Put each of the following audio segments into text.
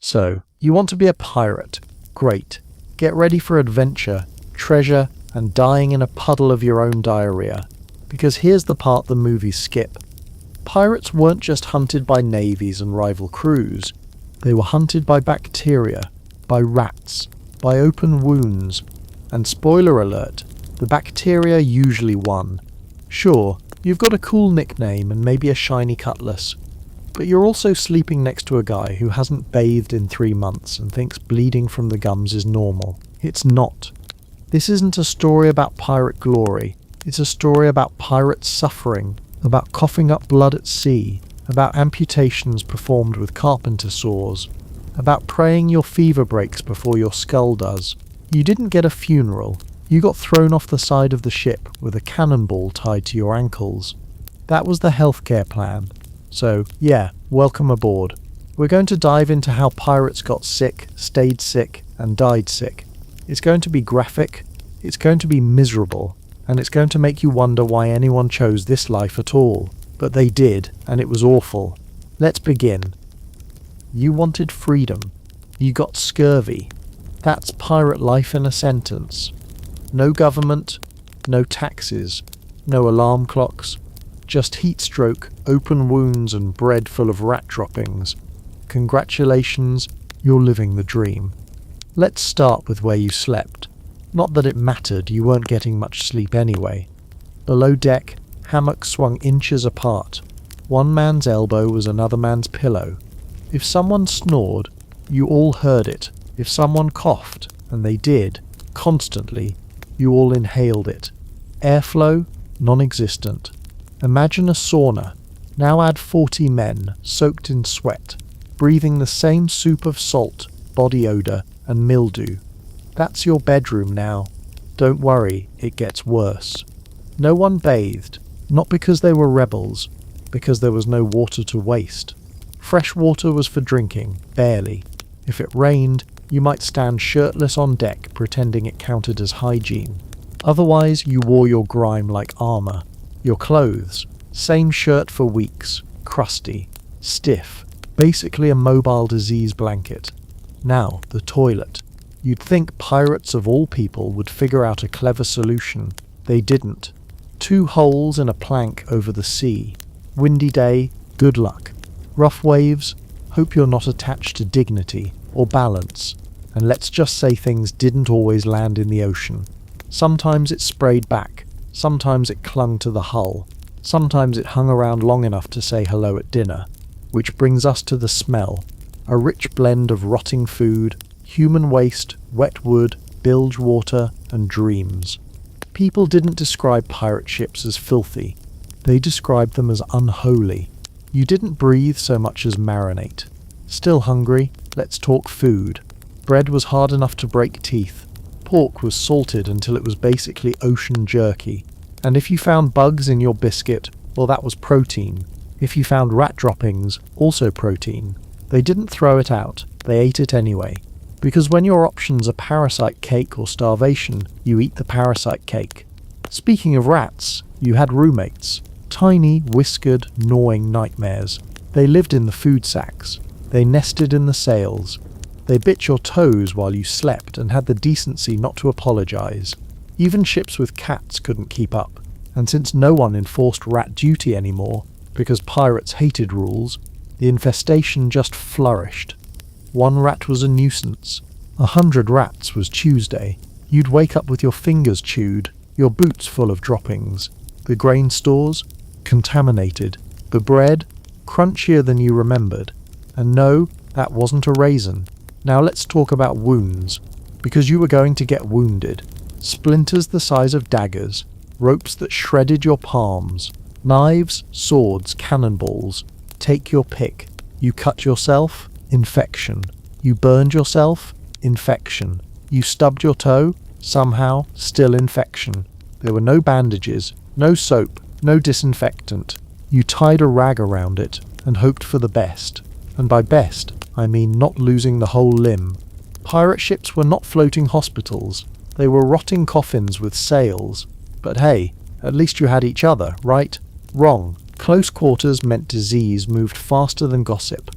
So, you want to be a pirate? Great. Get ready for adventure, treasure, and dying in a puddle of your own diarrhea. Because here's the part the movies skip. Pirates weren't just hunted by navies and rival crews. They were hunted by bacteria, by rats, by open wounds. And spoiler alert, the bacteria usually won. Sure, you've got a cool nickname and maybe a shiny cutlass, but you're also sleeping next to a guy who hasn't bathed in 3 months and thinks bleeding from the gums is normal. It's not. This isn't a story about pirate glory. It's a story about pirates suffering, about coughing up blood at sea, about amputations performed with carpenter saws, about praying your fever breaks before your skull does. You didn't get a funeral. You got thrown off the side of the ship with a cannonball tied to your ankles. That was the healthcare plan. So, yeah, welcome aboard. We're going to dive into how pirates got sick, stayed sick, and died sick. It's going to be graphic, it's going to be miserable, and it's going to make you wonder why anyone chose this life at all. But they did, and it was awful. Let's begin. You wanted freedom. You got scurvy. That's pirate life in a sentence. No government, no taxes, no alarm clocks, just heat stroke, open wounds and bread full of rat droppings. Congratulations, you're living the dream. Let's start with where you slept. Not that it mattered, you weren't getting much sleep anyway. Below deck, hammocks swung inches apart. One man's elbow was another man's pillow. If someone snored, you all heard it. If someone coughed, and they did, constantly, you all inhaled it. Airflow, non-existent. Imagine a sauna. Now add 40 men, soaked in sweat, breathing the same soup of salt, body odour, and mildew. That's your bedroom now. Don't worry, it gets worse. No one bathed, not because they were rebels, because there was no water to waste. Fresh water was for drinking, barely. If it rained, you might stand shirtless on deck pretending it counted as hygiene. Otherwise, you wore your grime like armour. Your clothes, same shirt for weeks, crusty, stiff, basically a mobile disease blanket. Now, the toilet. You'd think pirates of all people would figure out a clever solution. They didn't. 2 holes in a plank over the sea. Windy day, good luck. Rough waves, hope you're not attached to dignity or balance. And let's just say things didn't always land in the ocean. Sometimes it sprayed back, sometimes it clung to the hull, sometimes it hung around long enough to say hello at dinner. Which brings us to the smell. A rich blend of rotting food, human waste, wet wood, bilge water, and dreams. People didn't describe pirate ships as filthy. They described them as unholy. You didn't breathe so much as marinate. Still hungry? Let's talk food. Bread was hard enough to break teeth. Pork was salted until it was basically ocean jerky. And if you found bugs in your biscuit, well, that was protein. If you found rat droppings, also protein. They didn't throw it out, they ate it anyway. Because when your options are parasite cake or starvation, you eat the parasite cake. Speaking of rats, you had roommates. Tiny, whiskered, gnawing nightmares. They lived in the food sacks. They nested in the sails. They bit your toes while you slept and had the decency not to apologize. Even ships with cats couldn't keep up. And since no one enforced rat duty anymore, because pirates hated rules, the infestation just flourished. 1 rat was a nuisance. 100 rats was Tuesday. You'd wake up with your fingers chewed, your boots full of droppings. The grain stores? Contaminated. The bread? Crunchier than you remembered. And no, that wasn't a raisin. Now let's talk about wounds. Because you were going to get wounded. Splinters the size of daggers. Ropes that shredded your palms. Knives, swords, cannonballs. Take your pick. You cut yourself? Infection. You burned yourself? Infection. You stubbed your toe? Somehow, still infection. There were no bandages, no soap, no disinfectant. You tied a rag around it and hoped for the best. And by best, I mean not losing the whole limb. Pirate ships were not floating hospitals. They were rotting coffins with sails. But hey, at least you had each other, right? Wrong. Close quarters meant disease moved faster than gossip.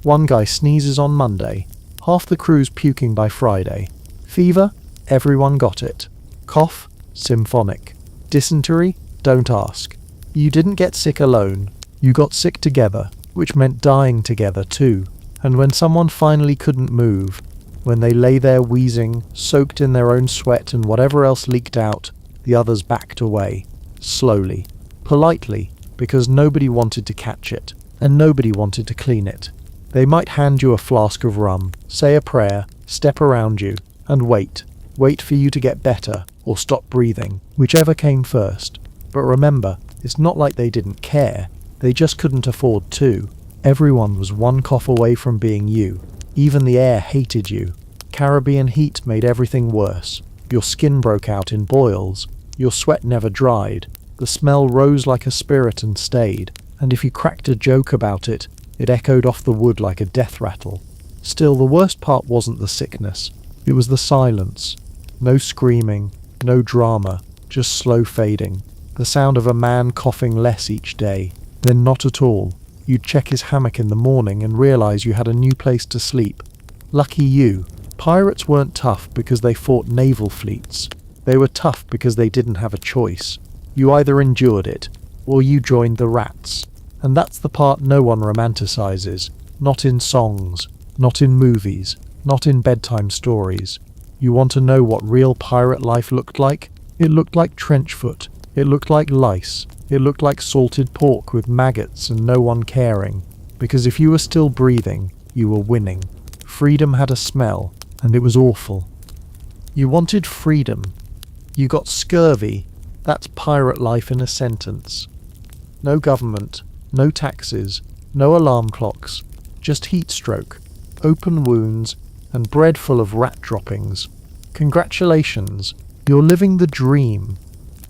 One guy sneezes on Monday, Half the crew's puking by Friday. Fever? Everyone got it. Cough? Symphonic. Dysentery? Don't ask. You didn't get sick alone. You got sick together, which meant dying together too. And when someone finally couldn't move, when they lay there wheezing, soaked in their own sweat and whatever else leaked out, the others backed away. Slowly. Politely, because nobody wanted to catch it, and nobody wanted to clean it. They might hand you a flask of rum, say a prayer, step around you, and wait. Wait for you to get better, or stop breathing, whichever came first. But remember, it's not like they didn't care. They just couldn't afford to. Everyone was one cough away from being you. Even the air hated you. Caribbean heat made everything worse. Your skin broke out in boils. Your sweat never dried. The smell rose like a spirit and stayed. And if you cracked a joke about it, it echoed off the wood like a death rattle. Still, the worst part wasn't the sickness. It was the silence. No screaming, no drama, just slow fading. The sound of a man coughing less each day. Then not at all. You'd check his hammock in the morning and realize you had a new place to sleep. Lucky you. Pirates weren't tough because they fought naval fleets. They were tough because they didn't have a choice. You either endured it, or you joined the rats. And that's the part no one romanticizes. Not in songs, not in movies, not in bedtime stories. You want to know what real pirate life looked like? It looked like trench foot. It looked like lice. It looked like salted pork with maggots and no one caring. Because if you were still breathing, you were winning. Freedom had a smell, and it was awful. You wanted freedom. You got scurvy. That's pirate life in a sentence. No government, no taxes, no alarm clocks, just heat stroke, open wounds, and bread full of rat droppings. Congratulations, you're living the dream.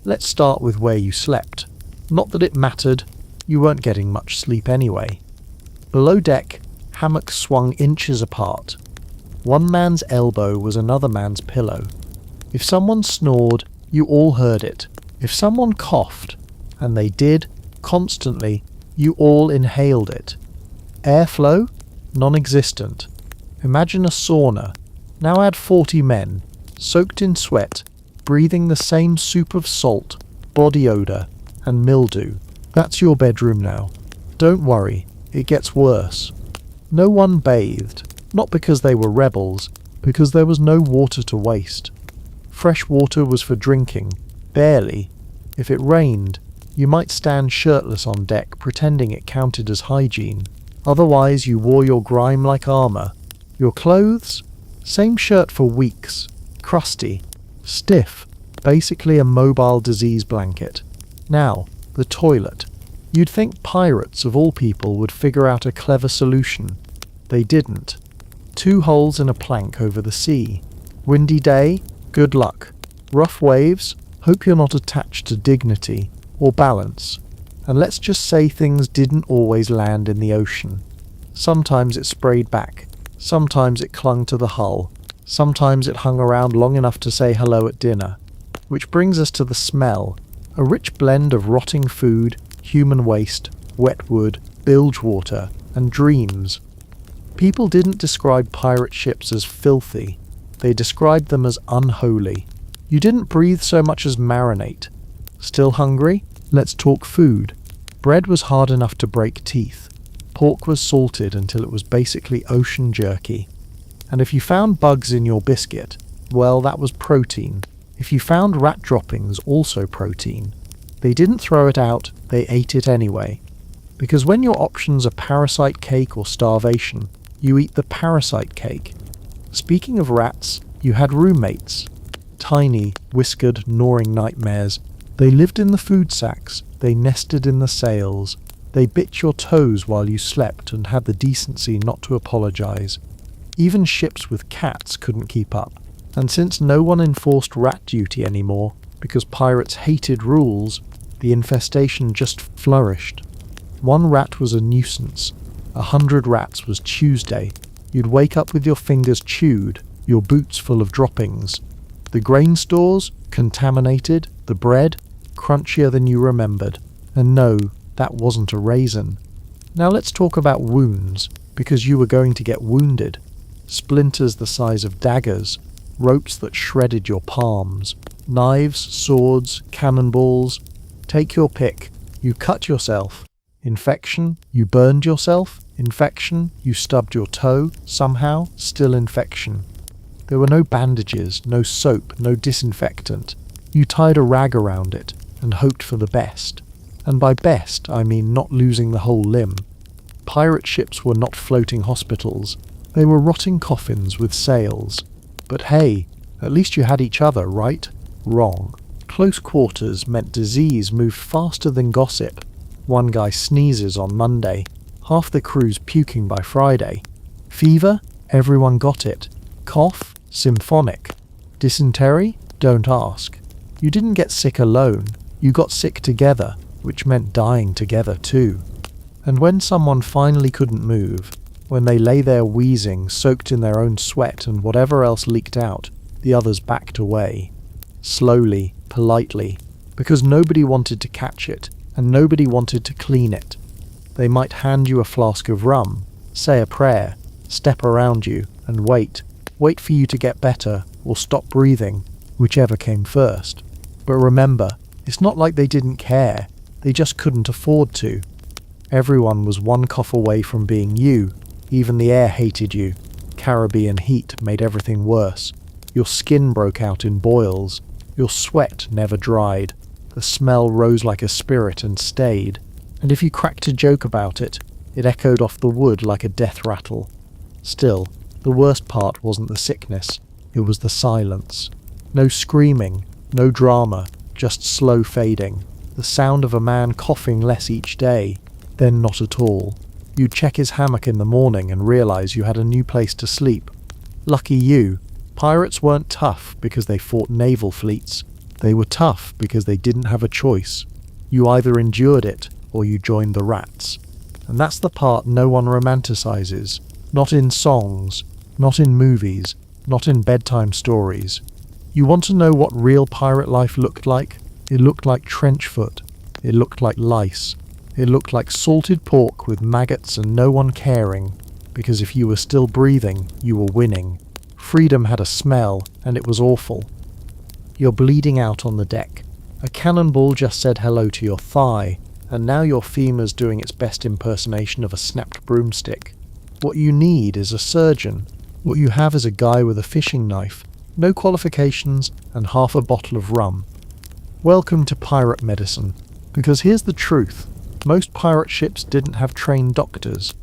Let's start with where you slept. Not that it mattered, you weren't getting much sleep anyway. Below deck, hammocks swung inches apart. One man's elbow was another man's pillow. If someone snored, you all heard it. If someone coughed, and they did, constantly, you all inhaled it. Airflow? Non-existent. Imagine a sauna. Now add 40 men, soaked in sweat, breathing the same soup of salt, body odor, and mildew. That's your bedroom now. Don't worry, it gets worse. No one bathed, not because they were rebels, because there was no water to waste. Fresh water was for drinking, barely. If it rained, you might stand shirtless on deck pretending it counted as hygiene. Otherwise you wore your grime like armor. Your clothes? Same shirt for weeks. Crusty. Stiff. Basically a mobile disease blanket. Now, the toilet. You'd think pirates, of all people, would figure out a clever solution. They didn't. 2 holes in a plank over the sea. Windy day? Good luck. Rough waves? Hope you're not attached to dignity or balance. And let's just say things didn't always land in the ocean. Sometimes it sprayed back. Sometimes it clung to the hull. Sometimes it hung around long enough to say hello at dinner. Which brings us to the smell. A rich blend of rotting food, human waste, wet wood, bilge water, and dreams. People didn't describe pirate ships as filthy. They described them as unholy. You didn't breathe so much as marinate. Still hungry? Let's talk food. Bread was hard enough to break teeth. Pork was salted until it was basically ocean jerky. And if you found bugs in your biscuit, well, that was protein. If you found rat droppings, also protein. They didn't throw it out, they ate it anyway. Because when your options are parasite cake or starvation, you eat the parasite cake. Speaking of rats, you had roommates. Tiny, whiskered, gnawing nightmares. They lived in the food sacks, they nested in the sails. They bit your toes while you slept and had the decency not to apologize. Even ships with cats couldn't keep up. And since no one enforced rat duty anymore, because pirates hated rules, the infestation just flourished. 1 rat was a nuisance. 100 rats was Tuesday. You'd wake up with your fingers chewed, your boots full of droppings. The grain stores, contaminated. The bread, crunchier than you remembered. And no, that wasn't a raisin. Now let's talk about wounds, because you were going to get wounded. splinters the size of daggers, ropes that shredded your palms, knives, swords, cannonballs. Take your pick. You cut yourself. Infection. You burned yourself. Infection. You stubbed your toe. Somehow, still infection. There were no bandages, no soap, no disinfectant. You tied a rag around it and hoped for the best. And by best, I mean not losing the whole limb. Pirate ships were not floating hospitals. They were rotting coffins with sails. But hey, at least you had each other, right? Wrong. Close quarters meant disease moved faster than gossip. One guy sneezes on Monday. Half the crew's puking by Friday. Fever? Everyone got it. Cough? Symphonic. Dysentery? Don't ask. You didn't get sick alone. You got sick together, which meant dying together too. And when someone finally couldn't move, when they lay there wheezing, soaked in their own sweat and whatever else leaked out, the others backed away. Slowly, politely, because nobody wanted to catch it, and nobody wanted to clean it. They might hand you a flask of rum, say a prayer, step around you, and wait for you to get better, or stop breathing, whichever came first. But remember, it's not like they didn't care, they just couldn't afford to. Everyone was one cough away from being you. Even the air hated you. Caribbean heat made everything worse. Your skin broke out in boils. Your sweat never dried. The smell rose like a spirit and stayed. And if you cracked a joke about it, it echoed off the wood like a death rattle. Still, the worst part wasn't the sickness. It was the silence. No screaming, no drama, just slow fading. The sound of a man coughing less each day. Then not at all. You'd check his hammock in the morning and realize you had a new place to sleep. Lucky you. Pirates weren't tough because they fought naval fleets. They were tough because they didn't have a choice. You either endured it or you joined the rats. And that's the part no one romanticizes. Not in songs, not in movies, not in bedtime stories. You want to know what real pirate life looked like? It looked like trench foot. It looked like lice. It looked like salted pork with maggots and no one caring, because if you were still breathing, you were winning. Freedom had a smell, and it was awful. You're bleeding out on the deck. A cannonball just said hello to your thigh, and now your femur's doing its best impersonation of a snapped broomstick. What you need is a surgeon. What you have is a guy with a fishing knife, no qualifications, and half a bottle of rum. Welcome to pirate medicine, because here's the truth. Most pirate ships didn't have trained doctors.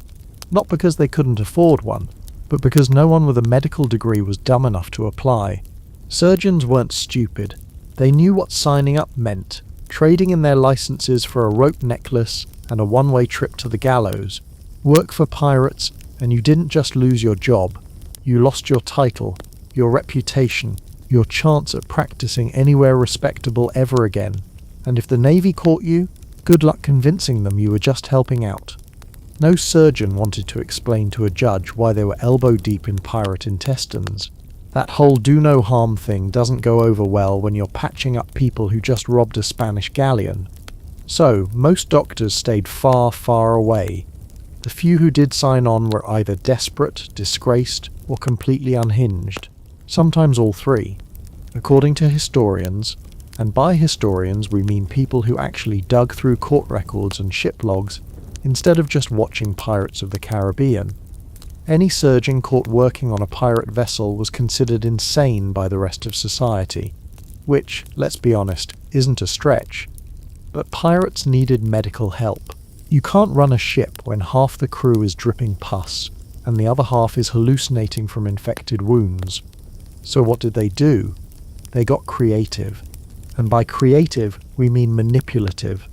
Not because they couldn't afford one, but because no one with a medical degree was dumb enough to apply. Surgeons weren't stupid. They knew what signing up meant, trading in their licenses for a rope necklace and a one-way trip to the gallows. Work for pirates, and you didn't just lose your job. You lost your title, your reputation, your chance at practicing anywhere respectable ever again. And if the Navy caught you, good luck convincing them you were just helping out. No surgeon wanted to explain to a judge why they were elbow deep in pirate intestines. That whole do no harm thing doesn't go over well when you're patching up people who just robbed a Spanish galleon. So, most doctors stayed far, far away. The few who did sign on were either desperate, disgraced, or completely unhinged. Sometimes all three. According to historians, and by historians we mean people who actually dug through court records and ship logs instead of just watching Pirates of the Caribbean. Any surgeon caught working on a pirate vessel was considered insane by the rest of society, which, let's be honest, isn't a stretch. But pirates needed medical help. You can't run a ship when half the crew is dripping pus and the other half is hallucinating from infected wounds. So what did they do? They got creative. And by creative, we mean manipulative.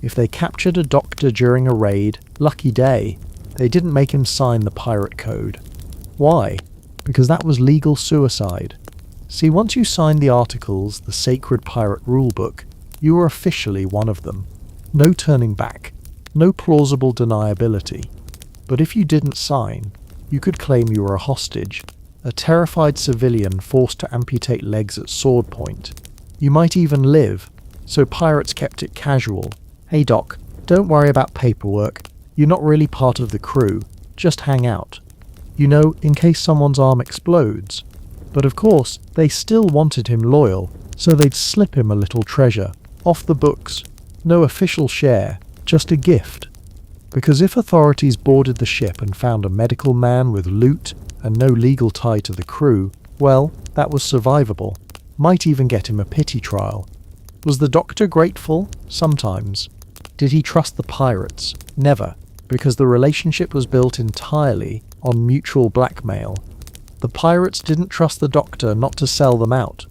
If they captured a doctor during a raid, lucky day, they didn't make him sign the pirate code. Why? Because that was legal suicide. See, once you signed the articles, the sacred pirate rulebook, you were officially one of them. No turning back. No plausible deniability. But if you didn't sign, you could claim you were a hostage, a terrified civilian forced to amputate legs at sword point. You might even live, so pirates kept it casual. Hey doc, don't worry about paperwork. You're not really part of the crew. Just hang out. In case someone's arm explodes. But of course, they still wanted him loyal, so they'd slip him a little treasure, off the books. No official share, just a gift. Because if authorities boarded the ship and found a medical man with loot and no legal tie to the crew, well, that was survivable. Might even get him a pity trial. Was the doctor grateful? Sometimes. Did he trust the pirates? Never, because the relationship was built entirely on mutual blackmail. The pirates didn't trust the doctor not to sell them out.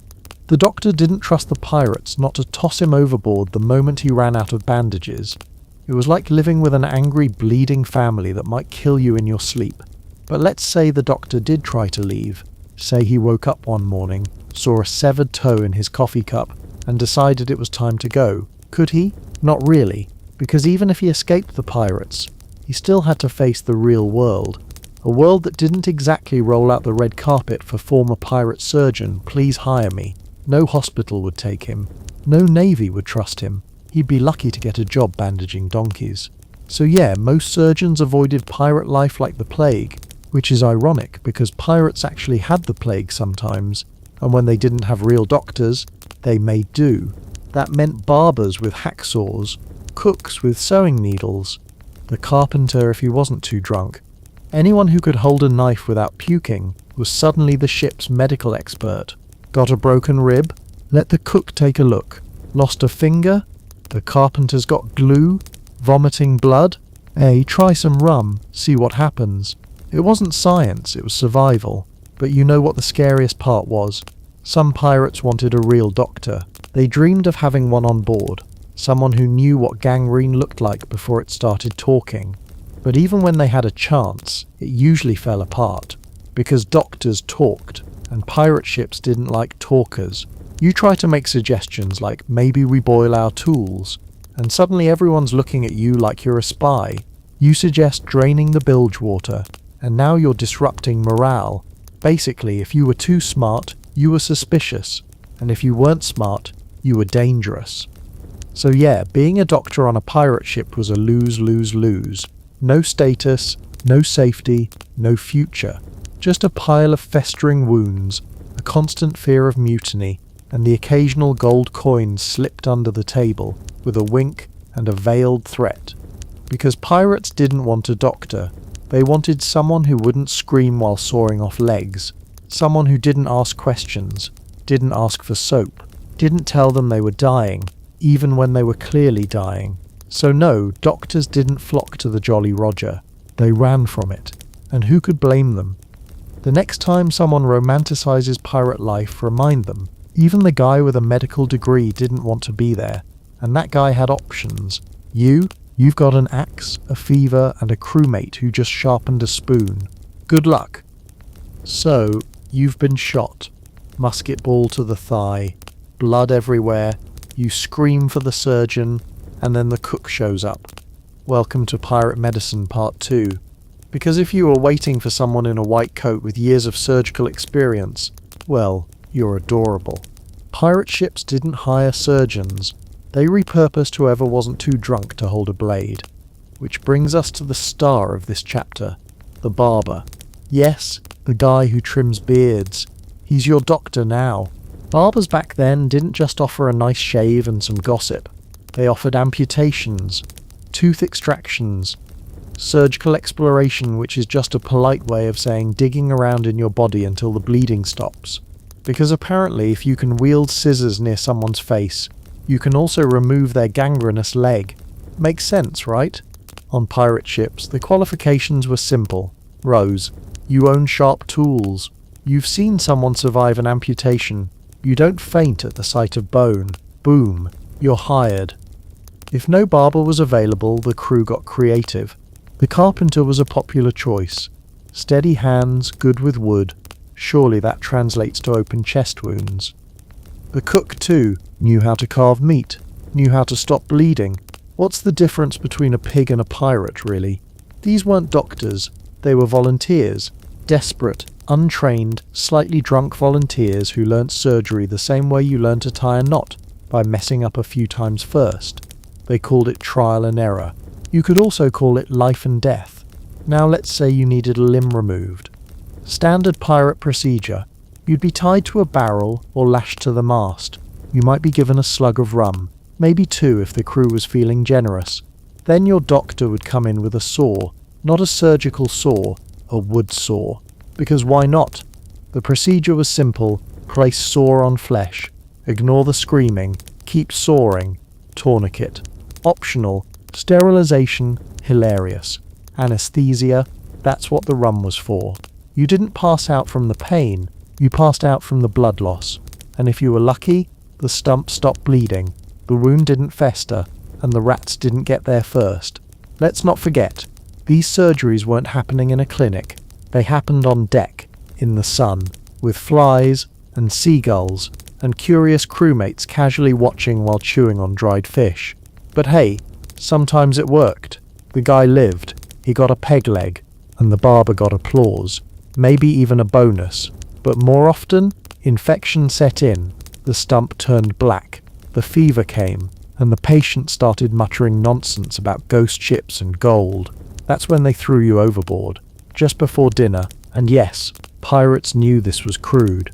The doctor didn't trust the pirates not to toss him overboard the moment he ran out of bandages. It was like living with an angry, bleeding family that might kill you in your sleep. But let's say the doctor did try to leave. Say he woke up one morning, saw a severed toe in his coffee cup, and decided it was time to go. Could he? Not really, because even if he escaped the pirates, he still had to face the real world. A world that didn't exactly roll out the red carpet for former pirate surgeon, please hire me. No hospital would take him. No navy would trust him. He'd be lucky to get a job bandaging donkeys. So yeah, most surgeons avoided pirate life like the plague, which is ironic because pirates actually had the plague sometimes, and when they didn't have real doctors, they made do. That meant barbers with hacksaws, cooks with sewing needles, the carpenter if he wasn't too drunk. Anyone who could hold a knife without puking was suddenly the ship's medical expert. Got a broken rib? Let the cook take a look. Lost a finger? The carpenter's got glue? Vomiting blood? Hey, try some rum, see what happens. It wasn't science, it was survival. But you know what the scariest part was? Some pirates wanted a real doctor. They dreamed of having one on board. Someone who knew what gangrene looked like before it started talking. But even when they had a chance, it usually fell apart. Because doctors talked, and pirate ships didn't like talkers. You try to make suggestions like maybe we boil our tools, and suddenly everyone's looking at you like you're a spy. You suggest draining the bilge water, and now you're disrupting morale. Basically, if you were too smart, you were suspicious, and if you weren't smart, you were dangerous. So yeah, being a doctor on a pirate ship was a lose-lose-lose. No status, no safety, no future. Just a pile of festering wounds, a constant fear of mutiny, and the occasional gold coins slipped under the table with a wink and a veiled threat. Because pirates didn't want a doctor. They wanted someone who wouldn't scream while sawing off legs. Someone who didn't ask questions, didn't ask for soap, didn't tell them they were dying, even when they were clearly dying. So no, doctors didn't flock to the Jolly Roger. They ran from it. And who could blame them? The next time someone romanticizes pirate life, remind them. Even the guy with a medical degree didn't want to be there. And that guy had options. You've got an axe, a fever, and a crewmate who just sharpened a spoon. Good luck. So, you've been shot. Musket ball to the thigh. Blood everywhere. You scream for the surgeon, and then the cook shows up. Welcome to Pirate Medicine Part 2. Because if you were waiting for someone in a white coat with years of surgical experience, well, you're adorable. Pirate ships didn't hire surgeons. They repurposed whoever wasn't too drunk to hold a blade. Which brings us to the star of this chapter, the barber. Yes, the guy who trims beards. He's your doctor now. Barbers back then didn't just offer a nice shave and some gossip. They offered amputations, tooth extractions, surgical exploration, which is just a polite way of saying digging around in your body until the bleeding stops. Because apparently if you can wield scissors near someone's face, you can also remove their gangrenous leg. Makes sense, right? On pirate ships, the qualifications were simple. Rose, you own sharp tools. You've seen someone survive an amputation. You don't faint at the sight of bone. Boom, you're hired. If no barber was available, the crew got creative. The carpenter was a popular choice. Steady hands, good with wood. Surely that translates to open chest wounds. The cook, too, knew how to carve meat, knew how to stop bleeding. What's the difference between a pig and a pirate, really? These weren't doctors. They were volunteers. Desperate, untrained, slightly drunk volunteers who learnt surgery the same way you learn to tie a knot, by messing up a few times first. They called it trial and error. You could also call it life and death. Now let's say you needed a limb removed. Standard pirate procedure. You'd be tied to a barrel or lashed to the mast. You might be given a slug of rum, maybe two if the crew was feeling generous. Then your doctor would come in with a saw, not a surgical saw, a wood saw. Because why not? The procedure was simple: place saw on flesh, ignore the screaming, keep sawing, tourniquet. Optional, sterilization, hilarious. Anesthesia, that's what the rum was for. You didn't pass out from the pain, you passed out from the blood loss. And if you were lucky, the stump stopped bleeding, the wound didn't fester, and the rats didn't get there first. Let's not forget, these surgeries weren't happening in a clinic. They happened on deck, in the sun, with flies and seagulls and curious crewmates casually watching while chewing on dried fish. But hey, sometimes it worked. The guy lived, he got a peg leg, and the barber got applause, maybe even a bonus. But more often, infection set in, the stump turned black, the fever came, and the patient started muttering nonsense about ghost ships and gold. That's when they threw you overboard, just before dinner. And yes, pirates knew this was crude.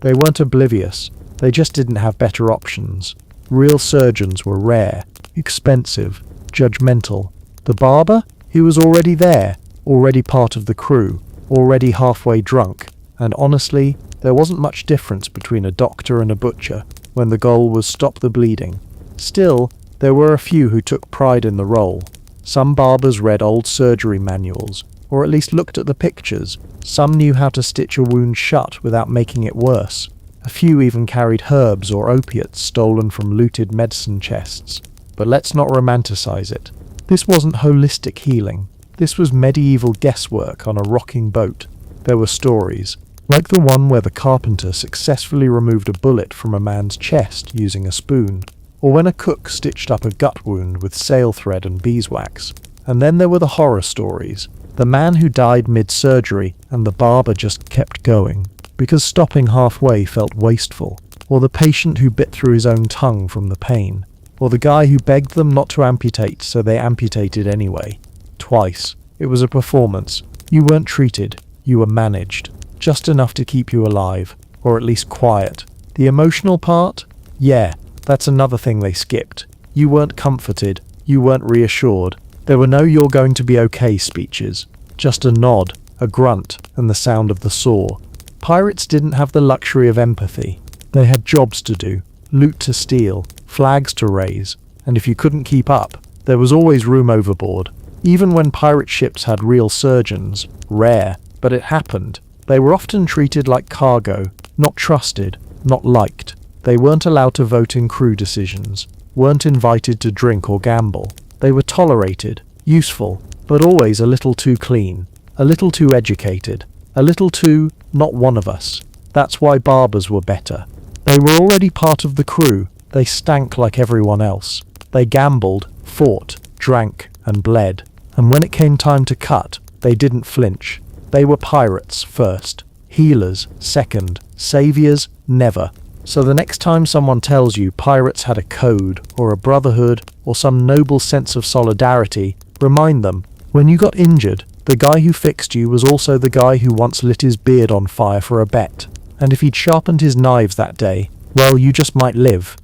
They weren't oblivious, they just didn't have better options. Real surgeons were rare, expensive, judgmental. The barber? He was already there, already part of the crew, already halfway drunk, and honestly, there wasn't much difference between a doctor and a butcher when the goal was stop the bleeding. Still, there were a few who took pride in the role. Some barbers read old surgery manuals, or at least looked at the pictures. Some knew how to stitch a wound shut without making it worse. A few even carried herbs or opiates stolen from looted medicine chests. But let's not romanticize it. This wasn't holistic healing. This was medieval guesswork on a rocking boat. There were stories, like the one where the carpenter successfully removed a bullet from a man's chest using a spoon, or when a cook stitched up a gut wound with sail thread and beeswax. And then there were the horror stories. The man who died mid-surgery and the barber just kept going, because stopping halfway felt wasteful, or the patient who bit through his own tongue from the pain, or the guy who begged them not to amputate so they amputated anyway. Twice. It was a performance. You weren't treated, you were managed, just enough to keep you alive, or at least quiet. The emotional part? Yeah, that's another thing they skipped. You weren't comforted, you weren't reassured. There were no "you're going to be okay" speeches, just a nod, a grunt, and the sound of the saw. Pirates didn't have the luxury of empathy. They had jobs to do, loot to steal, flags to raise, and if you couldn't keep up, there was always room overboard. Even when pirate ships had real surgeons, rare, but it happened, they were often treated like cargo, not trusted, not liked. They weren't allowed to vote in crew decisions, weren't invited to drink or gamble. They were tolerated, useful, but always a little too clean, a little too educated, a little too not one of us. That's why barbers were better. They were already part of the crew. They stank like everyone else. They gambled, fought, drank, and bled. And when it came time to cut, they didn't flinch. They were pirates first, healers second, saviors never. So the next time someone tells you pirates had a code, or a brotherhood, or some noble sense of solidarity, remind them, when you got injured, the guy who fixed you was also the guy who once lit his beard on fire for a bet. And if he'd sharpened his knives that day, well, you just might live.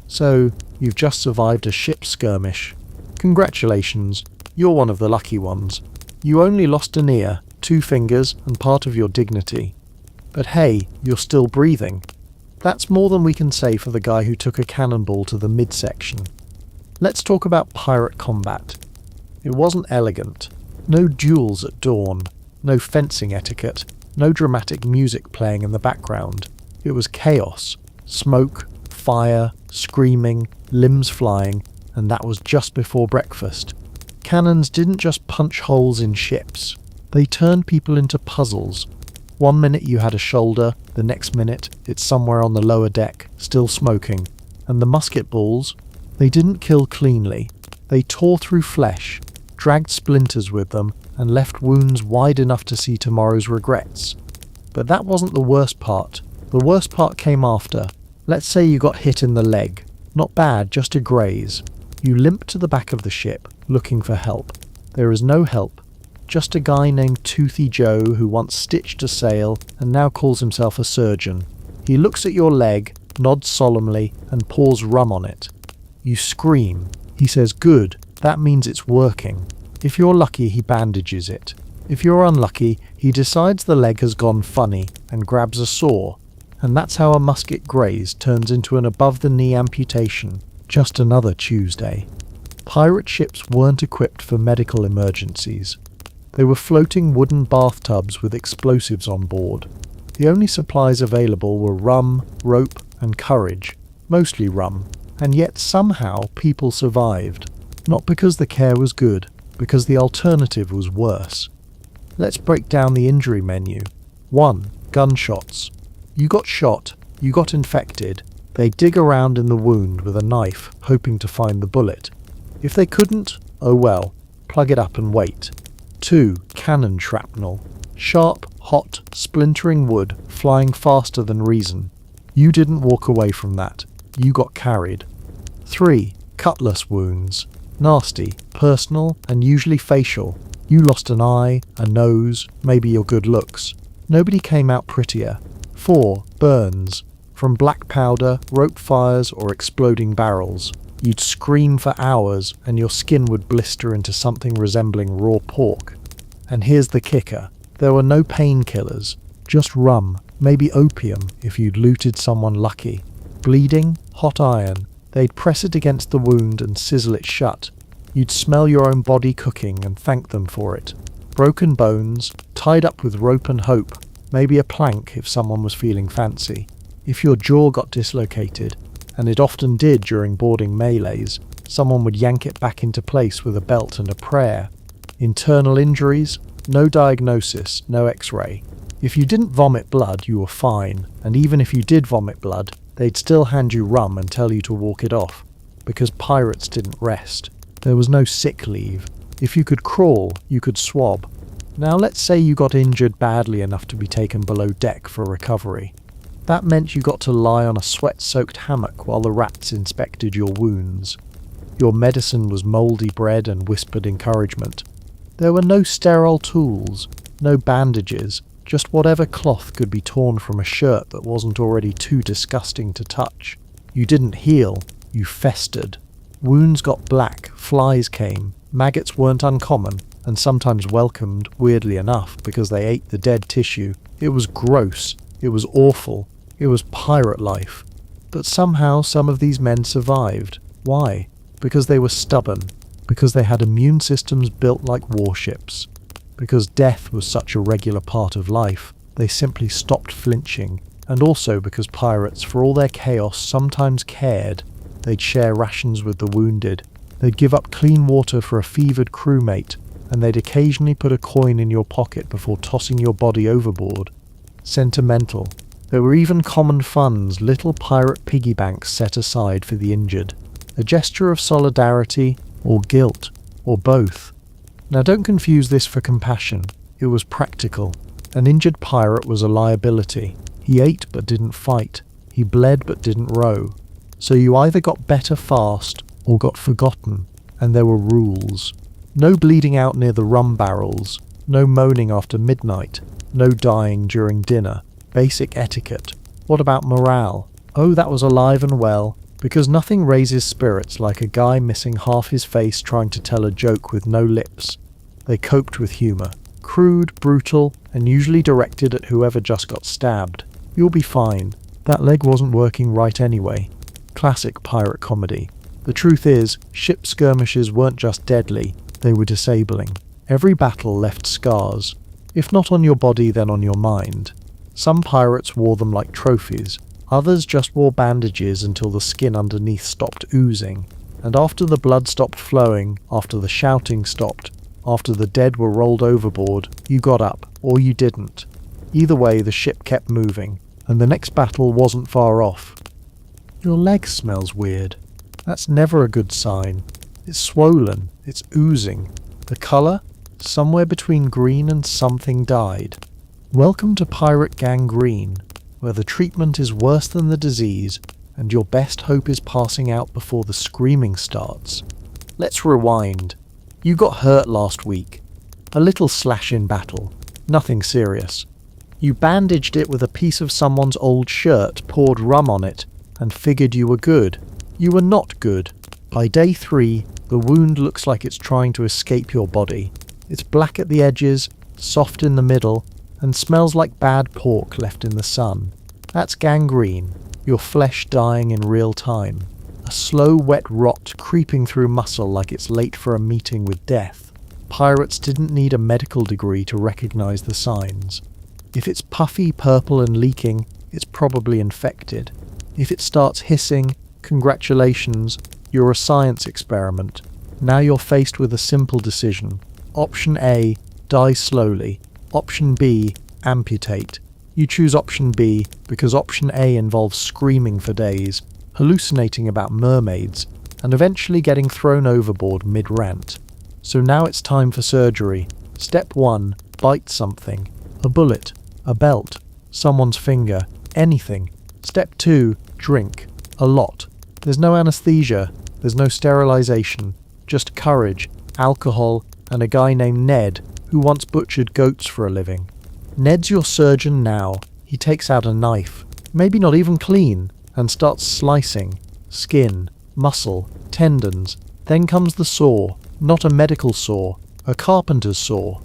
So, you've just survived a ship skirmish. Congratulations, you're one of the lucky ones. You only lost an ear, 2 fingers, and part of your dignity. But hey, you're still breathing. That's more than we can say for the guy who took a cannonball to the midsection. Let's talk about pirate combat. It wasn't elegant. No duels at dawn, no fencing etiquette, no dramatic music playing in the background. It was chaos. Smoke, fire, screaming, limbs flying, and that was just before breakfast. Cannons didn't just punch holes in ships. They turned people into puzzles. One minute you had a shoulder, the next minute it's somewhere on the lower deck, still smoking. And the musket balls, they didn't kill cleanly. They tore through flesh, dragged splinters with them, and left wounds wide enough to see tomorrow's regrets. But that wasn't the worst part. The worst part came after. Let's say you got hit in the leg. Not bad, just a graze. You limp to the back of the ship, looking for help. There is no help. just a guy named Toothy Joe who once stitched a sail and now calls himself a surgeon. He looks at your leg, nods solemnly, and pours rum on it. You scream. He says, "Good, that means it's working." If you're lucky, he bandages it. If you're unlucky, he decides the leg has gone funny and grabs a saw. And that's how a musket graze turns into an above-the-knee amputation. Just another Tuesday. Pirate ships weren't equipped for medical emergencies. They were floating wooden bathtubs with explosives on board. The only supplies available were rum, rope, and courage, mostly rum, and yet somehow people survived. Not because the care was good, because the alternative was worse. Let's break down the injury menu. 1. Gunshots. You got shot, you got infected. They dig around in the wound with a knife, hoping to find the bullet. If they couldn't, oh well, plug it up and wait. 2. Cannon shrapnel. Sharp, hot, splintering wood, flying faster than reason. You didn't walk away from that. You got carried. 3. Cutlass wounds. Nasty, personal, and usually facial. You lost an eye, a nose, maybe your good looks. Nobody came out prettier. 4. Burns. From black powder, rope fires, or exploding barrels. You'd scream for hours, and your skin would blister into something resembling raw pork. And here's the kicker. There were no painkillers, just rum, maybe opium if you'd looted someone lucky. Bleeding, hot iron. They'd press it against the wound and sizzle it shut. You'd smell your own body cooking and thank them for it. Broken bones, tied up with rope and hope, maybe a plank if someone was feeling fancy. If your jaw got dislocated, and it often did during boarding melees, someone would yank it back into place with a belt and a prayer. Internal injuries, no diagnosis, no x-ray. If you didn't vomit blood, you were fine, and even if you did vomit blood, they'd still hand you rum and tell you to walk it off, because pirates didn't rest. There was no sick leave. If you could crawl, you could swab. Now let's say you got injured badly enough to be taken below deck for recovery. That meant you got to lie on a sweat-soaked hammock while the rats inspected your wounds. Your medicine was mouldy bread and whispered encouragement. There were no sterile tools, no bandages, just whatever cloth could be torn from a shirt that wasn't already too disgusting to touch. You didn't heal, you festered. Wounds got black, flies came, maggots weren't uncommon, and sometimes welcomed, weirdly enough, because they ate the dead tissue. It was gross, it was awful, it was pirate life. But somehow some of these men survived. Why? Because they were stubborn, because they had immune systems built like warships. Because death was such a regular part of life, they simply stopped flinching, and also because pirates, for all their chaos, sometimes cared. They'd share rations with the wounded, they'd give up clean water for a fevered crewmate, and they'd occasionally put a coin in your pocket before tossing your body overboard. Sentimental. There were even common funds, little pirate piggy banks set aside for the injured. A gesture of solidarity, or guilt, or both. Now don't confuse this for compassion. It was practical. An injured pirate was a liability. He ate but didn't fight. He bled but didn't row. So you either got better fast, or got forgotten, and there were rules. No bleeding out near the rum barrels, no moaning after midnight, no dying during dinner. Basic etiquette. What about morale? Oh, that was alive and well, because nothing raises spirits like a guy missing half his face trying to tell a joke with no lips. They coped with humour. Crude, brutal, and usually directed at whoever just got stabbed. You'll be fine. That leg wasn't working right anyway. Classic pirate comedy. The truth is, ship skirmishes weren't just deadly, they were disabling. Every battle left scars. If not on your body, then on your mind. Some pirates wore them like trophies. Others just wore bandages until the skin underneath stopped oozing. And after the blood stopped flowing, after the shouting stopped, after the dead were rolled overboard, you got up, or you didn't. Either way, the ship kept moving, and the next battle wasn't far off. Your leg smells weird. That's never a good sign. It's swollen, it's oozing. The colour? Somewhere between green and something dyed. Welcome to pirate gangrene, where the treatment is worse than the disease, and your best hope is passing out before the screaming starts. Let's rewind. You got hurt last week. A little slash in battle. Nothing serious. You bandaged it with a piece of someone's old shirt, poured rum on it, and figured you were good. You were not good. By day 3, the wound looks like it's trying to escape your body. It's black at the edges, soft in the middle, and smells like bad pork left in the sun. That's gangrene, your flesh dying in real time. A slow, wet rot creeping through muscle like it's late for a meeting with death. Pirates didn't need a medical degree to recognize the signs. If it's puffy, purple and leaking, it's probably infected. If it starts hissing, congratulations, you're a science experiment. Now you're faced with a simple decision. Option A, die slowly. Option B, amputate. You choose option B because option A involves screaming for days, hallucinating about mermaids, and eventually getting thrown overboard mid-rant. So now it's time for surgery. Step 1, bite something. A bullet, a belt, someone's finger, anything. Step 2, drink. A lot. There's no anesthesia, there's no sterilization, just courage, alcohol, and a guy named Ned who once butchered goats for a living. Ned's your surgeon now. He takes out a knife, maybe not even clean, and starts slicing. Skin, muscle, tendons. Then comes the saw, not a medical saw, a carpenter's saw.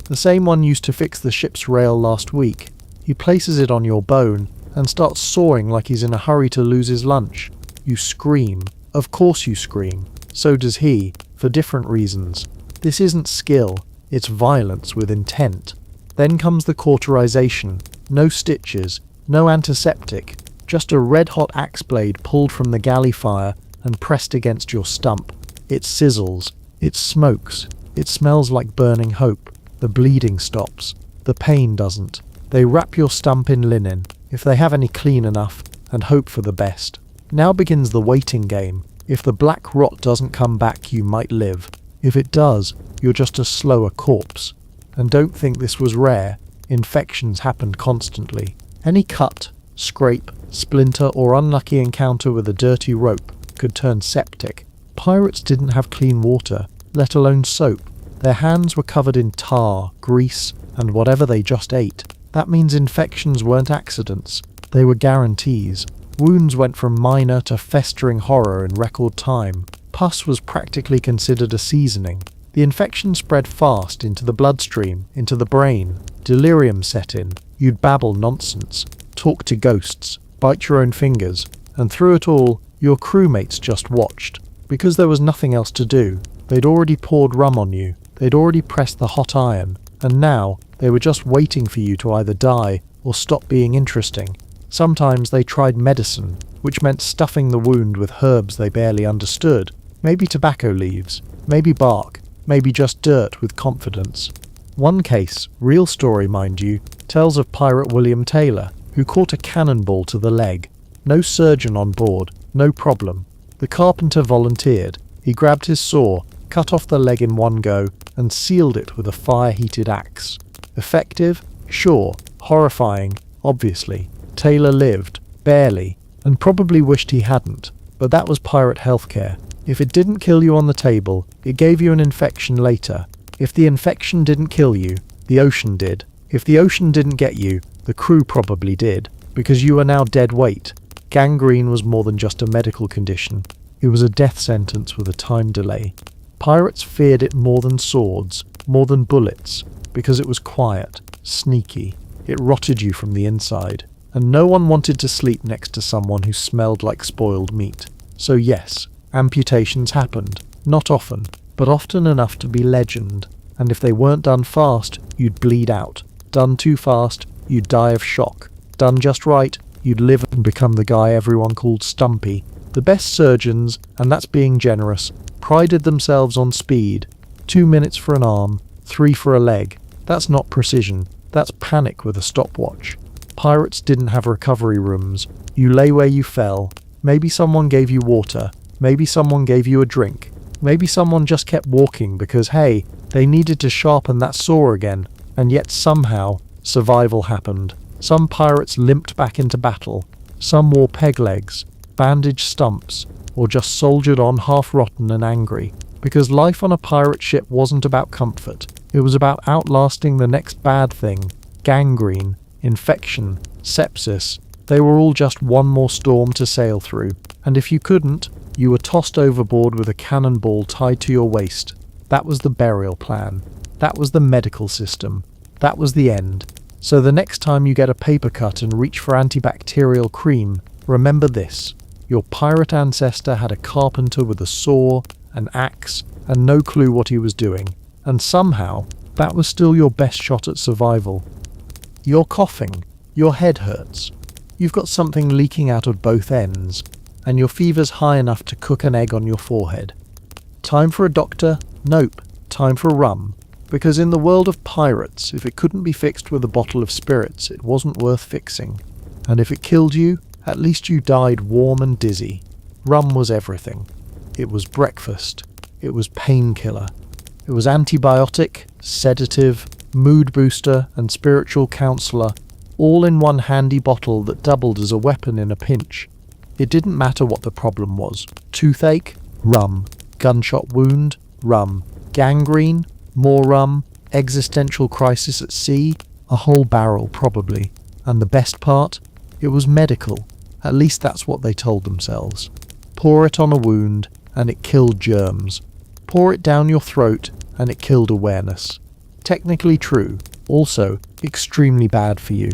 The same one used to fix the ship's rail last week. He places it on your bone and starts sawing like he's in a hurry to lose his lunch. You scream. Of course you scream. So does he, for different reasons. This isn't skill, it's violence with intent. Then comes the cauterization. No stitches, no antiseptic, just a red-hot axe blade pulled from the galley fire and pressed against your stump. It sizzles, it smokes, it smells like burning hope. The bleeding stops, the pain doesn't. They wrap your stump in linen, if they have any clean enough, and hope for the best. Now begins the waiting game. If the black rot doesn't come back, you might live. If it does, you're just a slower corpse. And don't think this was rare. Infections happened constantly. Any cut, scrape, splinter, or unlucky encounter with a dirty rope could turn septic. Pirates didn't have clean water, let alone soap. Their hands were covered in tar, grease, and whatever they just ate. That means infections weren't accidents. They were guarantees. Wounds went from minor to festering horror in record time. Pus was practically considered a seasoning. The infection spread fast into the bloodstream, into the brain. Delirium set in. You'd babble nonsense, talk to ghosts, bite your own fingers, and through it all, your crewmates just watched. Because there was nothing else to do. They'd already poured rum on you. They'd already pressed the hot iron. And now, they were just waiting for you to either die or stop being interesting. Sometimes they tried medicine, which meant stuffing the wound with herbs they barely understood. Maybe tobacco leaves, maybe bark, maybe just dirt with confidence. One case, real story mind you, tells of Pirate William Taylor, who caught a cannonball to the leg. No surgeon on board, no problem. The carpenter volunteered. He grabbed his saw, cut off the leg in one go, and sealed it with a fire-heated axe. Effective? Sure. Horrifying? Obviously. Taylor lived. Barely. And probably wished he hadn't. But that was pirate healthcare. If it didn't kill you on the table, it gave you an infection later. If the infection didn't kill you, the ocean did. If the ocean didn't get you, the crew probably did, because you are now dead weight. Gangrene was more than just a medical condition. It was a death sentence with a time delay. Pirates feared it more than swords, more than bullets, because it was quiet, sneaky. It rotted you from the inside. And no one wanted to sleep next to someone who smelled like spoiled meat. So yes, amputations happened. Not often, but often enough to be legend. And if they weren't done fast, you'd bleed out. Done too fast, you'd die of shock. Done just right, you'd live and become the guy everyone called Stumpy. The best surgeons, and that's being generous, prided themselves on speed. 2 minutes for an arm, 3 for a leg. That's not precision, that's panic with a stopwatch. Pirates didn't have recovery rooms. You lay where you fell. Maybe someone gave you water. Maybe someone gave you a drink. Maybe someone just kept walking because, hey, they needed to sharpen that saw again. And yet somehow, survival happened. Some pirates limped back into battle. Some wore peg legs, bandaged stumps, or just soldiered on half-rotten and angry. Because life on a pirate ship wasn't about comfort. It was about outlasting the next bad thing, gangrene, infection, sepsis. They were all just one more storm to sail through, and if you couldn't, you were tossed overboard with a cannonball tied to your waist. That was the burial plan. That was the medical system. That was the end. So the next time you get a paper cut and reach for antibacterial cream, remember this. Your pirate ancestor had a carpenter with a saw, an axe, and no clue what he was doing. And somehow, that was still your best shot at survival. You're coughing. Your head hurts. You've got something leaking out of both ends, and your fever's high enough to cook an egg on your forehead. Time for a doctor? Nope. Time for rum. Because in the world of pirates, if it couldn't be fixed with a bottle of spirits, it wasn't worth fixing. And if it killed you, at least you died warm and dizzy. Rum was everything. It was breakfast. It was painkiller. It was antibiotic, sedative, mood booster, and spiritual counselor, all in one handy bottle that doubled as a weapon in a pinch. It didn't matter what the problem was. Toothache? Rum. Gunshot wound? Rum. Gangrene? More rum. Existential crisis at sea? A whole barrel, probably. And the best part? It was medical. At least that's what they told themselves. Pour it on a wound, and it killed germs. Pour it down your throat, and it killed awareness. Technically true, also extremely bad for you.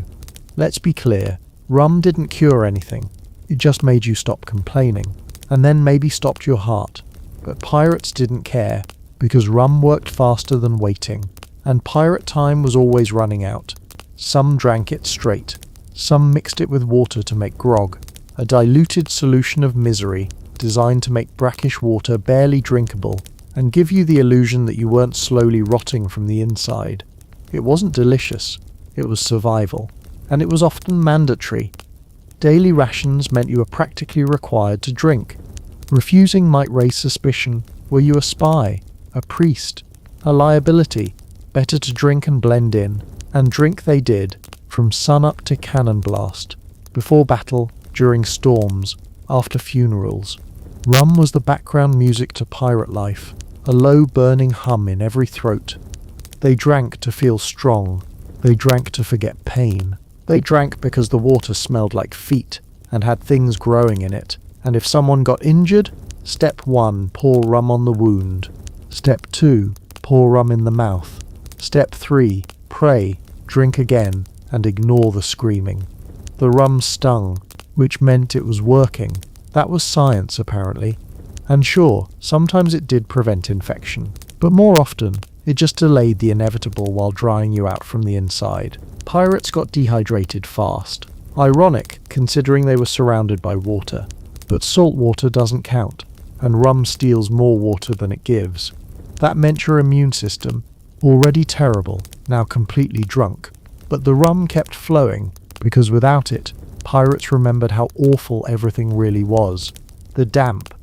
Let's be clear, rum didn't cure anything. It just made you stop complaining, and then maybe stopped your heart. But pirates didn't care, because rum worked faster than waiting, and pirate time was always running out. Some drank it straight. Some mixed it with water to make grog, a diluted solution of misery designed to make brackish water barely drinkable and give you the illusion that you weren't slowly rotting from the inside. It wasn't delicious, it was survival, and it was often mandatory. Daily rations meant you were practically required to drink. Refusing might raise suspicion. Were you a spy? A priest? A liability? Better to drink and blend in. And drink they did, from sun-up to cannon blast. Before battle, during storms, after funerals. Rum was the background music to pirate life, a low burning hum in every throat. They drank to feel strong. They drank to forget pain. They drank because the water smelled like feet and had things growing in it. And if someone got injured, step 1, pour rum on the wound. Step 2, pour rum in the mouth. Step 3, pray, drink again, and ignore the screaming. The rum stung, which meant it was working. That was science, apparently. And sure, sometimes it did prevent infection. But more often, it just delayed the inevitable while drying you out from the inside. Pirates got dehydrated fast. Ironic, considering they were surrounded by water. But salt water doesn't count, and rum steals more water than it gives. That meant your immune system, already terrible, now completely drunk. But the rum kept flowing, because without it, pirates remembered how awful everything really was. The damp,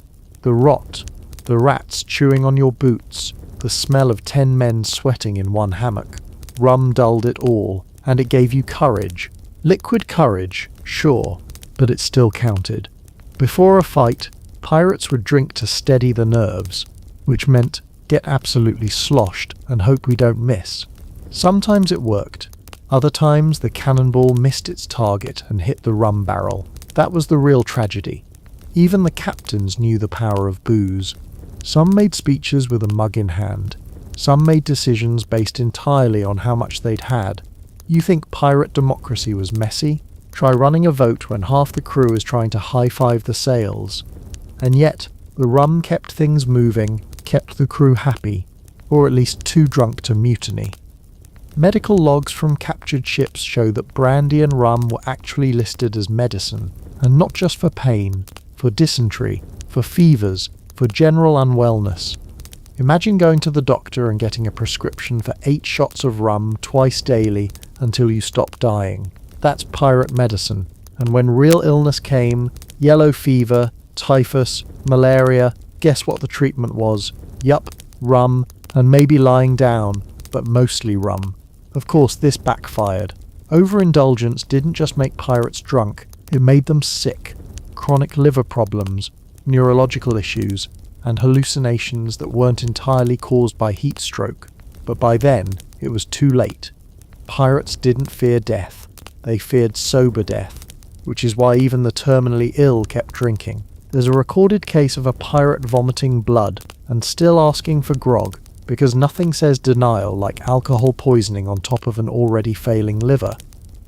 the rot, the rats chewing on your boots, the smell of 10 men sweating in one hammock. Rum dulled it all, and it gave you courage. Liquid courage, sure, but it still counted. Before a fight, pirates would drink to steady the nerves, which meant get absolutely sloshed and hope we don't miss. Sometimes it worked. Other times the cannonball missed its target and hit the rum barrel. That was the real tragedy. Even the captains knew the power of booze. Some made speeches with a mug in hand. Some made decisions based entirely on how much they'd had. You think pirate democracy was messy? Try running a vote when half the crew is trying to high-five the sails. And yet, the rum kept things moving, kept the crew happy, or at least too drunk to mutiny. Medical logs from captured ships show that brandy and rum were actually listed as medicine, and not just for pain, for dysentery, for fevers, for general unwellness. Imagine going to the doctor and getting a prescription for 8 shots of rum twice daily until you stop dying. That's pirate medicine. And when real illness came, yellow fever, typhus, malaria, guess what the treatment was? Yup, rum, and maybe lying down, but mostly rum. Of course, this backfired. Overindulgence didn't just make pirates drunk, it made them sick. Chronic liver problems, neurological issues, and hallucinations that weren't entirely caused by heat stroke. But by then, it was too late. Pirates didn't fear death. They feared sober death, which is why even the terminally ill kept drinking. There's a recorded case of a pirate vomiting blood and still asking for grog, because nothing says denial like alcohol poisoning on top of an already failing liver.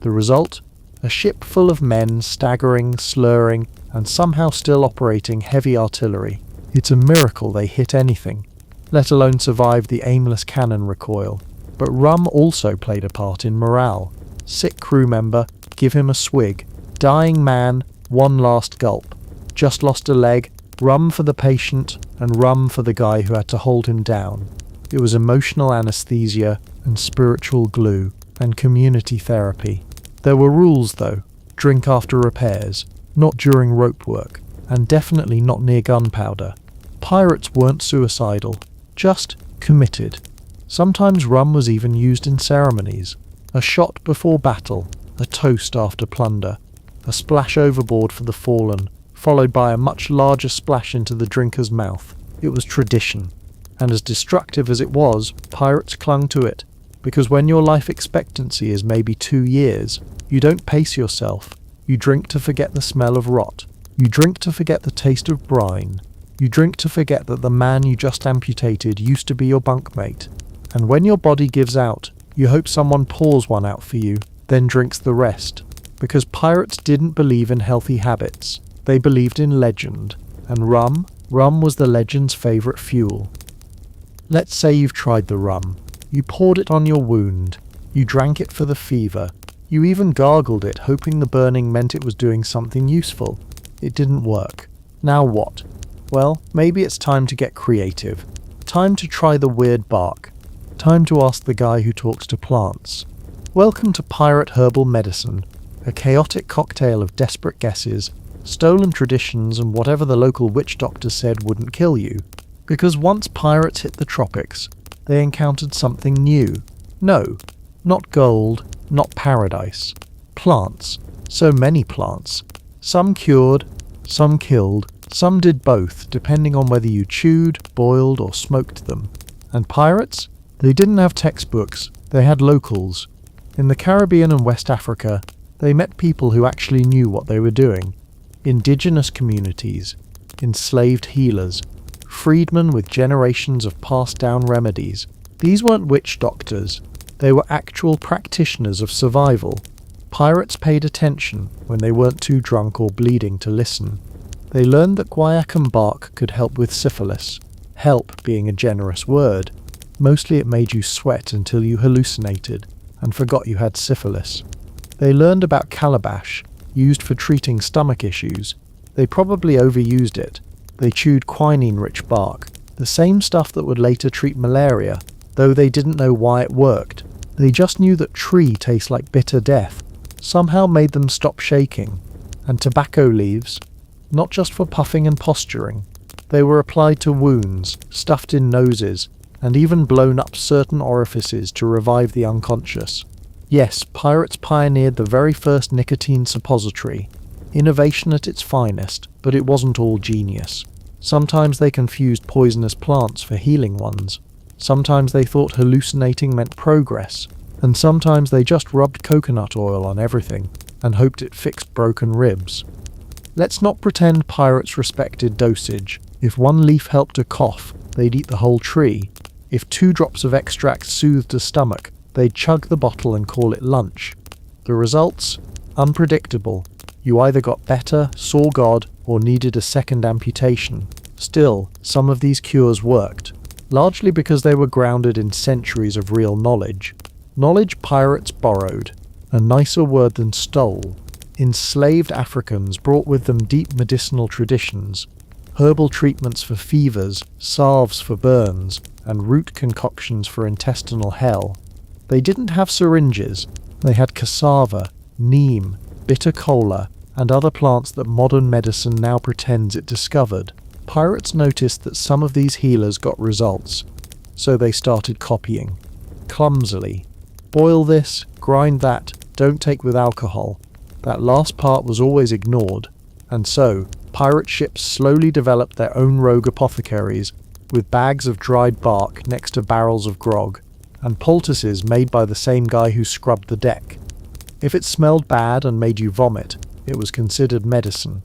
The result? A ship full of men staggering, slurring, and somehow still operating heavy artillery. It's a miracle they hit anything, let alone survive the aimless cannon recoil. But rum also played a part in morale. Sick crew member, give him a swig. Dying man, one last gulp. Just lost a leg, rum for the patient, and rum for the guy who had to hold him down. It was emotional anesthesia and spiritual glue and community therapy. There were rules though. Drink after repairs, not during rope work, and definitely not near gunpowder. Pirates weren't suicidal, just committed. Sometimes rum was even used in ceremonies. A shot before battle, a toast after plunder, a splash overboard for the fallen, followed by a much larger splash into the drinker's mouth. It was tradition. And as destructive as it was, pirates clung to it, because when your life expectancy is maybe 2 years, you don't pace yourself. You drink to forget the smell of rot. You drink to forget the taste of brine. You drink to forget that the man you just amputated used to be your bunkmate. And when your body gives out, you hope someone pours one out for you, then drinks the rest. Because pirates didn't believe in healthy habits. They believed in legend. And rum was the legend's favourite fuel. Let's say you've tried the rum. You poured it on your wound. You drank it for the fever. You even gargled it, hoping the burning meant it was doing something useful. It didn't work. Now what? Well, maybe it's time to get creative. Time to try the weird bark. Time to ask the guy who talks to plants. Welcome to Pirate Herbal Medicine, a chaotic cocktail of desperate guesses, stolen traditions, and whatever the local witch doctor said wouldn't kill you. Because once pirates hit the tropics, they encountered something new. No, not gold, not paradise. Plants. So many plants. Some cured, some killed, some did both, depending on whether you chewed, boiled, or smoked them. And pirates? They didn't have textbooks, they had locals. In the Caribbean and West Africa, they met people who actually knew what they were doing. Indigenous communities, enslaved healers, freedmen with generations of passed-down remedies. These weren't witch doctors, they were actual practitioners of survival. Pirates paid attention when they weren't too drunk or bleeding to listen. They learned that guaiacum bark could help with syphilis, help being a generous word. Mostly it made you sweat until you hallucinated and forgot you had syphilis. They learned about calabash, used for treating stomach issues. They probably overused it. They chewed quinine-rich bark, the same stuff that would later treat malaria, though they didn't know why it worked. They just knew that tree tastes like bitter death, somehow made them stop shaking. And tobacco leaves, not just for puffing and posturing. They were applied to wounds, stuffed in noses, and even blown up certain orifices to revive the unconscious. Yes, pirates pioneered the very first nicotine suppository. Innovation at its finest, but it wasn't all genius. Sometimes they confused poisonous plants for healing ones. Sometimes they thought hallucinating meant progress. And sometimes they just rubbed coconut oil on everything and hoped it fixed broken ribs. Let's not pretend pirates respected dosage. If one leaf helped a cough, they'd eat the whole tree. If 2 drops of extract soothed a stomach, they'd chug the bottle and call it lunch. The results? Unpredictable. You either got better, saw God, or needed a second amputation. Still, some of these cures worked, largely because they were grounded in centuries of real knowledge. Knowledge pirates borrowed, a nicer word than stole. Enslaved Africans brought with them deep medicinal traditions, herbal treatments for fevers, salves for burns, and root concoctions for intestinal hell. They didn't have syringes. They had cassava, neem, bitter cola, and other plants that modern medicine now pretends it discovered. Pirates noticed that some of these healers got results, so they started copying. Clumsily. Boil this, grind that, don't take with alcohol. That last part was always ignored, and so pirate ships slowly developed their own rogue apothecaries, with bags of dried bark next to barrels of grog. and poultices made by the same guy who scrubbed the deck. If it smelled bad and made you vomit, it was considered medicine.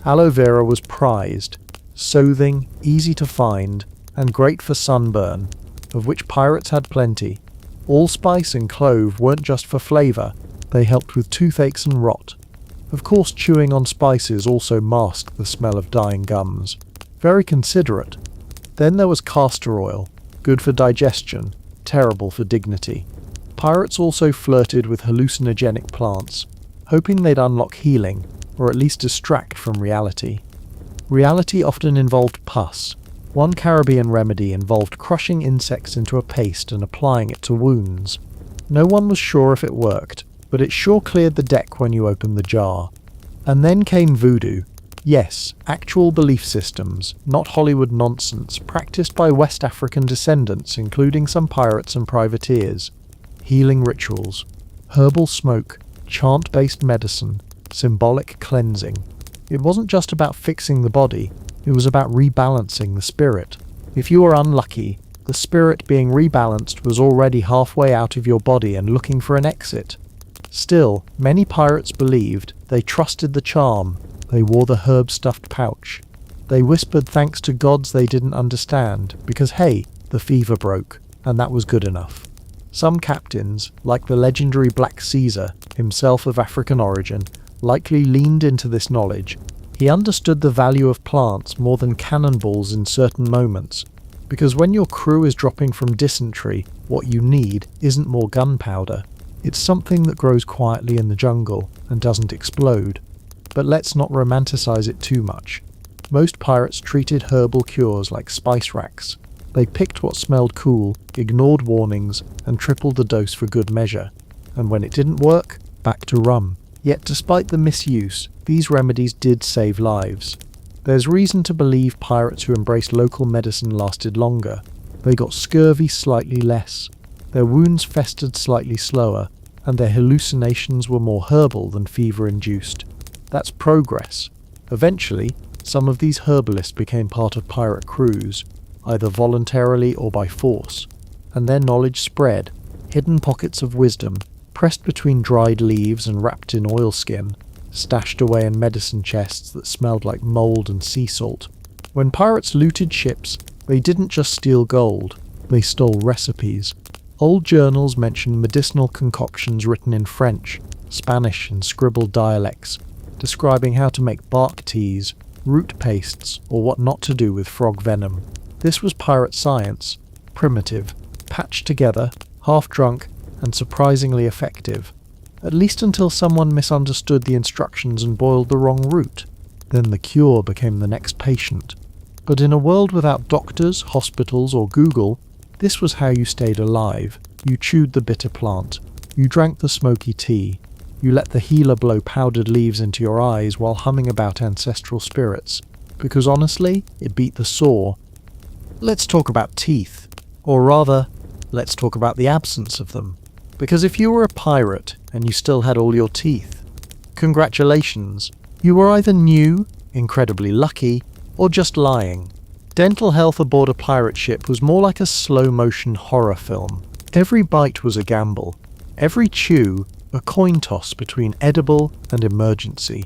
Aloe vera was prized, soothing, easy to find, and great for sunburn, of which pirates had plenty. Allspice and clove weren't just for flavour, they helped with toothaches and rot. Of course, chewing on spices also masked the smell of dying gums. Very considerate. Then there was castor oil, good for digestion, terrible for dignity. Pirates also flirted with hallucinogenic plants, hoping they'd unlock healing, or at least distract from reality. Reality often involved pus. One Caribbean remedy involved crushing insects into a paste and applying it to wounds. No one was sure if it worked, but it sure cleared the deck when you opened the jar. And then came voodoo. Yes, actual belief systems, not Hollywood nonsense, practiced by West African descendants, including some pirates and privateers. Healing rituals, herbal smoke, chant-based medicine, symbolic cleansing. It wasn't just about fixing the body, it was about rebalancing the spirit. If you were unlucky, the spirit being rebalanced was already halfway out of your body and looking for an exit. Still, many pirates believed, they trusted the charm, they wore the herb-stuffed pouch. They whispered thanks to gods they didn't understand, because hey, the fever broke, and that was good enough. Some captains, like the legendary Black Caesar, himself of African origin, likely leaned into this knowledge. He understood the value of plants more than cannonballs in certain moments, because when your crew is dropping from dysentery, what you need isn't more gunpowder. It's something that grows quietly in the jungle and doesn't explode. But let's not romanticize it too much. Most pirates treated herbal cures like spice racks. They picked what smelled cool, ignored warnings, and tripled the dose for good measure. And when it didn't work, back to rum. Yet despite the misuse, these remedies did save lives. There's reason to believe pirates who embraced local medicine lasted longer. They got scurvy slightly less. Their wounds festered slightly slower, and their hallucinations were more herbal than fever-induced. That's progress. Eventually, some of these herbalists became part of pirate crews, either voluntarily or by force, and their knowledge spread, hidden pockets of wisdom, pressed between dried leaves and wrapped in oilskin, stashed away in medicine chests that smelled like mold and sea salt. When pirates looted ships, they didn't just steal gold, they stole recipes. Old journals mention medicinal concoctions written in French, Spanish and scribbled dialects, describing how to make bark teas, root pastes, or what not to do with frog venom. This was pirate science, primitive, patched together, half-drunk, and surprisingly effective. At least until someone misunderstood the instructions and boiled the wrong root. Then the cure became the next patient. But in a world without doctors, hospitals, or Google, this was how you stayed alive. You chewed the bitter plant. You drank the smoky tea. You let the healer blow powdered leaves into your eyes while humming about ancestral spirits. Because honestly, it beat the sore. Let's talk about teeth. Or rather, let's talk about the absence of them. Because if you were a pirate and you still had all your teeth, congratulations. You were either new, incredibly lucky, or just lying. Dental health aboard a pirate ship was more like a slow-motion horror film. Every bite was a gamble. Every chew, a coin toss between edible and emergency.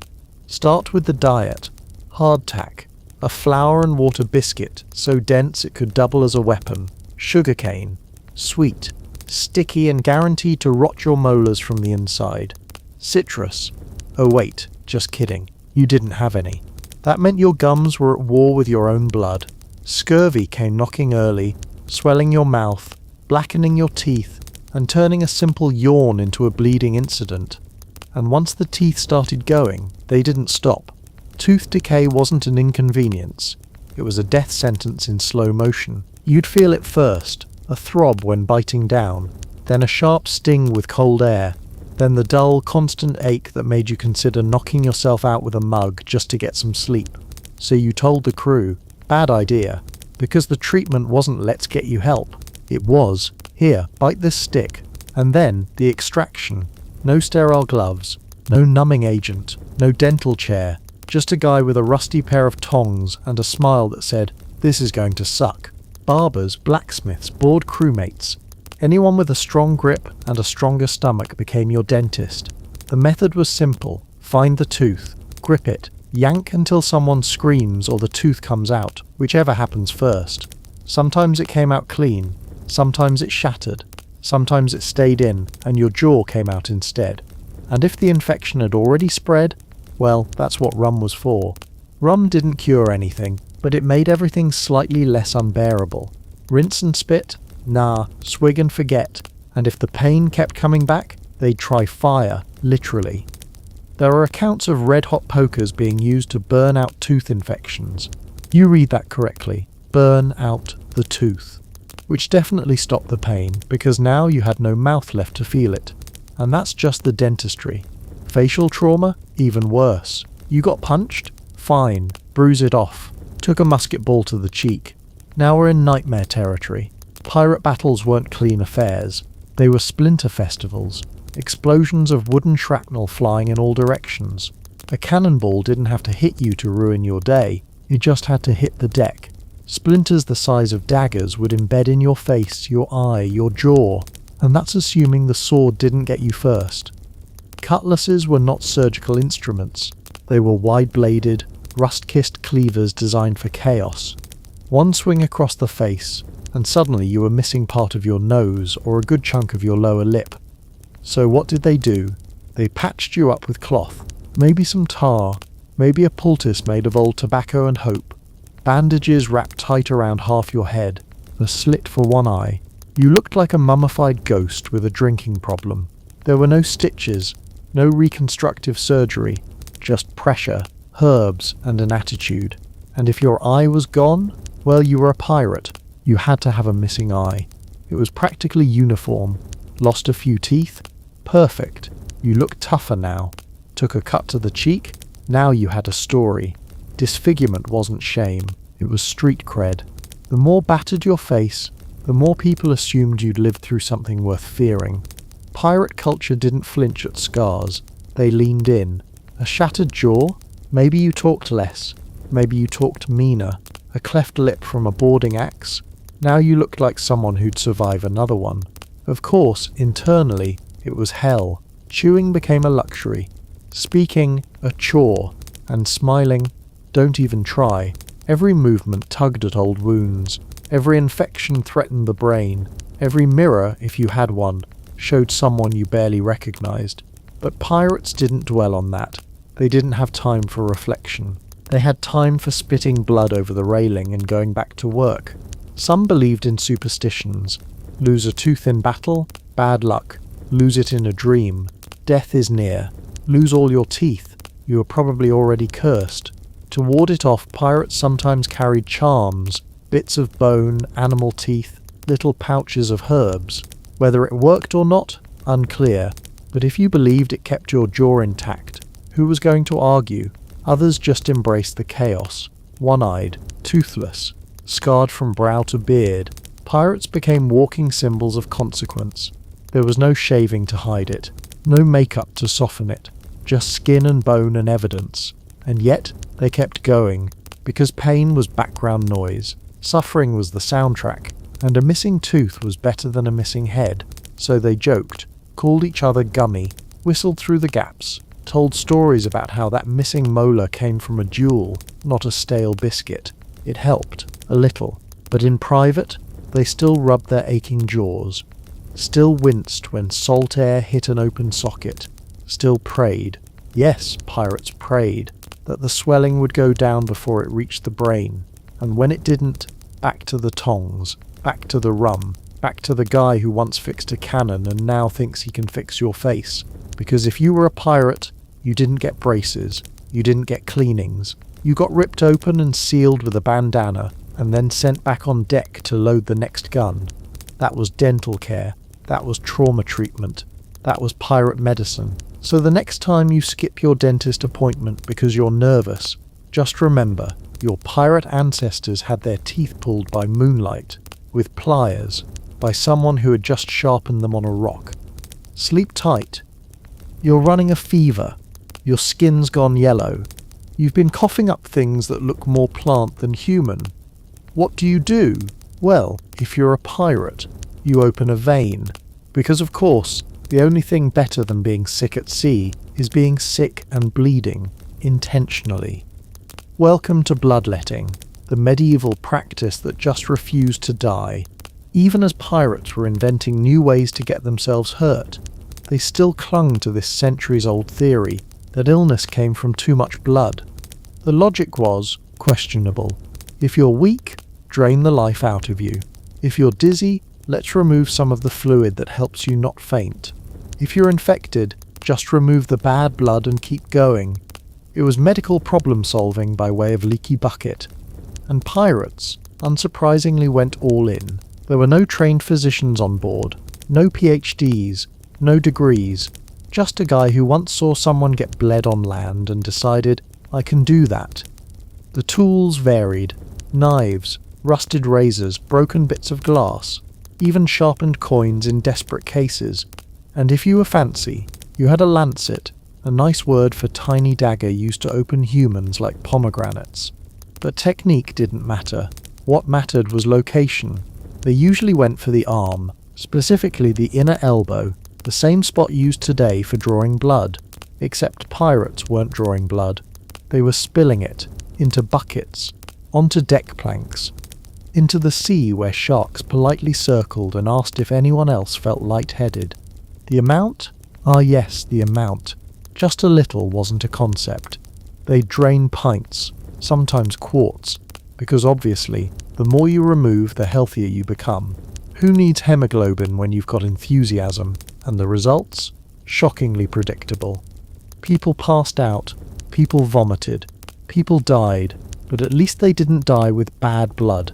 Start with the diet. Hardtack, a flour and water biscuit so dense it could double as a weapon. Sugarcane, sweet, sticky and guaranteed to rot your molars from the inside. Citrus. Oh wait, just kidding. You didn't have any. That meant your gums were at war with your own blood. Scurvy came knocking early, swelling your mouth, blackening your teeth, and turning a simple yawn into a bleeding incident. And once the teeth started going, they didn't stop. Tooth decay wasn't an inconvenience. It was a death sentence in slow motion. You'd feel it first, a throb when biting down, then a sharp sting with cold air, then the dull, constant ache that made you consider knocking yourself out with a mug just to get some sleep. So you told the crew, bad idea, because the treatment wasn't let's get you help. It was, here, bite this stick, and then the extraction. No sterile gloves, no numbing agent, no dental chair, just a guy with a rusty pair of tongs and a smile that said, this is going to suck. Barbers, blacksmiths, bored crewmates. Anyone with a strong grip and a stronger stomach became your dentist. The method was simple. Find the tooth, grip it, yank until someone screams or the tooth comes out, whichever happens first. Sometimes it came out clean, sometimes it shattered, sometimes it stayed in and your jaw came out instead. And if the infection had already spread, well, that's what rum was for. Rum didn't cure anything, but it made everything slightly less unbearable. Rinse and spit? Nah, swig and forget. And if the pain kept coming back, they'd try fire, literally. There are accounts of red-hot pokers being used to burn out tooth infections. You read that correctly. Burn out the tooth. Which definitely stopped the pain, because now you had no mouth left to feel it. And that's just the dentistry. Facial trauma? Even worse. You got punched? Fine. Bruise it off. Took a musket ball to the cheek. Now we're in nightmare territory. Pirate battles weren't clean affairs. They were splinter festivals. Explosions of wooden shrapnel flying in all directions. A cannonball didn't have to hit you to ruin your day. It just had to hit the deck. Splinters the size of daggers would embed in your face, your eye, your jaw. And that's assuming the sword didn't get you first. Cutlasses were not surgical instruments. They were wide-bladed, rust-kissed cleavers designed for chaos. One swing across the face, and suddenly you were missing part of your nose or a good chunk of your lower lip. So what did they do? They patched you up with cloth, maybe some tar, maybe a poultice made of old tobacco and hope, bandages wrapped tight around half your head, a slit for one eye. You looked like a mummified ghost with a drinking problem. There were no stitches, no reconstructive surgery, just pressure, herbs, and an attitude. And if your eye was gone, well, you were a pirate. You had to have a missing eye. It was practically uniform. Lost a few teeth? Perfect. You looked tougher now. Took a cut to the cheek? Now you had a story. Disfigurement wasn't shame. It was street cred. The more battered your face, the more people assumed you'd lived through something worth fearing. Pirate culture didn't flinch at scars. They leaned in. A shattered jaw? Maybe you talked less. Maybe you talked meaner. A cleft lip from a boarding axe? Now you looked like someone who'd survive another one. Of course, internally, it was hell. Chewing became a luxury. Speaking, a chore. And smiling, don't even try. Every movement tugged at old wounds. Every infection threatened the brain. Every mirror, if you had one, showed someone you barely recognized. But pirates didn't dwell on that. They didn't have time for reflection. They had time for spitting blood over the railing and going back to work. Some believed in superstitions. Lose a tooth in battle? Bad luck. Lose it in a dream. Death is near. Lose all your teeth. You are probably already cursed. To ward it off, pirates sometimes carried charms, bits of bone, animal teeth, little pouches of herbs. Whether it worked or not, unclear. But if you believed it kept your jaw intact, who was going to argue? Others just embraced the chaos. One-eyed, toothless, scarred from brow to beard, pirates became walking symbols of consequence. There was no shaving to hide it, no makeup to soften it, just skin and bone and evidence. And yet, they kept going, because pain was background noise, suffering was the soundtrack, and a missing tooth was better than a missing head. So they joked, called each other gummy, whistled through the gaps, told stories about how that missing molar came from a jewel, not a stale biscuit. It helped, a little, but in private, they still rubbed their aching jaws, still winced when salt air hit an open socket, still prayed, yes, pirates prayed, that the swelling would go down before it reached the brain, and when it didn't, back to the tongs, back to the rum, back to the guy who once fixed a cannon and now thinks he can fix your face. Because if you were a pirate, you didn't get braces, you didn't get cleanings, you got ripped open and sealed with a bandana, and then sent back on deck to load the next gun. That was dental care, that was trauma treatment, that was pirate medicine. So the next time you skip your dentist appointment because you're nervous, just remember, your pirate ancestors had their teeth pulled by moonlight, with pliers, by someone who had just sharpened them on a rock. Sleep tight. You're running a fever. Your skin's gone yellow. You've been coughing up things that look more plant than human. What do? Well, if you're a pirate, you open a vein. Because of course, the only thing better than being sick at sea is being sick and bleeding, intentionally. Welcome to bloodletting, the medieval practice that just refused to die. Even as pirates were inventing new ways to get themselves hurt, they still clung to this centuries-old theory that illness came from too much blood. The logic was questionable. If you're weak, drain the life out of you. If you're dizzy, let's remove some of the fluid that helps you not faint. If you're infected, just remove the bad blood and keep going. It was medical problem solving by way of leaky bucket. And pirates, unsurprisingly, went all in. There were no trained physicians on board, no PhDs, no degrees, just a guy who once saw someone get bled on land and decided, I can do that. The tools varied: knives, rusted razors, broken bits of glass, even sharpened coins in desperate cases. And if you were fancy, you had a lancet, a nice word for tiny dagger used to open humans like pomegranates. But technique didn't matter. What mattered was location. They usually went for the arm, specifically the inner elbow, the same spot used today for drawing blood, except pirates weren't drawing blood. They were spilling it into buckets, onto deck planks, into the sea where sharks politely circled and asked if anyone else felt lightheaded. The amount? Ah yes, the amount. Just a little wasn't a concept. They'd drain pints, sometimes quarts, because obviously, the more you remove, the healthier you become. Who needs hemoglobin when you've got enthusiasm? And the results? Shockingly predictable. People passed out, people vomited, people died, but at least they didn't die with bad blood.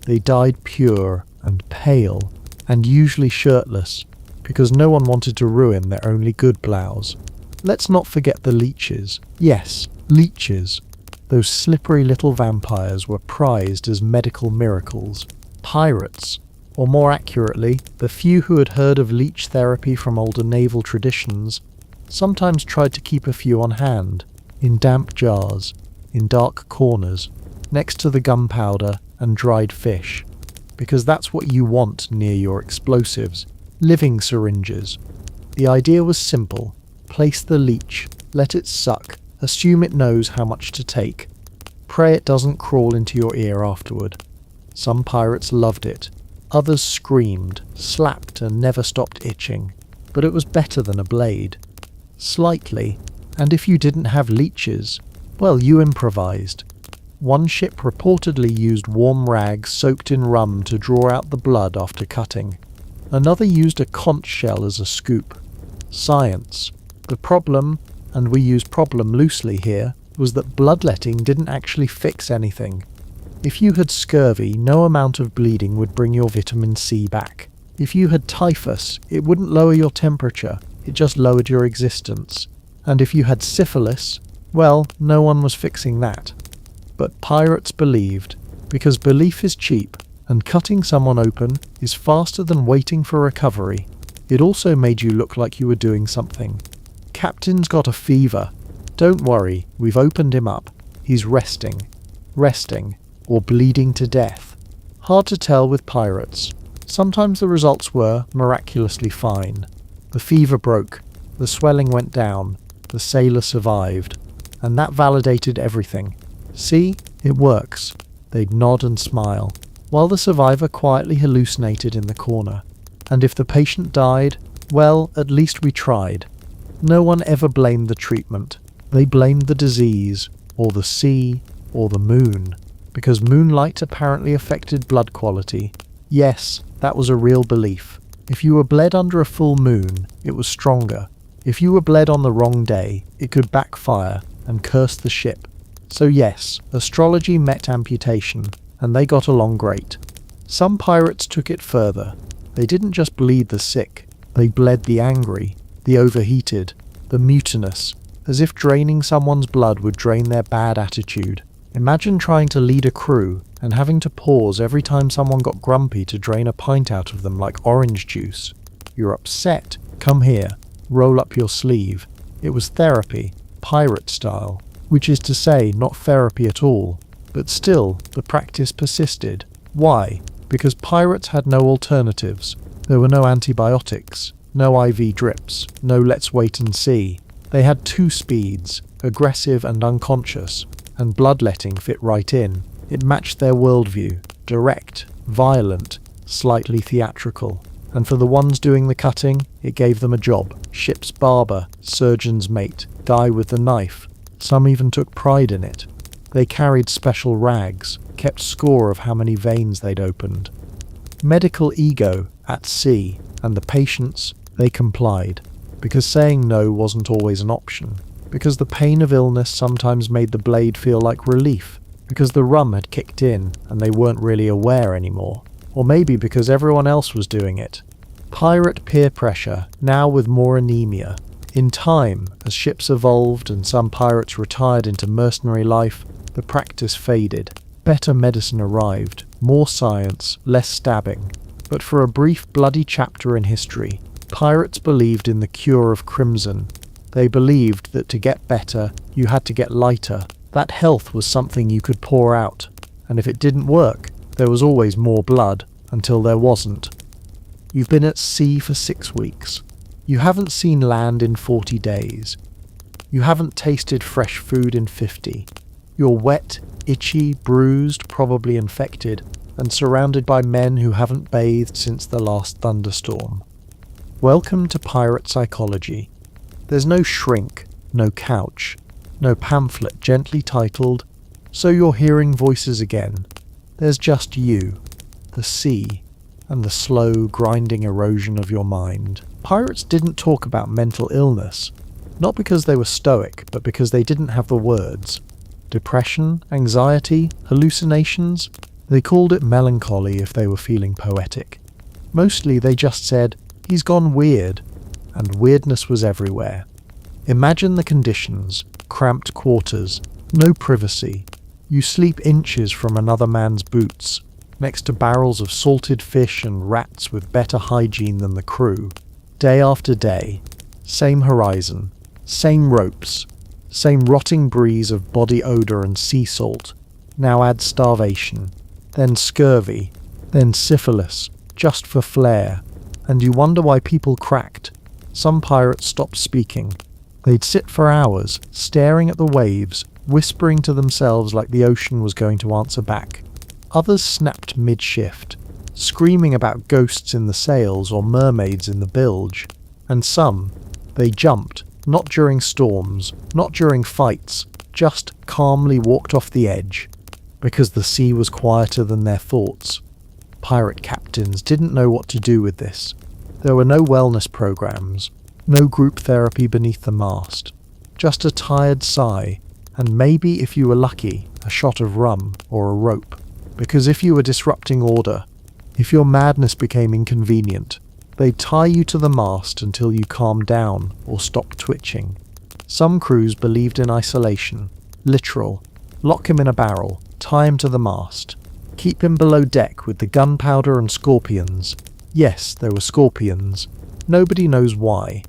They died pure and pale, and usually shirtless, because no one wanted to ruin their only good blouse. Let's not forget the leeches. Yes, leeches. Those slippery little vampires were prized as medical miracles. Pirates, or more accurately, the few who had heard of leech therapy from older naval traditions, sometimes tried to keep a few on hand, in damp jars, in dark corners, next to the gunpowder and dried fish, because that's what you want near your explosives, living syringes. The idea was simple: place the leech, let it suck, assume it knows how much to take. Pray it doesn't crawl into your ear afterward. Some pirates loved it. Others screamed, slapped, and never stopped itching. But it was better than a blade. Slightly. And if you didn't have leeches, well, you improvised. One ship reportedly used warm rags soaked in rum to draw out the blood after cutting. Another used a conch shell as a scoop. Science. The problem, and we use problem loosely here, was that bloodletting didn't actually fix anything. If you had scurvy, no amount of bleeding would bring your vitamin C back. If you had typhus, it wouldn't lower your temperature, it just lowered your existence. And if you had syphilis, well, no one was fixing that. But pirates believed, because belief is cheap, and cutting someone open is faster than waiting for recovery. It also made you look like you were doing something. Captain's got a fever. Don't worry, we've opened him up. He's resting, or bleeding to death. Hard to tell with pirates. Sometimes the results were miraculously fine. The fever broke, the swelling went down, the sailor survived, and that validated everything. See, it works. They'd nod and smile, while the survivor quietly hallucinated in the corner. And if the patient died, well, at least we tried. No one ever blamed the treatment. They blamed the disease, or the sea, or the moon, because moonlight apparently affected blood quality. Yes, that was a real belief. If you were bled under a full moon, it was stronger. If you were bled on the wrong day, it could backfire and curse the ship. So yes, astrology met amputation, and they got along great. Some pirates took it further. They didn't just bleed the sick, they bled the angry, the overheated, the mutinous, as if draining someone's blood would drain their bad attitude. Imagine trying to lead a crew and having to pause every time someone got grumpy to drain a pint out of them like orange juice. You're upset. Come here. Roll up your sleeve. It was therapy, pirate style, which is to say not therapy at all. But still, the practice persisted. Why? Because pirates had no alternatives. There were no antibiotics, no IV drips, no let's wait and see. They had two speeds, aggressive and unconscious, and bloodletting fit right in. It matched their worldview, direct, violent, slightly theatrical. And for the ones doing the cutting, it gave them a job. Ship's barber, surgeon's mate, guy with the knife. Some even took pride in it. They carried special rags, kept score of how many veins they'd opened. Medical ego at sea, and the patients, they complied. Because saying no wasn't always an option. Because the pain of illness sometimes made the blade feel like relief. Because the rum had kicked in and they weren't really aware anymore. Or maybe because everyone else was doing it. Pirate peer pressure, now with more anemia. In time, as ships evolved and some pirates retired into mercenary life, the practice faded. Better medicine arrived, more science, less stabbing. But for a brief bloody chapter in history, pirates believed in the cure of crimson. They believed that to get better, you had to get lighter. That health was something you could pour out. And if it didn't work, there was always more blood, until there wasn't. You've been at sea for 6 weeks. You haven't seen land in 40 days. You haven't tasted fresh food in 50. You're wet, itchy, bruised, probably infected, and surrounded by men who haven't bathed since the last thunderstorm. Welcome to pirate psychology. There's no shrink, no couch, no pamphlet gently titled, "So You're Hearing Voices Again." There's just you, the sea, and the slow, grinding erosion of your mind. Pirates didn't talk about mental illness, not because they were stoic, but because they didn't have the words. Depression, anxiety, hallucinations, they called it melancholy if they were feeling poetic. Mostly they just said, "He's gone weird," and weirdness was everywhere. Imagine the conditions: cramped quarters, no privacy. You sleep inches from another man's boots, next to barrels of salted fish and rats with better hygiene than the crew. Day after day, same horizon, same ropes, same rotting breeze of body odor and sea salt. Now add starvation, then scurvy, then syphilis, just for flair. And you wonder why people cracked. Some pirates stopped speaking. They'd sit for hours, staring at the waves, whispering to themselves like the ocean was going to answer back. Others snapped mid-shift, screaming about ghosts in the sails or mermaids in the bilge. And some, they jumped, not during storms, not during fights, just calmly walked off the edge, because the sea was quieter than their thoughts. Pirate captains didn't know what to do with this. There were no wellness programs, no group therapy beneath the mast, just a tired sigh, and maybe, if you were lucky, a shot of rum or a rope. Because if you were disrupting order, if your madness became inconvenient, they'd tie you to the mast until you calmed down or stopped twitching. Some crews believed in isolation, literal. Lock him in a barrel, tie him to the mast. Keep him below deck with the gunpowder and scorpions. Yes, there were scorpions. Nobody knows why.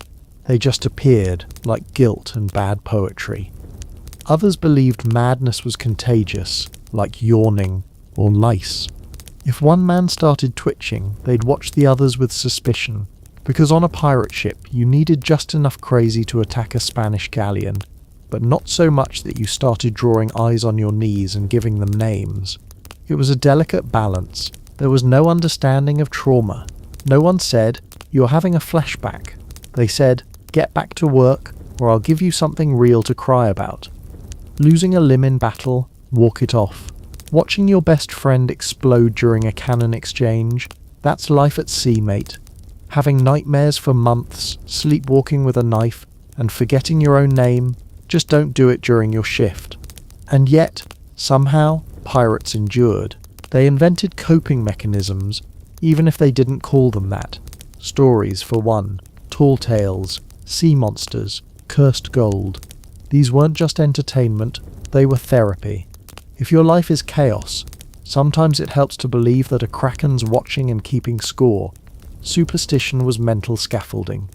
They just appeared, like guilt and bad poetry. Others believed madness was contagious, like yawning or lice. If one man started twitching, they'd watch the others with suspicion, because on a pirate ship you needed just enough crazy to attack a Spanish galleon, but not so much that you started drawing eyes on your knees and giving them names. It was a delicate balance. There was no understanding of trauma. No one said, "You're having a flashback." They said, "Get back to work, or I'll give you something real to cry about." Losing a limb in battle, walk it off. Watching your best friend explode during a cannon exchange, that's life at sea, mate. Having nightmares for months, sleepwalking with a knife, and forgetting your own name, just don't do it during your shift. And yet, somehow, pirates endured. They invented coping mechanisms, even if they didn't call them that. Stories, for one, tall tales, sea monsters, cursed gold. These weren't just entertainment, they were therapy. If your life is chaos, sometimes it helps to believe that a kraken's watching and keeping score. Superstition was mental scaffolding.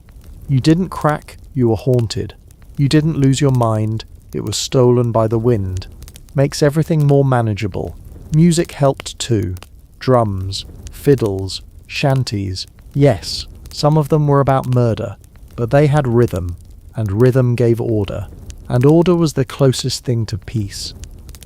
You didn't crack, you were haunted. You didn't lose your mind, it was stolen by the wind. Makes everything more manageable. Music helped too. Drums, fiddles, shanties, Yes, some of them were about murder, but they had rhythm, and rhythm gave order, and order was the closest thing to peace.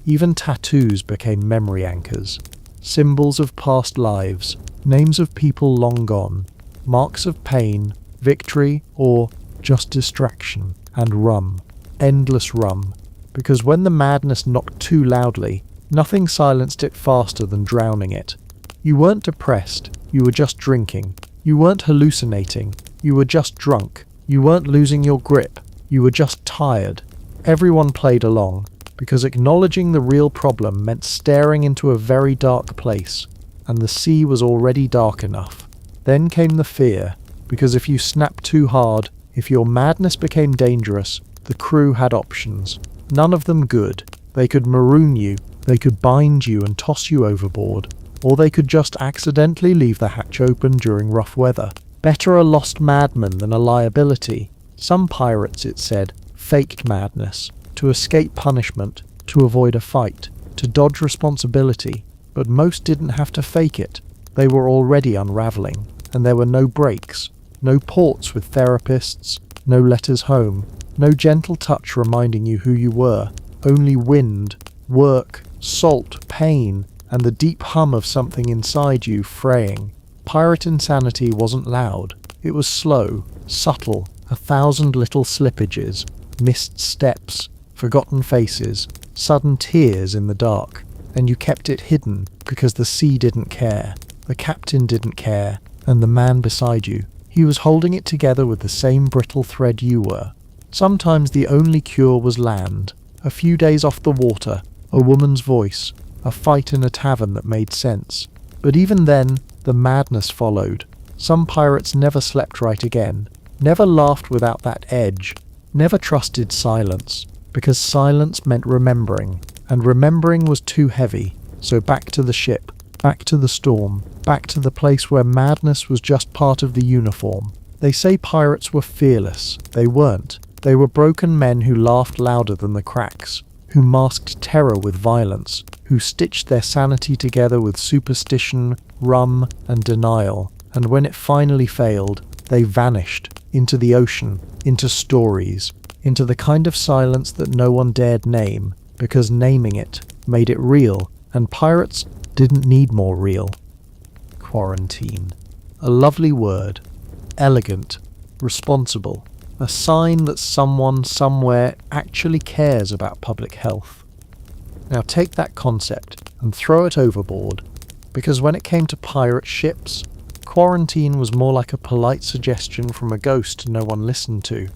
Even tattoos became memory anchors, symbols of past lives, names of people long gone, marks of pain, victory, or just distraction, and rum, endless rum, because when the madness knocked too loudly, nothing silenced it faster than drowning it. You weren't depressed, you were just drinking. You weren't hallucinating, you were just drunk. You weren't losing your grip, you were just tired. Everyone played along, because acknowledging the real problem meant staring into a very dark place, and the sea was already dark enough. Then came the fear, because if you snapped too hard, if your madness became dangerous, the crew had options. None of them good. They could maroon you, they could bind you and toss you overboard, or they could just accidentally leave the hatch open during rough weather. Better a lost madman than a liability. Some pirates, it said, faked madness, to escape punishment, to avoid a fight, to dodge responsibility, but most didn't have to fake it. They were already unraveling, and there were no breaks, no ports with therapists, no letters home, no gentle touch reminding you who you were, only wind, work, salt, pain, and the deep hum of something inside you fraying. Pirate insanity wasn't loud. It was slow, subtle, 1,000 little slippages, missed steps, forgotten faces, sudden tears in the dark, and you kept it hidden because the sea didn't care, the captain didn't care, and the man beside you, he was holding it together with the same brittle thread you were. Sometimes the only cure was land, a few days off the water, a woman's voice, a fight in a tavern that made sense. But even then, the madness followed. Some pirates never slept right again, never laughed without that edge, never trusted silence, because silence meant remembering, and remembering was too heavy, so back to the ship, back to the storm, back to the place where madness was just part of the uniform. They say pirates were fearless. They weren't. They were broken men who laughed louder than the cracks, who masked terror with violence, who stitched their sanity together with superstition, rum, and denial, and when it finally failed, they vanished into the ocean, into stories, into the kind of silence that no one dared name, because naming it made it real, and pirates didn't need more real. Quarantine. A lovely word, elegant, responsible, a sign that someone somewhere actually cares about public health. Now take that concept and throw it overboard, because when it came to pirate ships, quarantine was more like a polite suggestion from a ghost no one listened to.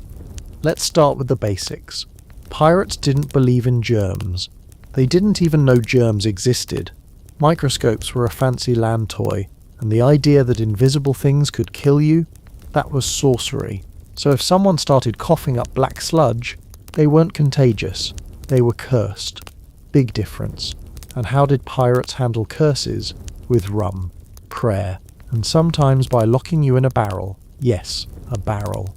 Let's start with the basics. Pirates didn't believe in germs. They didn't even know germs existed. Microscopes were a fancy land toy, and the idea that invisible things could kill you, that was sorcery. So if someone started coughing up black sludge, they weren't contagious, they were cursed. Big difference. And how did pirates handle curses? With rum, prayer, and sometimes by locking you in a barrel. Yes, a barrel.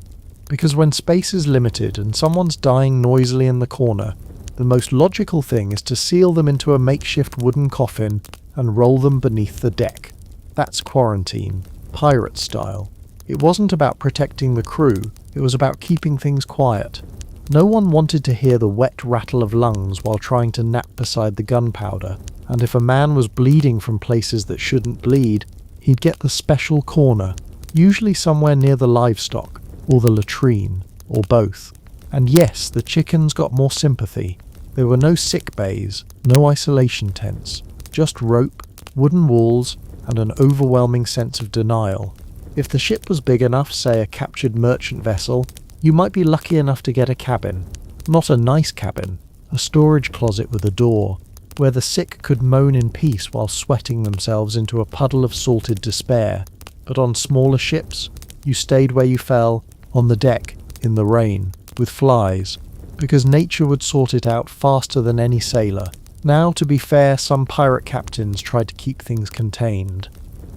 Because when space is limited and someone's dying noisily in the corner, the most logical thing is to seal them into a makeshift wooden coffin and roll them beneath the deck. That's quarantine, pirate style. It wasn't about protecting the crew, it was about keeping things quiet. No one wanted to hear the wet rattle of lungs while trying to nap beside the gunpowder, and if a man was bleeding from places that shouldn't bleed, he'd get the special corner, usually somewhere near the livestock, or the latrine, or both. And yes, the chickens got more sympathy. There were no sick bays, no isolation tents, just rope, wooden walls, and an overwhelming sense of denial. If the ship was big enough, say a captured merchant vessel, you might be lucky enough to get a cabin. Not a nice cabin, a storage closet with a door, where the sick could moan in peace while sweating themselves into a puddle of salted despair. But on smaller ships, you stayed where you fell, on the deck, in the rain, with flies, because nature would sort it out faster than any sailor. Now, to be fair, some pirate captains tried to keep things contained.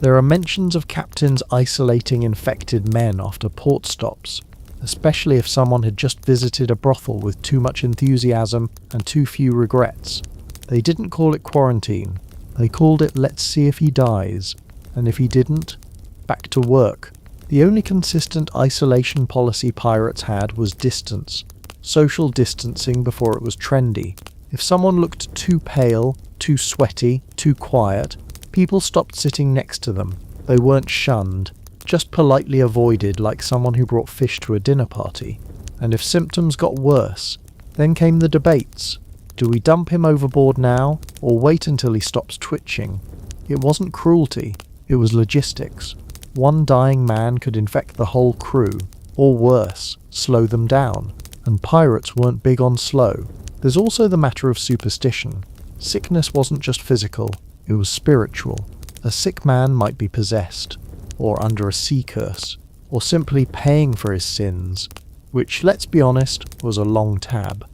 There are mentions of captains isolating infected men after port stops, especially if someone had just visited a brothel with too much enthusiasm and too few regrets. They didn't call it quarantine, they called it let's see if he dies, and if he didn't, back to work, The only consistent isolation policy pirates had was distance. Social distancing before it was trendy. If someone looked too pale, too sweaty, too quiet, people stopped sitting next to them. They weren't shunned, just politely avoided like someone who brought fish to a dinner party. And if symptoms got worse, then came the debates. Do we dump him overboard now, or wait until he stops twitching? It wasn't cruelty, it was logistics. One dying man could infect the whole crew, or worse, slow them down. And pirates weren't big on slow. There's also the matter of superstition. Sickness wasn't just physical, it was spiritual. A sick man might be possessed, or under a sea curse, or simply paying for his sins, which, let's be honest, was a long tab.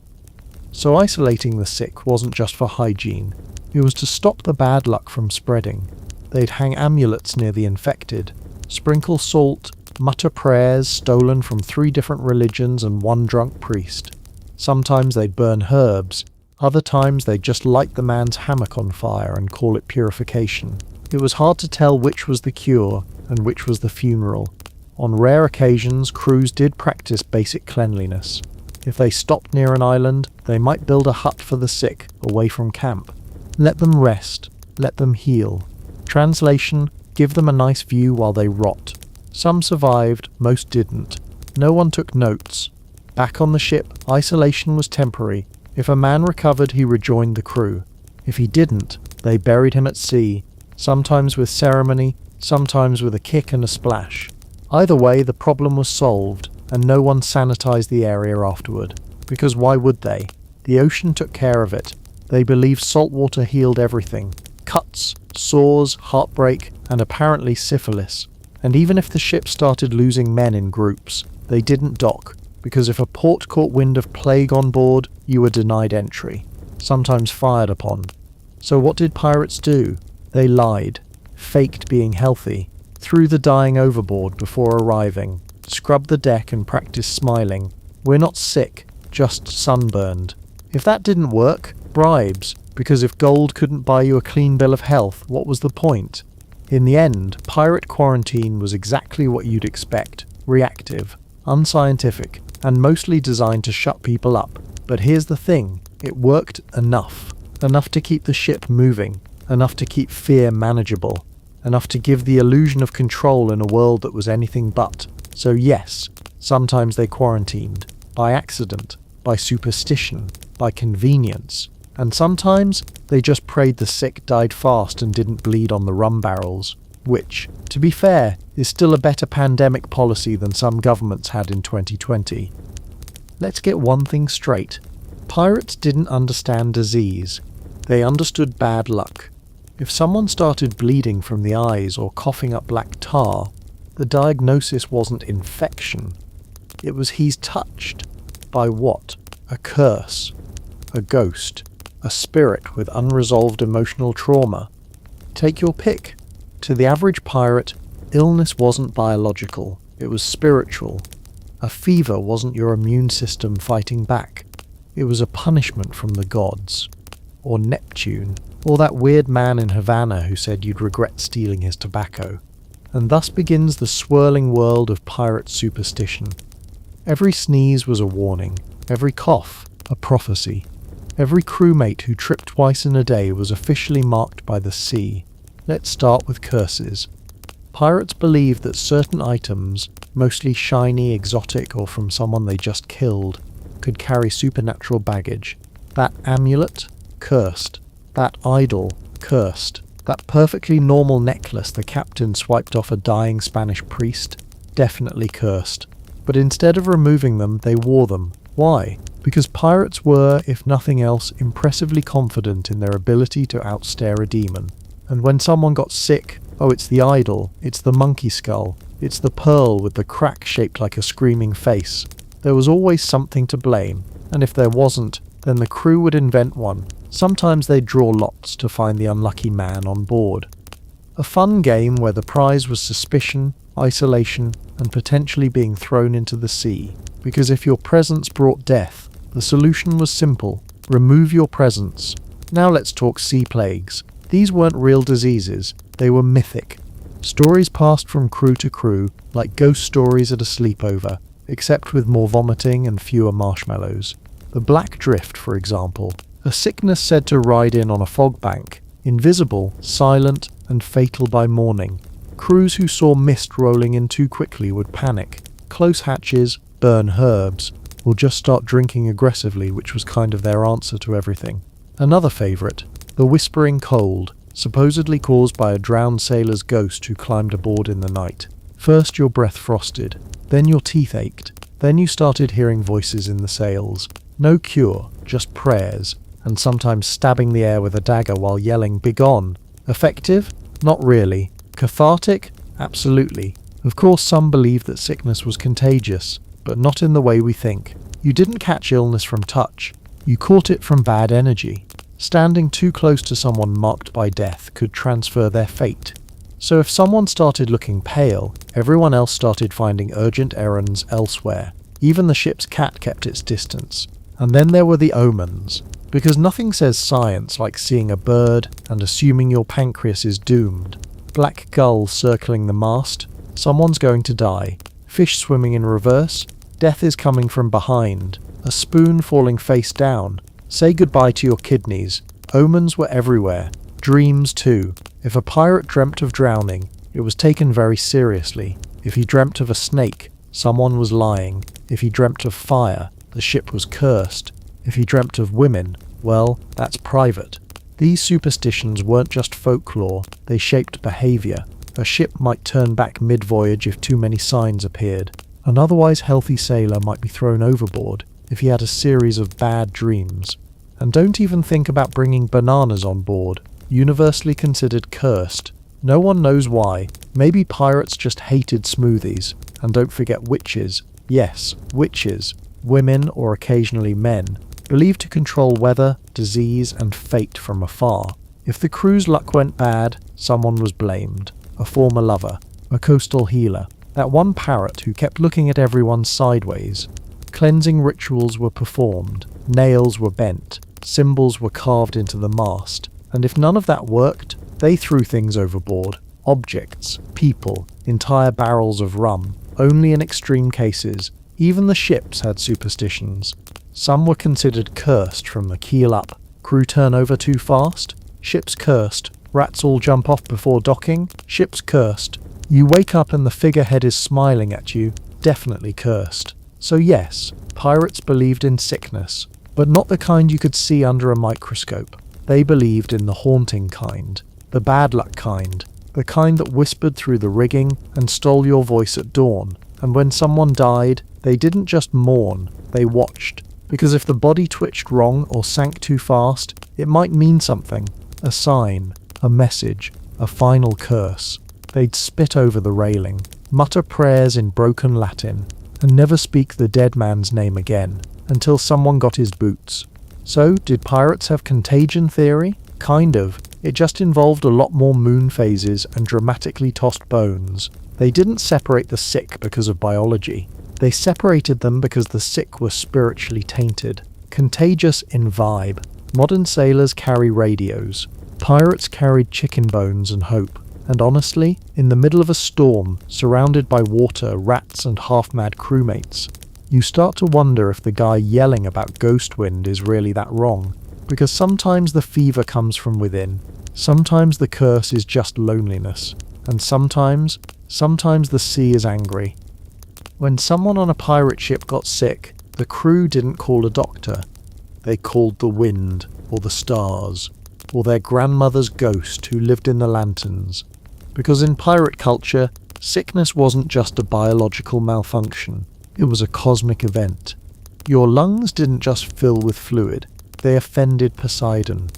So isolating the sick wasn't just for hygiene, it was to stop the bad luck from spreading. They'd hang amulets near the infected, sprinkle salt, mutter prayers stolen from 3 different religions and 1 drunk priest. Sometimes they'd burn herbs, other times they'd just light the man's hammock on fire and call it purification. It was hard to tell which was the cure and which was the funeral. On rare occasions, crews did practice basic cleanliness. If they stopped near an island, they might build a hut for the sick, away from camp. Let them rest, let them heal. Translation, give them a nice view while they rot. Some survived, most didn't. No one took notes. Back on the ship, isolation was temporary. If a man recovered, he rejoined the crew. If he didn't, they buried him at sea, sometimes with ceremony, sometimes with a kick and a splash. Either way, the problem was solved, and no one sanitized the area afterward. Because why would they? The ocean took care of it. They believed salt water healed everything. Cuts, sores, heartbreak, and apparently syphilis. And even if the ship started losing men in groups, they didn't dock, because if a port caught wind of plague on board, you were denied entry, sometimes fired upon. So what did pirates do? They lied, faked being healthy, threw the dying overboard before arriving, scrubbed the deck and practiced smiling. We're not sick, just sunburned. If that didn't work, bribes, because if gold couldn't buy you a clean bill of health, what was the point? In the end, pirate quarantine was exactly what you'd expect, reactive, unscientific, and mostly designed to shut people up. But here's the thing, it worked enough. Enough to keep the ship moving, enough to keep fear manageable, enough to give the illusion of control in a world that was anything but. So yes, sometimes they quarantined, by accident, by superstition, by convenience, and sometimes they just prayed the sick died fast and didn't bleed on the rum barrels, which, to be fair, is still a better pandemic policy than some governments had in 2020. Let's get one thing straight. Pirates didn't understand disease. They understood bad luck. If someone started bleeding from the eyes or coughing up black tar, the diagnosis wasn't infection. It was he's touched. By what? A curse. A ghost. A spirit with unresolved emotional trauma. Take your pick. To the average pirate, illness wasn't biological, it was spiritual. A fever wasn't your immune system fighting back. It was a punishment from the gods. Or Neptune, or that weird man in Havana who said you'd regret stealing his tobacco. And thus begins the swirling world of pirate superstition. Every sneeze was a warning, every cough, a prophecy. Every crewmate who tripped twice in a day was officially marked by the sea. Let's start with curses. Pirates believed that certain items, mostly shiny, exotic, or from someone they just killed, could carry supernatural baggage. That amulet? Cursed. That idol? Cursed. That perfectly normal necklace the captain swiped off a dying Spanish priest? Definitely cursed. But instead of removing them, they wore them. Why? Because pirates were, if nothing else, impressively confident in their ability to outstare a demon. And when someone got sick, oh, it's the idol, it's the monkey skull, it's the pearl with the crack shaped like a screaming face. There was always something to blame, and if there wasn't, then the crew would invent one. Sometimes they'd draw lots to find the unlucky man on board. A fun game where the prize was suspicion, isolation, and potentially being thrown into the sea. Because if your presence brought death, the solution was simple: remove your presence. Now let's talk sea plagues. These weren't real diseases, they were mythic. Stories passed from crew to crew, like ghost stories at a sleepover, except with more vomiting and fewer marshmallows. The Black Drift, for example, a sickness said to ride in on a fog bank, invisible, silent, and fatal by morning. Crews who saw mist rolling in too quickly would panic, close hatches, burn herbs, or just start drinking aggressively, which was kind of their answer to everything. Another favourite, the Whispering Cold, supposedly caused by a drowned sailor's ghost who climbed aboard in the night. First your breath frosted, then your teeth ached, then you started hearing voices in the sails. No cure, just prayers, and sometimes stabbing the air with a dagger while yelling, "Begone!" Effective? Not really. Cathartic? Absolutely. Of course, some believed that sickness was contagious, but not in the way we think. You didn't catch illness from touch. You caught it from bad energy. Standing too close to someone marked by death could transfer their fate. So if someone started looking pale, everyone else started finding urgent errands elsewhere. Even the ship's cat kept its distance. And then there were the omens. Because nothing says science like seeing a bird and assuming your pancreas is doomed. Black gulls circling the mast. Someone's going to die. Fish swimming in reverse. Death is coming from behind. A spoon falling face down. Say goodbye to your kidneys. Omens were everywhere. Dreams too. If a pirate dreamt of drowning, it was taken very seriously. If he dreamt of a snake, someone was lying. If he dreamt of fire, the ship was cursed. If he dreamt of women, well, that's private. These superstitions weren't just folklore, they shaped behaviour. A ship might turn back mid-voyage if too many signs appeared. An otherwise healthy sailor might be thrown overboard if he had a series of bad dreams. And don't even think about bringing bananas on board, universally considered cursed. No one knows why. Maybe pirates just hated smoothies. And don't forget witches. Yes, witches. Women, or occasionally men, believed to control weather, disease, and fate from afar. If the crew's luck went bad, someone was blamed. A former lover, a coastal healer, that one parrot who kept looking at everyone sideways. Cleansing rituals were performed, nails were bent, symbols were carved into the mast, and if none of that worked, they threw things overboard. Objects, people, entire barrels of rum. Only in extreme cases. Even the ships had superstitions. Some were considered cursed from the keel up. Crew turnover too fast? Ship's cursed. Rats all jump off before docking? Ship's cursed. You wake up and the figurehead is smiling at you? Definitely cursed. So yes, pirates believed in sickness, but not the kind you could see under a microscope. They believed in the haunting kind, the bad luck kind, the kind that whispered through the rigging and stole your voice at dawn. And when someone died, they didn't just mourn, they watched. Because if the body twitched wrong or sank too fast, it might mean something. A sign, a message, a final curse. They'd spit over the railing, mutter prayers in broken Latin, and never speak the dead man's name again, until someone got his boots. So, did pirates have contagion theory? Kind of. It just involved a lot more moon phases and dramatically tossed bones. They didn't separate the sick because of biology. They separated them because the sick were spiritually tainted. Contagious in vibe. Modern sailors carry radios. Pirates carried chicken bones and hope. And honestly, in the middle of a storm, surrounded by water, rats and half-mad crewmates, you start to wonder if the guy yelling about ghost wind is really that wrong. Because sometimes the fever comes from within. Sometimes the curse is just loneliness. And sometimes the sea is angry. When someone on a pirate ship got sick, the crew didn't call a doctor. They called the wind, or the stars, or their grandmother's ghost who lived in the lanterns. Because in pirate culture, sickness wasn't just a biological malfunction, it was a cosmic event. Your lungs didn't just fill with fluid, they offended Poseidon.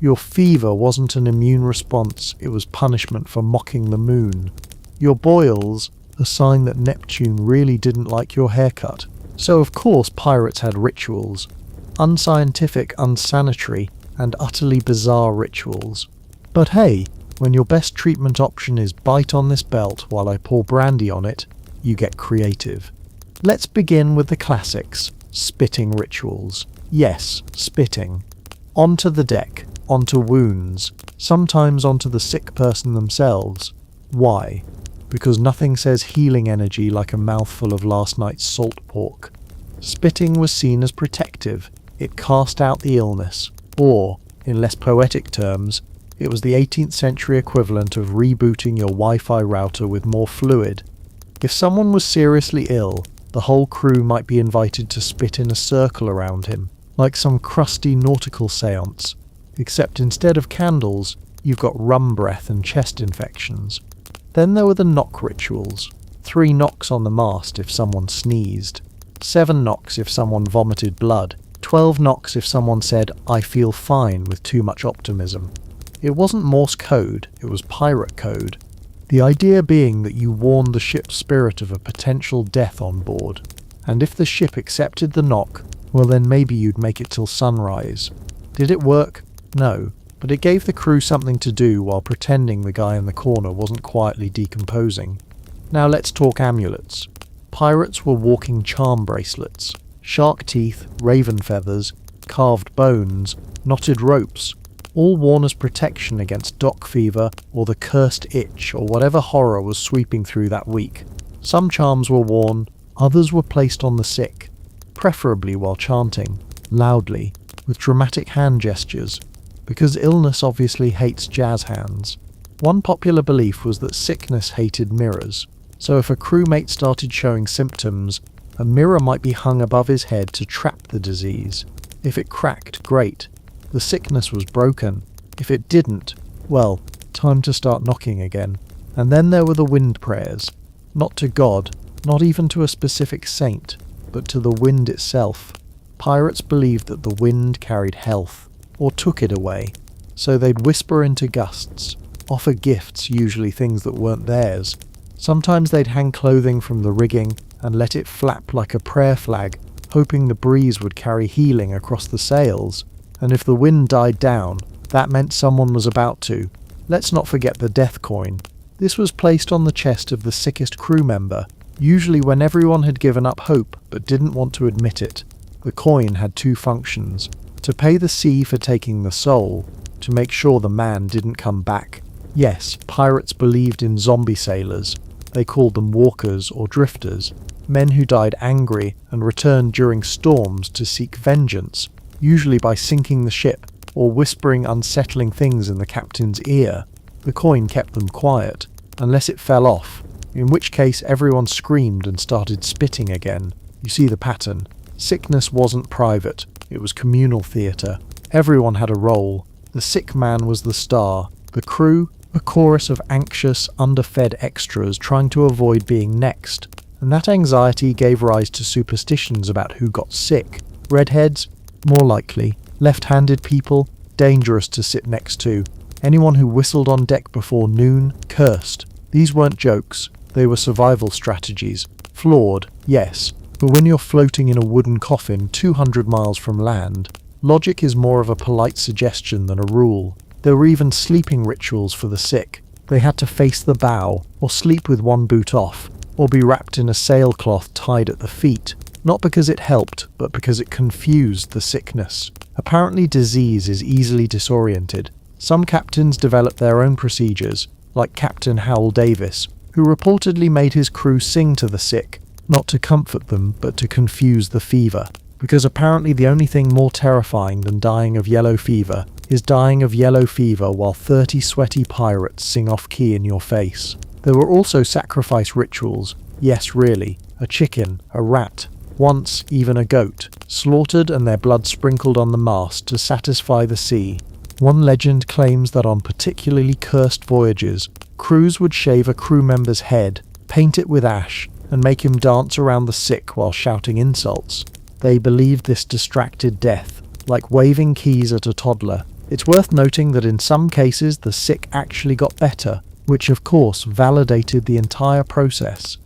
Your fever wasn't an immune response, it was punishment for mocking the moon. Your boils, a sign that Neptune really didn't like your haircut. So of course pirates had rituals. Unscientific, unsanitary, and utterly bizarre rituals. But hey, when your best treatment option is bite on this belt while I pour brandy on it, you get creative. Let's begin with the classics, spitting rituals. Yes, spitting. Onto the deck, onto wounds, sometimes onto the sick person themselves. Why? Because nothing says healing energy like a mouthful of last night's salt pork. Spitting was seen as protective. It cast out the illness. Or, in less poetic terms, it was the 18th century equivalent of rebooting your Wi-Fi router with more fluid. If someone was seriously ill, the whole crew might be invited to spit in a circle around him, like some crusty nautical seance, except instead of candles, you've got rum breath and chest infections. Then there were the knock rituals. 3 knocks on the mast if someone sneezed, 7 knocks if someone vomited blood, 12 knocks if someone said, "I feel fine," with too much optimism. It wasn't Morse code, it was pirate code. The idea being that you warned the ship's spirit of a potential death on board. And if the ship accepted the knock, well then maybe you'd make it till sunrise. Did it work? No, but it gave the crew something to do while pretending the guy in the corner wasn't quietly decomposing. Now let's talk amulets. Pirates were walking charm bracelets. Shark teeth, raven feathers, carved bones, knotted ropes, all worn as protection against dock fever or the cursed itch or whatever horror was sweeping through that week. Some charms were worn, others were placed on the sick, preferably while chanting, loudly, with dramatic hand gestures, because illness obviously hates jazz hands. One popular belief was that sickness hated mirrors, so if a crewmate started showing symptoms, a mirror might be hung above his head to trap the disease. If it cracked, great. The sickness was broken. If it didn't, well, time to start knocking again. And then there were the wind prayers. Not to God, not even to a specific saint, but to the wind itself. Pirates believed that the wind carried health, or took it away. So they'd whisper into gusts, offer gifts, usually things that weren't theirs. Sometimes they'd hang clothing from the rigging and let it flap like a prayer flag, hoping the breeze would carry healing across the sails. And if the wind died down, that meant someone was about to. Let's not forget the death coin. This was placed on the chest of the sickest crew member, usually when everyone had given up hope but didn't want to admit it. The coin had 2 functions: to pay the sea for taking the soul, to make sure the man didn't come back. Yes, pirates believed in zombie sailors. They called them walkers or drifters, men who died angry and returned during storms to seek vengeance, usually by sinking the ship or whispering unsettling things in the captain's ear. The coin kept them quiet, unless it fell off, in which case everyone screamed and started spitting again. You see the pattern. Sickness wasn't private, it was communal theatre. Everyone had a role. The sick man was the star. The crew, a chorus of anxious, underfed extras trying to avoid being next. And that anxiety gave rise to superstitions about who got sick. Redheads? More likely. Left-handed people? Dangerous to sit next to. Anyone who whistled on deck before noon? Cursed. These weren't jokes. They were survival strategies. Flawed, yes. But when you're floating in a wooden coffin 200 miles from land, logic is more of a polite suggestion than a rule. There were even sleeping rituals for the sick. They had to face the bow, or sleep with one boot off, or be wrapped in a sailcloth tied at the feet. Not because it helped, but because it confused the sickness. Apparently disease is easily disoriented. Some captains developed their own procedures, like Captain Howell Davis, who reportedly made his crew sing to the sick, not to comfort them, but to confuse the fever. Because apparently the only thing more terrifying than dying of yellow fever is dying of yellow fever while 30 sweaty pirates sing off-key in your face. There were also sacrifice rituals. Yes, really. A chicken, a rat, once even a goat, slaughtered and their blood sprinkled on the mast to satisfy the sea. One legend claims that on particularly cursed voyages, crews would shave a crew member's head, paint it with ash, and make him dance around the sick while shouting insults. They believed this distracted death, like waving keys at a toddler. It's worth noting that in some cases the sick actually got better, which of course validated the entire process.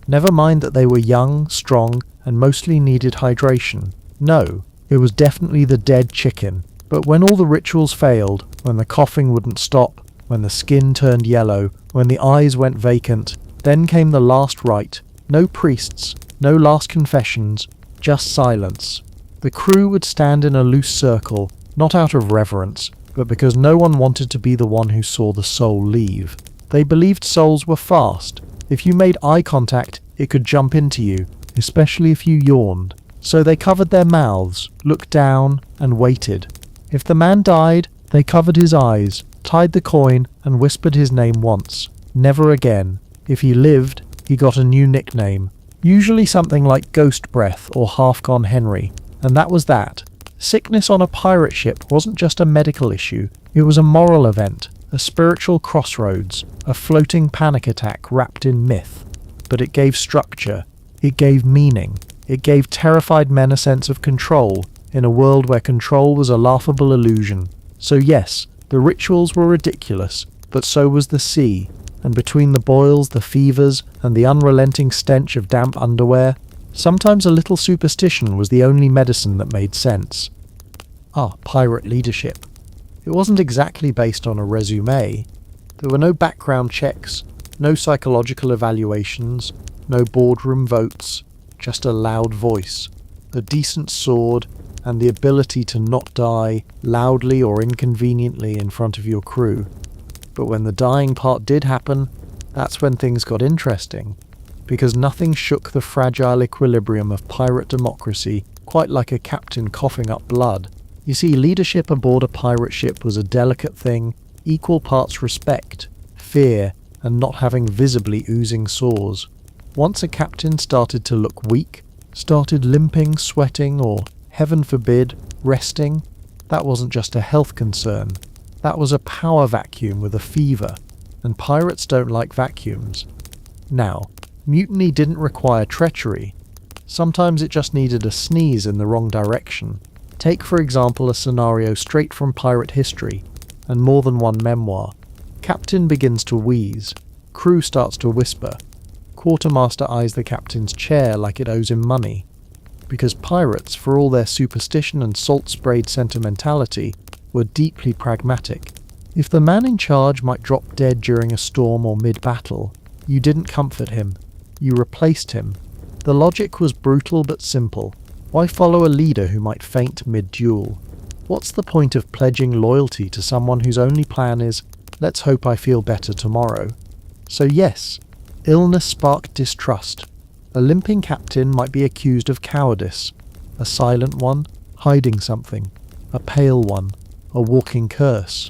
Never mind that they were young, strong, and mostly needed hydration. No, it was definitely the dead chicken. But when all the rituals failed, when the coughing wouldn't stop, when the skin turned yellow, when the eyes went vacant, then came the last rite. No priests, no last confessions, just silence. The crew would stand in a loose circle, not out of reverence, but because no one wanted to be the one who saw the soul leave. They believed souls were fast. If you made eye contact, it could jump into you, especially if you yawned. So they covered their mouths, looked down, and waited. If the man died, they covered his eyes, tied the coin, and whispered his name once. Never again. If he lived, he got a new nickname, usually something like Ghost Breath or Half-Gone Henry, and that was that. Sickness on a pirate ship wasn't just a medical issue, it was a moral event, a spiritual crossroads, a floating panic attack wrapped in myth. But it gave structure, it gave meaning, it gave terrified men a sense of control, in a world where control was a laughable illusion. So yes, the rituals were ridiculous, but so was the sea, and between the boils, the fevers, and the unrelenting stench of damp underwear, sometimes a little superstition was the only medicine that made sense. Pirate leadership. It wasn't exactly based on a resume. There were no background checks, no psychological evaluations, no boardroom votes, just a loud voice, a decent sword, and the ability to not die loudly or inconveniently in front of your crew. But when the dying part did happen, that's when things got interesting, because nothing shook the fragile equilibrium of pirate democracy quite like a captain coughing up blood. You see, leadership aboard a pirate ship was a delicate thing, equal parts respect, fear, and not having visibly oozing sores. Once a captain started to look weak, started limping, sweating, or, heaven forbid, resting, that wasn't just a health concern. That was a power vacuum with a fever, and pirates don't like vacuums. Now, mutiny didn't require treachery. Sometimes it just needed a sneeze in the wrong direction. Take, for example, a scenario straight from pirate history, and more than one memoir. Captain begins to wheeze. Crew starts to whisper. Quartermaster eyes the captain's chair like it owes him money. Because pirates, for all their superstition and salt-sprayed sentimentality, were deeply pragmatic. If the man in charge might drop dead during a storm or mid-battle, you didn't comfort him. You replaced him. The logic was brutal but simple. Why follow a leader who might faint mid-duel? What's the point of pledging loyalty to someone whose only plan is, let's hope I feel better tomorrow? So yes, illness sparked distrust. A limping captain might be accused of cowardice. A silent one, hiding something. A pale one, a walking curse.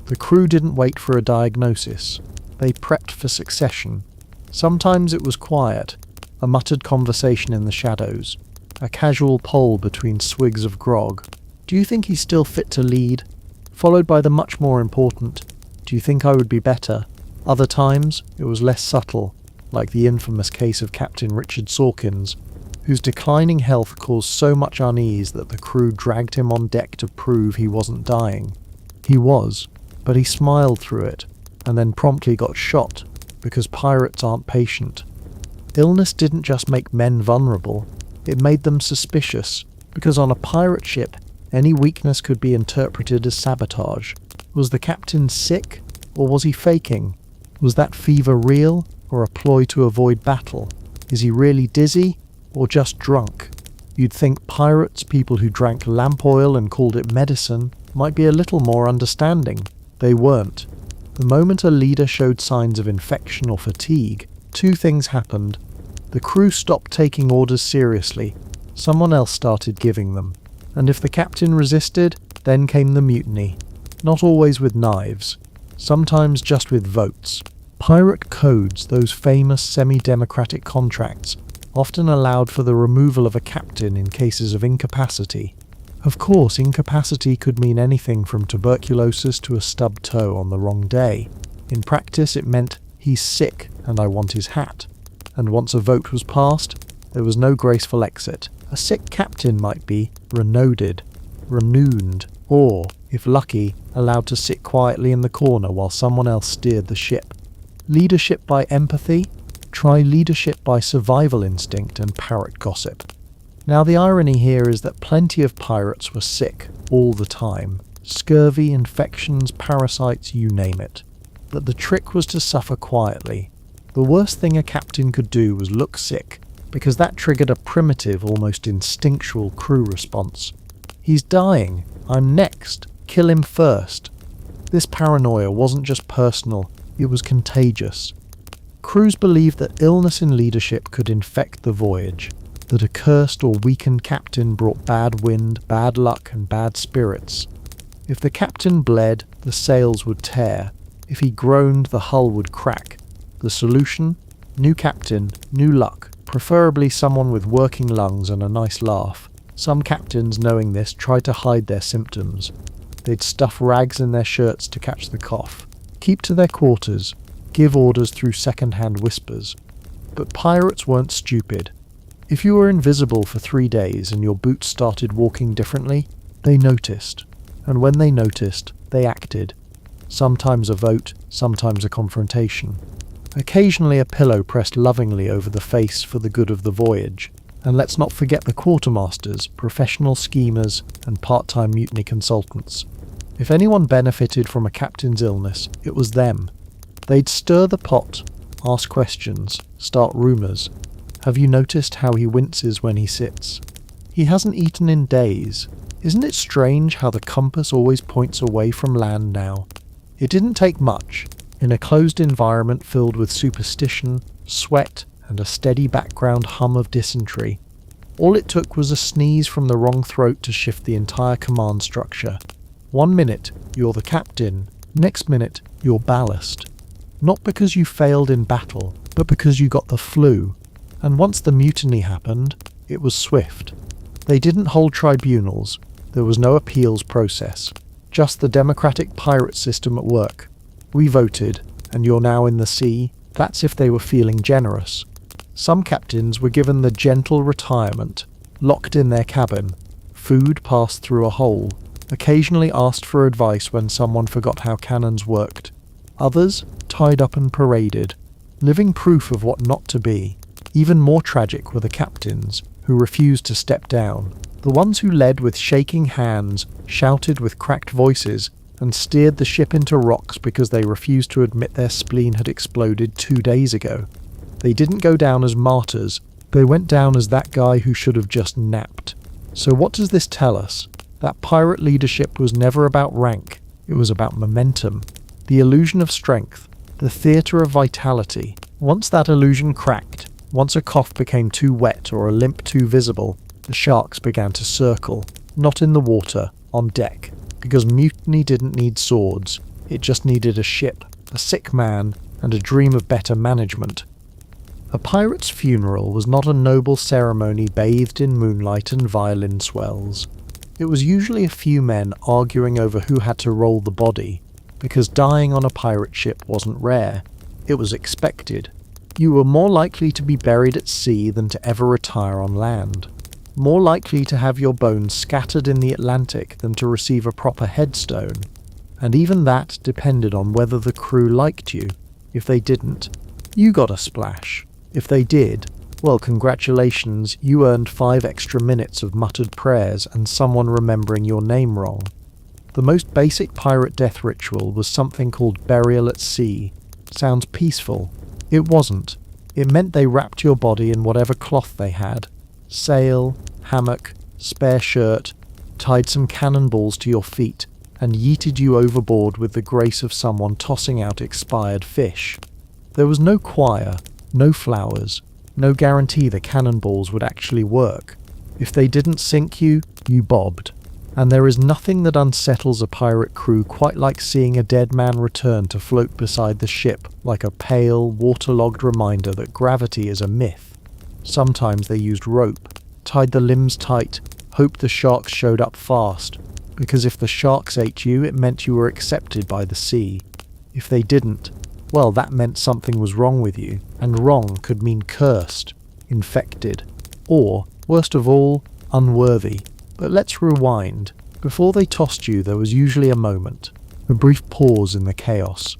The crew didn't wait for a diagnosis. They prepped for succession. Sometimes it was quiet, a muttered conversation in the shadows, a casual poll between swigs of grog. Do you think he's still fit to lead? Followed by the much more important, do you think I would be better? Other times, it was less subtle, like the infamous case of Captain Richard Sawkins, whose declining health caused so much unease that the crew dragged him on deck to prove he wasn't dying. He was, but he smiled through it, and then promptly got shot, because pirates aren't patient. Illness didn't just make men vulnerable, it made them suspicious, because on a pirate ship, any weakness could be interpreted as sabotage. Was the captain sick, or was he faking? Was that fever real, or a ploy to avoid battle? Is he really dizzy, or just drunk? You'd think pirates, people who drank lamp oil and called it medicine, might be a little more understanding. They weren't. The moment a leader showed signs of infection or fatigue, two things happened. The crew stopped taking orders seriously. Someone else started giving them. And if the captain resisted, then came the mutiny. Not always with knives. Sometimes just with votes. Pirate codes, those famous semi-democratic contracts, often allowed for the removal of a captain in cases of incapacity. Of course, incapacity could mean anything from tuberculosis to a stubbed toe on the wrong day. In practice, it meant, he's sick and I want his hat. And once a vote was passed, there was no graceful exit. A sick captain might be renoded, renewed, or, if lucky, allowed to sit quietly in the corner while someone else steered the ship. Leadership by empathy? Try leadership by survival instinct and parrot gossip. Now the irony here is that plenty of pirates were sick all the time. Scurvy, infections, parasites, you name it. But the trick was to suffer quietly. The worst thing a captain could do was look sick, because that triggered a primitive, almost instinctual crew response. He's dying. I'm next. Kill him first. This paranoia wasn't just personal, It was contagious. Crews believed that illness in leadership could infect the voyage, that a cursed or weakened captain brought bad wind, bad luck, and bad spirits. If the captain bled, the sails would tear. If he groaned, the hull would crack. The solution? New captain, new luck, preferably someone with working lungs and a nice laugh. Some captains, knowing this, tried to hide their symptoms. They'd stuff rags in their shirts to catch the cough, keep to their quarters, give orders through second-hand whispers. But pirates weren't stupid. If you were invisible for 3 days and your boots started walking differently, they noticed. And when they noticed, they acted. Sometimes a vote, sometimes a confrontation. Occasionally a pillow pressed lovingly over the face for the good of the voyage. And let's not forget the quartermasters, professional schemers, and part-time mutiny consultants. If anyone benefited from a captain's illness, it was them. They'd stir the pot, ask questions, start rumours. Have you noticed how he winces when he sits? He hasn't eaten in days. Isn't it strange how the compass always points away from land now? It didn't take much. In a closed environment filled with superstition, sweat, and a steady background hum of dysentery. All it took was a sneeze from the wrong throat to shift the entire command structure. 1 minute, you're the captain. Next minute, you're ballast. Not because you failed in battle, but because you got the flu. And once the mutiny happened, it was swift. They didn't hold tribunals. There was no appeals process. Just the democratic pirate system at work. We voted, and you're now in the sea. That's if they were feeling generous. Some captains were given the gentle retirement, locked in their cabin, food passed through a hole, occasionally asked for advice when someone forgot how cannons worked. Others, tied up and paraded, living proof of what not to be. Even more tragic were the captains, who refused to step down. The ones who led with shaking hands, shouted with cracked voices, and steered the ship into rocks because they refused to admit their spleen had exploded 2 days ago. They didn't go down as martyrs, they went down as that guy who should have just napped. So what does this tell us? That pirate leadership was never about rank, it was about momentum. The illusion of strength, the theatre of vitality. Once that illusion cracked, once a cough became too wet or a limp too visible, the sharks began to circle, not in the water, on deck. Because mutiny didn't need swords, it just needed a ship, a sick man, and a dream of better management. A pirate's funeral was not a noble ceremony bathed in moonlight and violin swells. It was usually a few men arguing over who had to roll the body, because dying on a pirate ship wasn't rare, it was expected. You were more likely to be buried at sea than to ever retire on land. More likely to have your bones scattered in the Atlantic than to receive a proper headstone. And even that depended on whether the crew liked you. If they didn't, you got a splash. If they did, well, congratulations, you earned 5 extra minutes of muttered prayers and someone remembering your name wrong. The most basic pirate death ritual was something called burial at sea. Sounds peaceful. It wasn't. It meant they wrapped your body in whatever cloth they had. Sail, hammock, spare shirt, tied some cannonballs to your feet, and yeeted you overboard with the grace of someone tossing out expired fish. There was no choir, no flowers, no guarantee the cannonballs would actually work. If they didn't sink you, you bobbed. And there is nothing that unsettles a pirate crew quite like seeing a dead man return to float beside the ship like a pale, waterlogged reminder that gravity is a myth. Sometimes they used rope, tied the limbs tight, hoped the sharks showed up fast, because if the sharks ate you, it meant you were accepted by the sea. If they didn't, well, that meant something was wrong with you, and wrong could mean cursed, infected, or, worst of all, unworthy. But let's rewind. Before they tossed you, there was usually a moment, a brief pause in the chaos,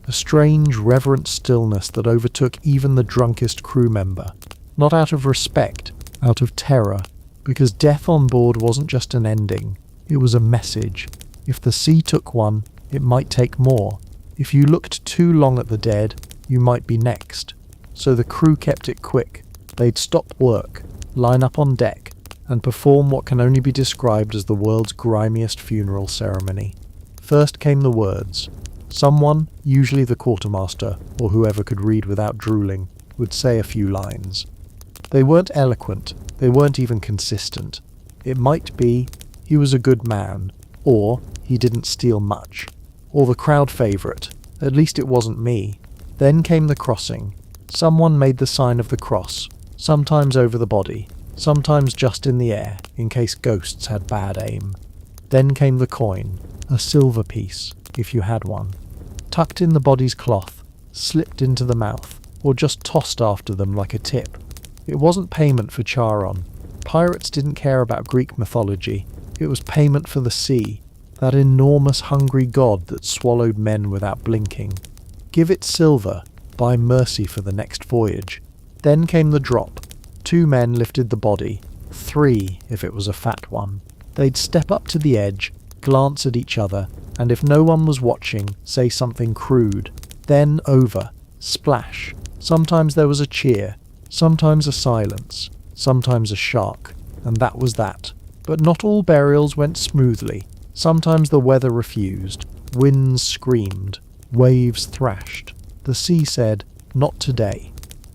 a strange, reverent stillness that overtook even the drunkest crew member. Not out of respect, out of terror, because death on board wasn't just an ending, it was a message. If the sea took one, it might take more. If you looked too long at the dead, you might be next. So the crew kept it quick. They'd stop work, line up on deck, and perform what can only be described as the world's grimiest funeral ceremony. First came the words, Someone, usually the quartermaster or whoever could read without drooling, would say a few lines. They weren't eloquent, they weren't even consistent. It might be, he was a good man, or he didn't steal much, or the crowd favourite, at least it wasn't me. Then came the crossing. Someone made the sign of the cross, sometimes over the body, sometimes just in the air, in case ghosts had bad aim. Then came the coin, a silver piece, if you had one, tucked in the body's cloth, slipped into the mouth, or just tossed after them like a tip. It wasn't payment for Charon. Pirates didn't care about Greek mythology. It was payment for the sea, that enormous hungry god that swallowed men without blinking. Give it silver, buy mercy for the next voyage. Then came the drop. 2 men lifted the body, 3 if it was a fat one. They'd step up to the edge, glance at each other, and if no one was watching, say something crude. Then over, splash. Sometimes there was a cheer, sometimes a silence, sometimes a shark, and that was that. But not all burials went smoothly. Sometimes the weather refused, winds screamed, waves thrashed. The sea said, "Not today."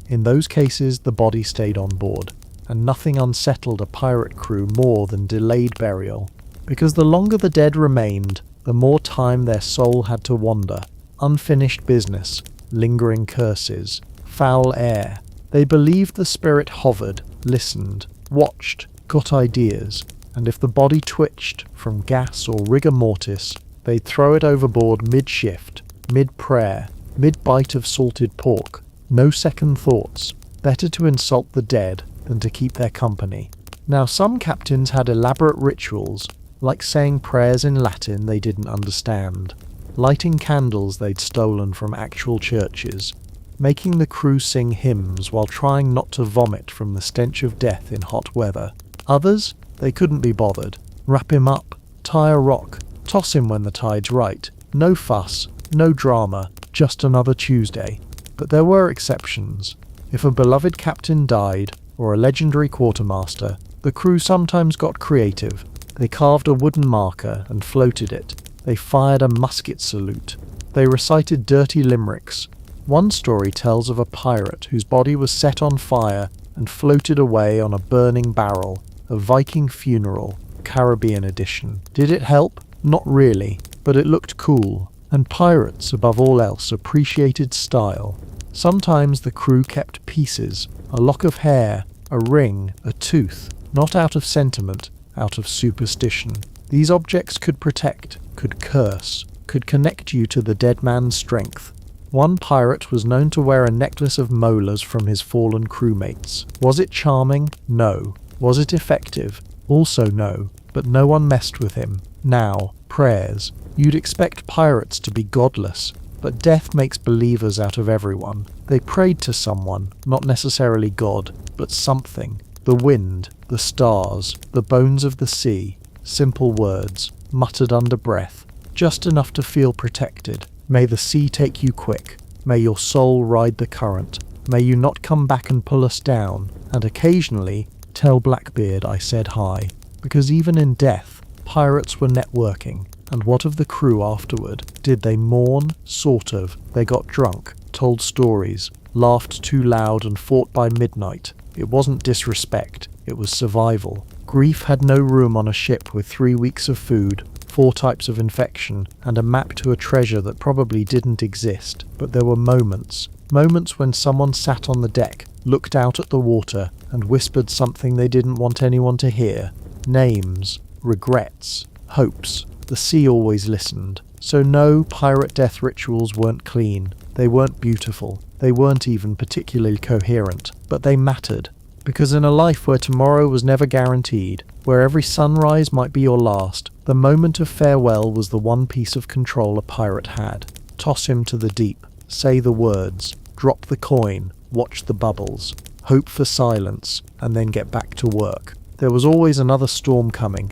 In those cases, the body stayed on board, and nothing unsettled a pirate crew more than delayed burial, because the longer the dead remained, the more time their soul had to wander. Unfinished business, lingering curses, foul air. They believed the spirit hovered, listened, watched, got ideas, and if the body twitched from gas or rigor mortis, they'd throw it overboard mid-shift, mid-prayer, mid-bite of salted pork. No second thoughts. Better to insult the dead than to keep their company. Now some captains had elaborate rituals, like saying prayers in Latin they didn't understand, lighting candles they'd stolen from actual churches, making the crew sing hymns while trying not to vomit from the stench of death in hot weather. Others, they couldn't be bothered. Wrap him up, tie a rock, toss him when the tide's right. No fuss, no drama, just another Tuesday. But there were exceptions. If a beloved captain died, or a legendary quartermaster, the crew sometimes got creative. They carved a wooden marker and floated it. They fired a musket salute. They recited dirty limericks. One story tells of a pirate whose body was set on fire and floated away on a burning barrel, a Viking funeral, Caribbean edition. Did it help? Not really, but it looked cool. And pirates, above all else, appreciated style. Sometimes the crew kept pieces, a lock of hair, a ring, a tooth, not out of sentiment, out of superstition. These objects could protect, could curse, could connect you to the dead man's strength. One pirate was known to wear a necklace of molars from his fallen crewmates. Was it charming? No. Was it effective? Also no. But no one messed with him. Now, prayers. You'd expect pirates to be godless, but death makes believers out of everyone. They prayed to someone, not necessarily God, but something. The wind, the stars, the bones of the sea. Simple words, muttered under breath, just enough to feel protected. May the sea take you quick. May your soul ride the current. May you not come back and pull us down. And occasionally, tell Blackbeard I said hi. Because even in death, pirates were networking. And what of the crew afterward? Did they mourn? Sort of. They got drunk, told stories, laughed too loud and fought by midnight. It wasn't disrespect, it was survival. Grief had no room on a ship with 3 weeks of food, 4 types of infection, and a map to a treasure that probably didn't exist. But there were moments when someone sat on the deck, looked out at the water, and whispered something they didn't want anyone to hear. Names, regrets, hopes. The sea always listened. So no, pirate death rituals weren't clean. They weren't beautiful. They weren't even particularly coherent. But they mattered. Because in a life where tomorrow was never guaranteed, where every sunrise might be your last, the moment of farewell was the one piece of control a pirate had. Toss him to the deep. Say the words. Drop the coin. Watch the bubbles. Hope for silence. And then get back to work. There was always another storm coming.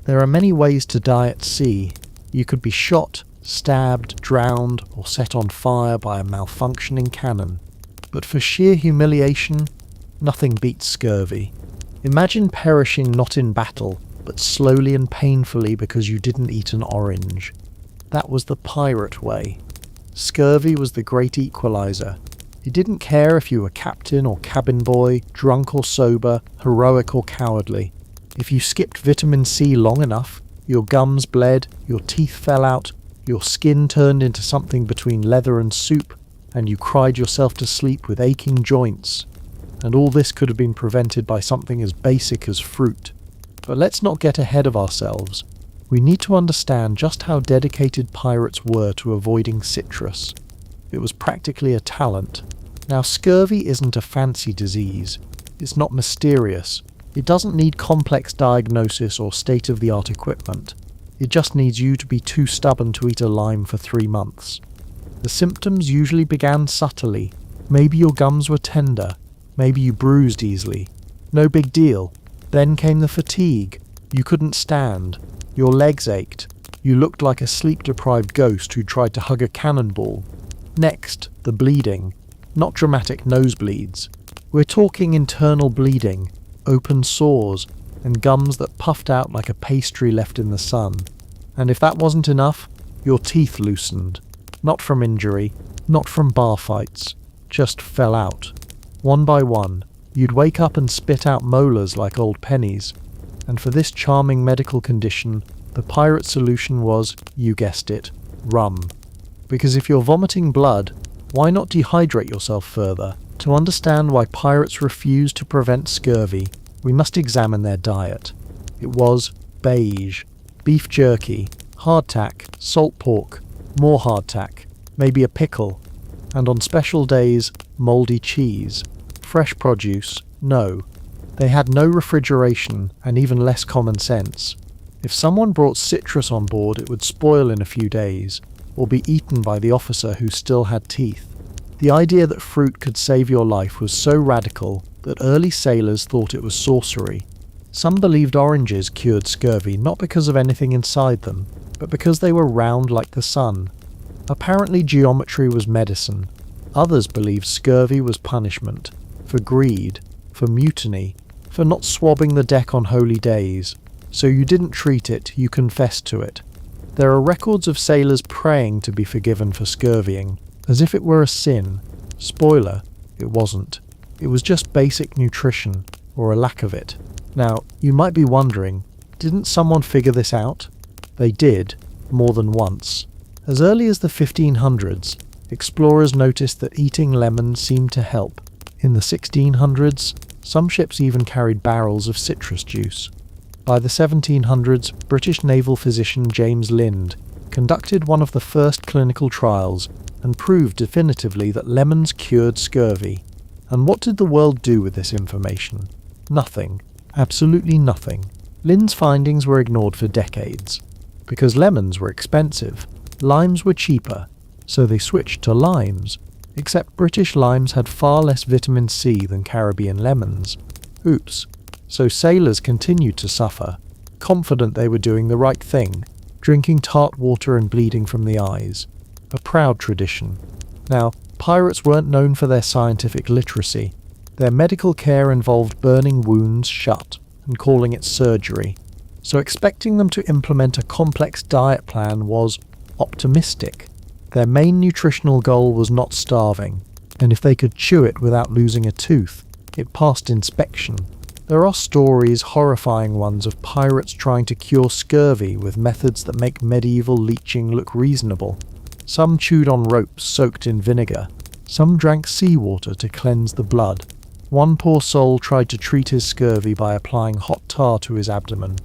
There are many ways to die at sea. You could be shot, stabbed, drowned, or set on fire by a malfunctioning cannon. But for sheer humiliation, nothing beats scurvy. Imagine perishing not in battle, but slowly and painfully because you didn't eat an orange. That was the pirate way. Scurvy was the great equalizer. It didn't care if you were captain or cabin boy, drunk or sober, heroic or cowardly. If you skipped vitamin C long enough, your gums bled, your teeth fell out, your skin turned into something between leather and soup, and you cried yourself to sleep with aching joints. And all this could have been prevented by something as basic as fruit. But let's not get ahead of ourselves. We need to understand just how dedicated pirates were to avoiding citrus. It was practically a talent. Now, scurvy isn't a fancy disease. It's not mysterious. It doesn't need complex diagnosis or state-of-the-art equipment. It just needs you to be too stubborn to eat a lime for 3 months. The symptoms usually began subtly. Maybe your gums were tender. Maybe you bruised easily. No big deal. Then came the fatigue. You couldn't stand. Your legs ached. You looked like a sleep-deprived ghost who tried to hug a cannonball. Next, the bleeding. Not dramatic nosebleeds. We're talking internal bleeding, open sores, and gums that puffed out like a pastry left in the sun. And if that wasn't enough, your teeth loosened. Not from injury, not from bar fights, just fell out. One by one, you'd wake up and spit out molars like old pennies. And for this charming medical condition, the pirate solution was, you guessed it, rum. Because if you're vomiting blood, why not dehydrate yourself further? To understand why pirates refused to prevent scurvy, we must examine their diet. It was beige, beef jerky, hardtack, salt pork, more hardtack, maybe a pickle, and on special days, mouldy cheese. Fresh produce, no. They had no refrigeration and even less common sense. If someone brought citrus on board, it would spoil in a few days, or be eaten by the officer who still had teeth. The idea that fruit could save your life was so radical that early sailors thought it was sorcery. Some believed oranges cured scurvy not because of anything inside them, but because they were round like the sun. Apparently geometry was medicine. Others believed scurvy was punishment, for greed, for mutiny, for not swabbing the deck on holy days. So you didn't treat it, you confessed to it. There are records of sailors praying to be forgiven for scurvying, as if it were a sin. Spoiler, it wasn't. It was just basic nutrition, or a lack of it. Now, you might be wondering, didn't someone figure this out? They did, more than once. As early as the 1500s, explorers noticed that eating lemons seemed to help. In the 1600s, some ships even carried barrels of citrus juice. By the 1700s, British naval physician James Lind conducted one of the first clinical trials and proved definitively that lemons cured scurvy. And what did the world do with this information? Nothing. Absolutely nothing. Lind's findings were ignored for decades. Because lemons were expensive, limes were cheaper, so they switched to limes. Except British limes had far less vitamin C than Caribbean lemons. Oops. So sailors continued to suffer, confident they were doing the right thing, drinking tart water and bleeding from the eyes. A proud tradition. Now, pirates weren't known for their scientific literacy. Their medical care involved burning wounds shut and calling it surgery. So expecting them to implement a complex diet plan was optimistic. Their main nutritional goal was not starving, and if they could chew it without losing a tooth, it passed inspection. There are stories, horrifying ones, of pirates trying to cure scurvy with methods that make medieval leeching look reasonable. Some chewed on ropes soaked in vinegar. Some drank seawater to cleanse the blood. One poor soul tried to treat his scurvy by applying hot tar to his abdomen.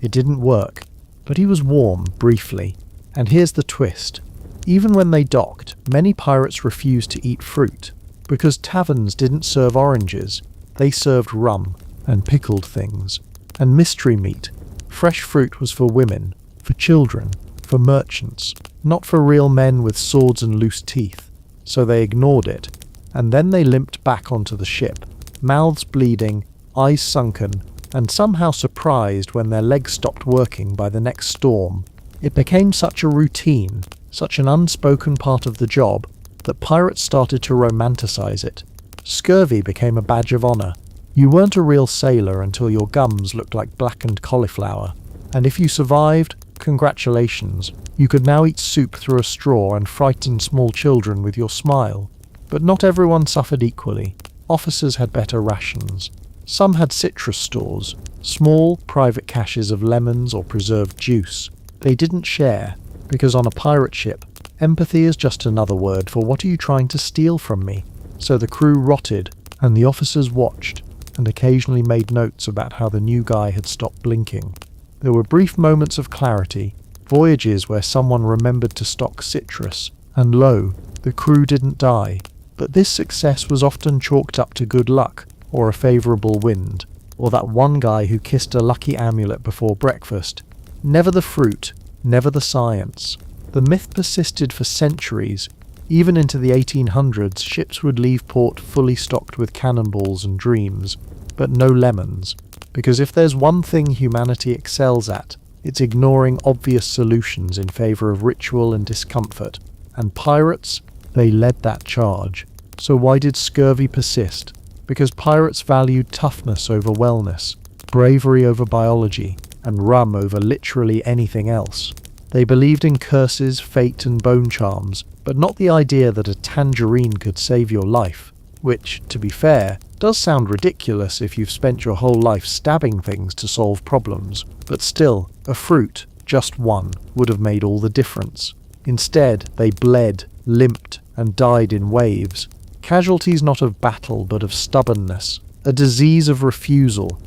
It didn't work, but he was warm, briefly. And here's the twist. Even when they docked, many pirates refused to eat fruit, because taverns didn't serve oranges. They served rum and pickled things, and mystery meat. Fresh fruit was for women, for children, for merchants, not for real men with swords and loose teeth. So they ignored it, and then they limped back onto the ship, mouths bleeding, eyes sunken, and somehow surprised when their legs stopped working by the next storm. It became such a routine, such an unspoken part of the job, that pirates started to romanticize it. Scurvy became a badge of honor. You weren't a real sailor until your gums looked like blackened cauliflower, and if you survived, Congratulations, you could now eat soup through a straw and frighten small children with your smile. But not everyone suffered equally. Officers had better rations. Some had citrus stores, small, private caches of lemons or preserved juice. They didn't share, because on a pirate ship, empathy is just another word for what are you trying to steal from me? So the crew rotted, and the officers watched, and occasionally made notes about how the new guy had stopped blinking. There were brief moments of clarity, voyages where someone remembered to stock citrus, and lo, the crew didn't die. But this success was often chalked up to good luck, or a favourable wind, or that one guy who kissed a lucky amulet before breakfast. Never the fruit, never the science. The myth persisted for centuries. Even into the 1800s, ships would leave port fully stocked with cannonballs and dreams, but no lemons. Because if there's one thing humanity excels at, it's ignoring obvious solutions in favour of ritual and discomfort. And pirates, they led that charge. So why did scurvy persist? Because pirates valued toughness over wellness, bravery over biology, and rum over literally anything else. They believed in curses, fate, and bone charms, but not the idea that a tangerine could save your life, which, to be fair, does sound ridiculous if you've spent your whole life stabbing things to solve problems, but still, a fruit, just one, would have made all the difference. Instead, they bled, limped, and died in waves. Casualties not of battle but of stubbornness, a disease of refusal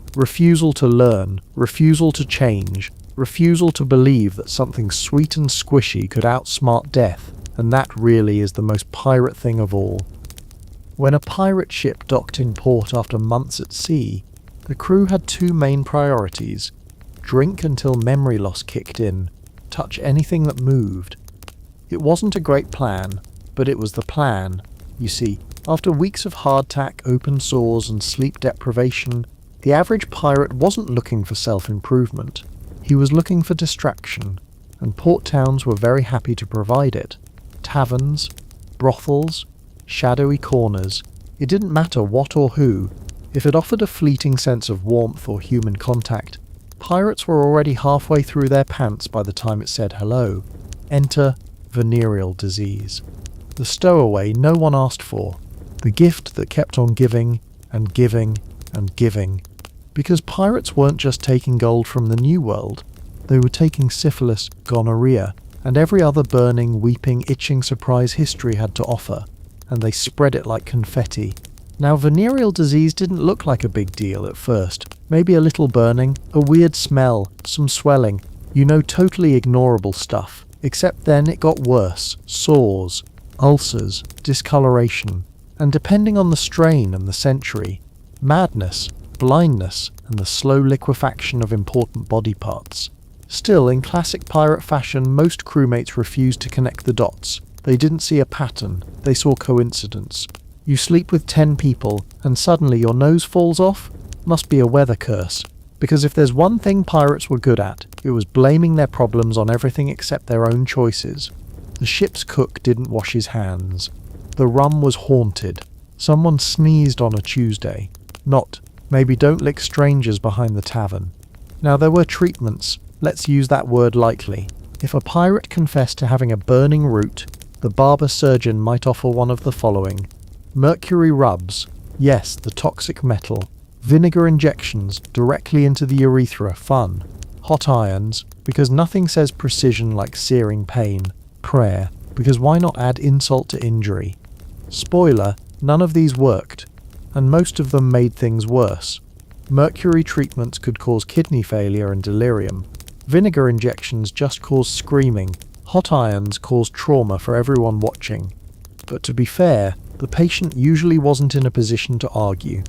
to learn, refusal to change, refusal to believe that something sweet and squishy could outsmart death, and that really is the most pirate thing of all. When a pirate ship docked in port after months at sea, the crew had two main priorities: drink until memory loss kicked in, touch anything that moved. It wasn't a great plan, but it was the plan. You see, after weeks of hardtack, open sores, and sleep deprivation, the average pirate wasn't looking for self-improvement. He was looking for distraction, and port towns were very happy to provide it. Taverns, brothels, shadowy corners, it didn't matter what or who. If it offered a fleeting sense of warmth or human contact, pirates were already halfway through their pants by the time it said hello. Enter venereal disease. The stowaway no one asked for. The gift that kept on giving and giving and giving. Because pirates weren't just taking gold from the New World, they were taking syphilis, gonorrhea, and every other burning, weeping, itching surprise history had to offer, and they spread it like confetti. Now, venereal disease didn't look like a big deal at first. Maybe a little burning, a weird smell, some swelling, totally ignorable stuff. Except then it got worse: sores, ulcers, discoloration, and depending on the strain and the century, madness, blindness, and the slow liquefaction of important body parts. Still, in classic pirate fashion, most crewmates refused to connect the dots. They didn't see a pattern, they saw coincidence. You sleep with 10 people, and suddenly your nose falls off? Must be a weather curse. Because if there's one thing pirates were good at, it was blaming their problems on everything except their own choices. The ship's cook didn't wash his hands. The rum was haunted. Someone sneezed on a Tuesday. Not, maybe don't lick strangers behind the tavern. Now there were treatments. Let's use that word lightly. If a pirate confessed to having a burning root, the barber-surgeon might offer one of the following: mercury rubs, yes, the toxic metal; vinegar injections directly into the urethra, fun; hot irons, because nothing says precision like searing pain; prayer, because why not add insult to injury? Spoiler, none of these worked, and most of them made things worse. Mercury treatments could cause kidney failure and delirium. Vinegar injections just caused screaming. Hot irons caused trauma for everyone watching. But to be fair, the patient usually wasn't in a position to argue.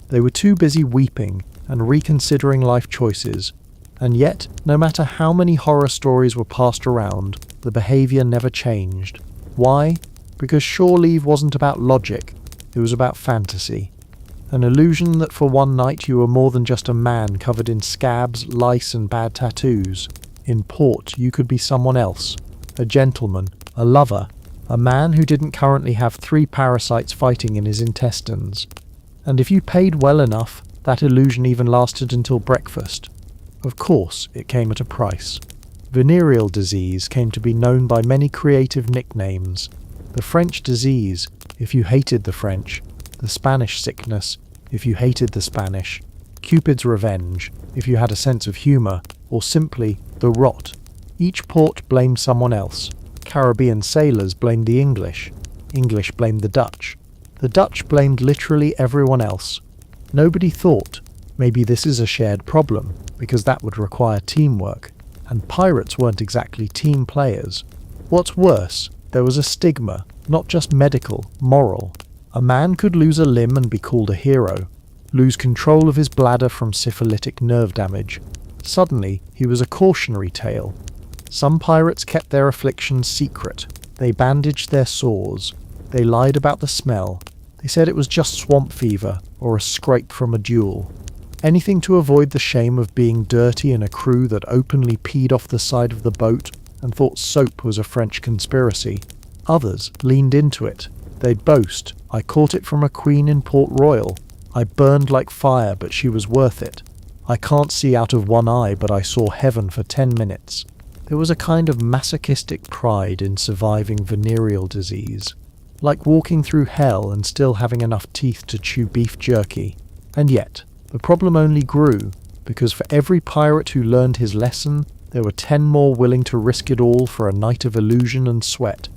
They were too busy weeping and reconsidering life choices. And yet, no matter how many horror stories were passed around, the behavior never changed. Why? Because shore leave wasn't about logic, it was about fantasy. An illusion that for one night you were more than just a man covered in scabs, lice, and bad tattoos. In port, you could be someone else. A gentleman, a lover, a man who didn't currently have 3 parasites fighting in his intestines. And if you paid well enough, that illusion even lasted until breakfast. Of course, it came at a price. Venereal disease came to be known by many creative nicknames. The French disease, if you hated the French; the Spanish sickness, if you hated the Spanish; Cupid's revenge, if you had a sense of humour; or simply the rot. Each port blamed someone else. Caribbean sailors blamed the English. English blamed the Dutch. The Dutch blamed literally everyone else. Nobody thought, maybe this is a shared problem, because that would require teamwork. And pirates weren't exactly team players. What's worse, there was a stigma, not just medical, moral. A man could lose a limb and be called a hero, lose control of his bladder from syphilitic nerve damage. Suddenly, he was a cautionary tale. Some pirates kept their afflictions secret. They bandaged their sores. They lied about the smell. They said it was just swamp fever or a scrape from a duel. Anything to avoid the shame of being dirty in a crew that openly peed off the side of the boat and thought soap was a French conspiracy. Others leaned into it. They'd boast, "I caught it from a queen in Port Royal. I burned like fire, but she was worth it. I can't see out of one eye, but I saw heaven for 10 minutes." There was a kind of masochistic pride in surviving venereal disease, like walking through hell and still having enough teeth to chew beef jerky. And yet, the problem only grew, because for every pirate who learned his lesson, there were 10 more willing to risk it all for a night of illusion and sweat.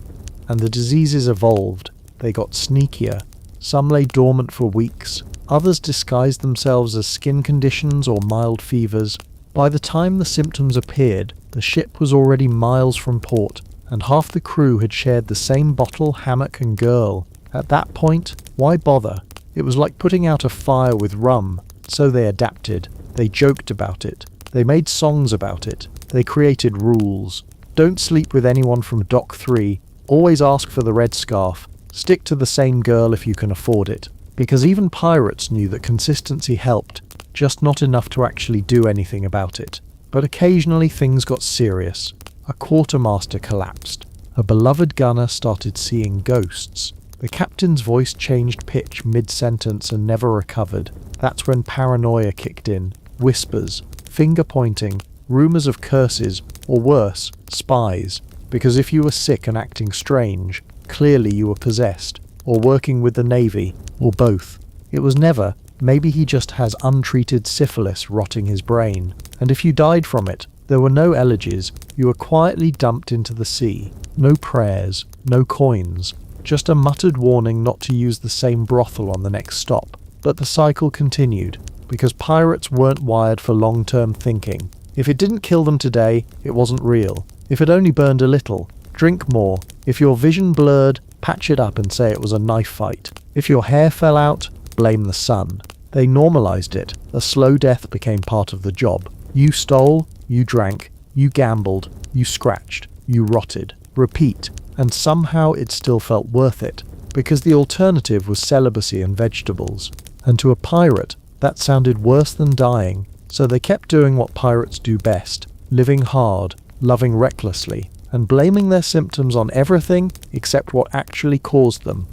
And the diseases evolved. They got sneakier. Some lay dormant for weeks. Others disguised themselves as skin conditions or mild fevers. By the time the symptoms appeared, the ship was already miles from port, and half the crew had shared the same bottle, hammock, and girl. At that point, why bother? It was like putting out a fire with rum. So they adapted. They joked about it. They made songs about it. They created rules. Don't sleep with anyone from Dock 3. Always ask for the red scarf. Stick to the same girl if you can afford it. Because even pirates knew that consistency helped, just not enough to actually do anything about it. But occasionally things got serious. A quartermaster collapsed. A beloved gunner started seeing ghosts. The captain's voice changed pitch mid-sentence and never recovered. That's when paranoia kicked in. Whispers, finger-pointing, rumours of curses, or worse, spies. Because if you were sick and acting strange, clearly you were possessed, or working with the Navy, or both. It was never, maybe he just has untreated syphilis rotting his brain. And if you died from it, there were no elegies. You were quietly dumped into the sea. No prayers, no coins. Just a muttered warning not to use the same brothel on the next stop. But the cycle continued, because pirates weren't wired for long-term thinking. If it didn't kill them today, it wasn't real. If it only burned a little, drink more. If your vision blurred, patch it up and say it was a knife fight. If your hair fell out, blame the sun. They normalized it. A slow death became part of the job. You stole, you drank, you gambled, you scratched, you rotted. Repeat. And somehow it still felt worth it, because the alternative was celibacy and vegetables. And to a pirate, that sounded worse than dying, so they kept doing what pirates do best, living hard, loving recklessly, and blaming their symptoms on everything except what actually caused them.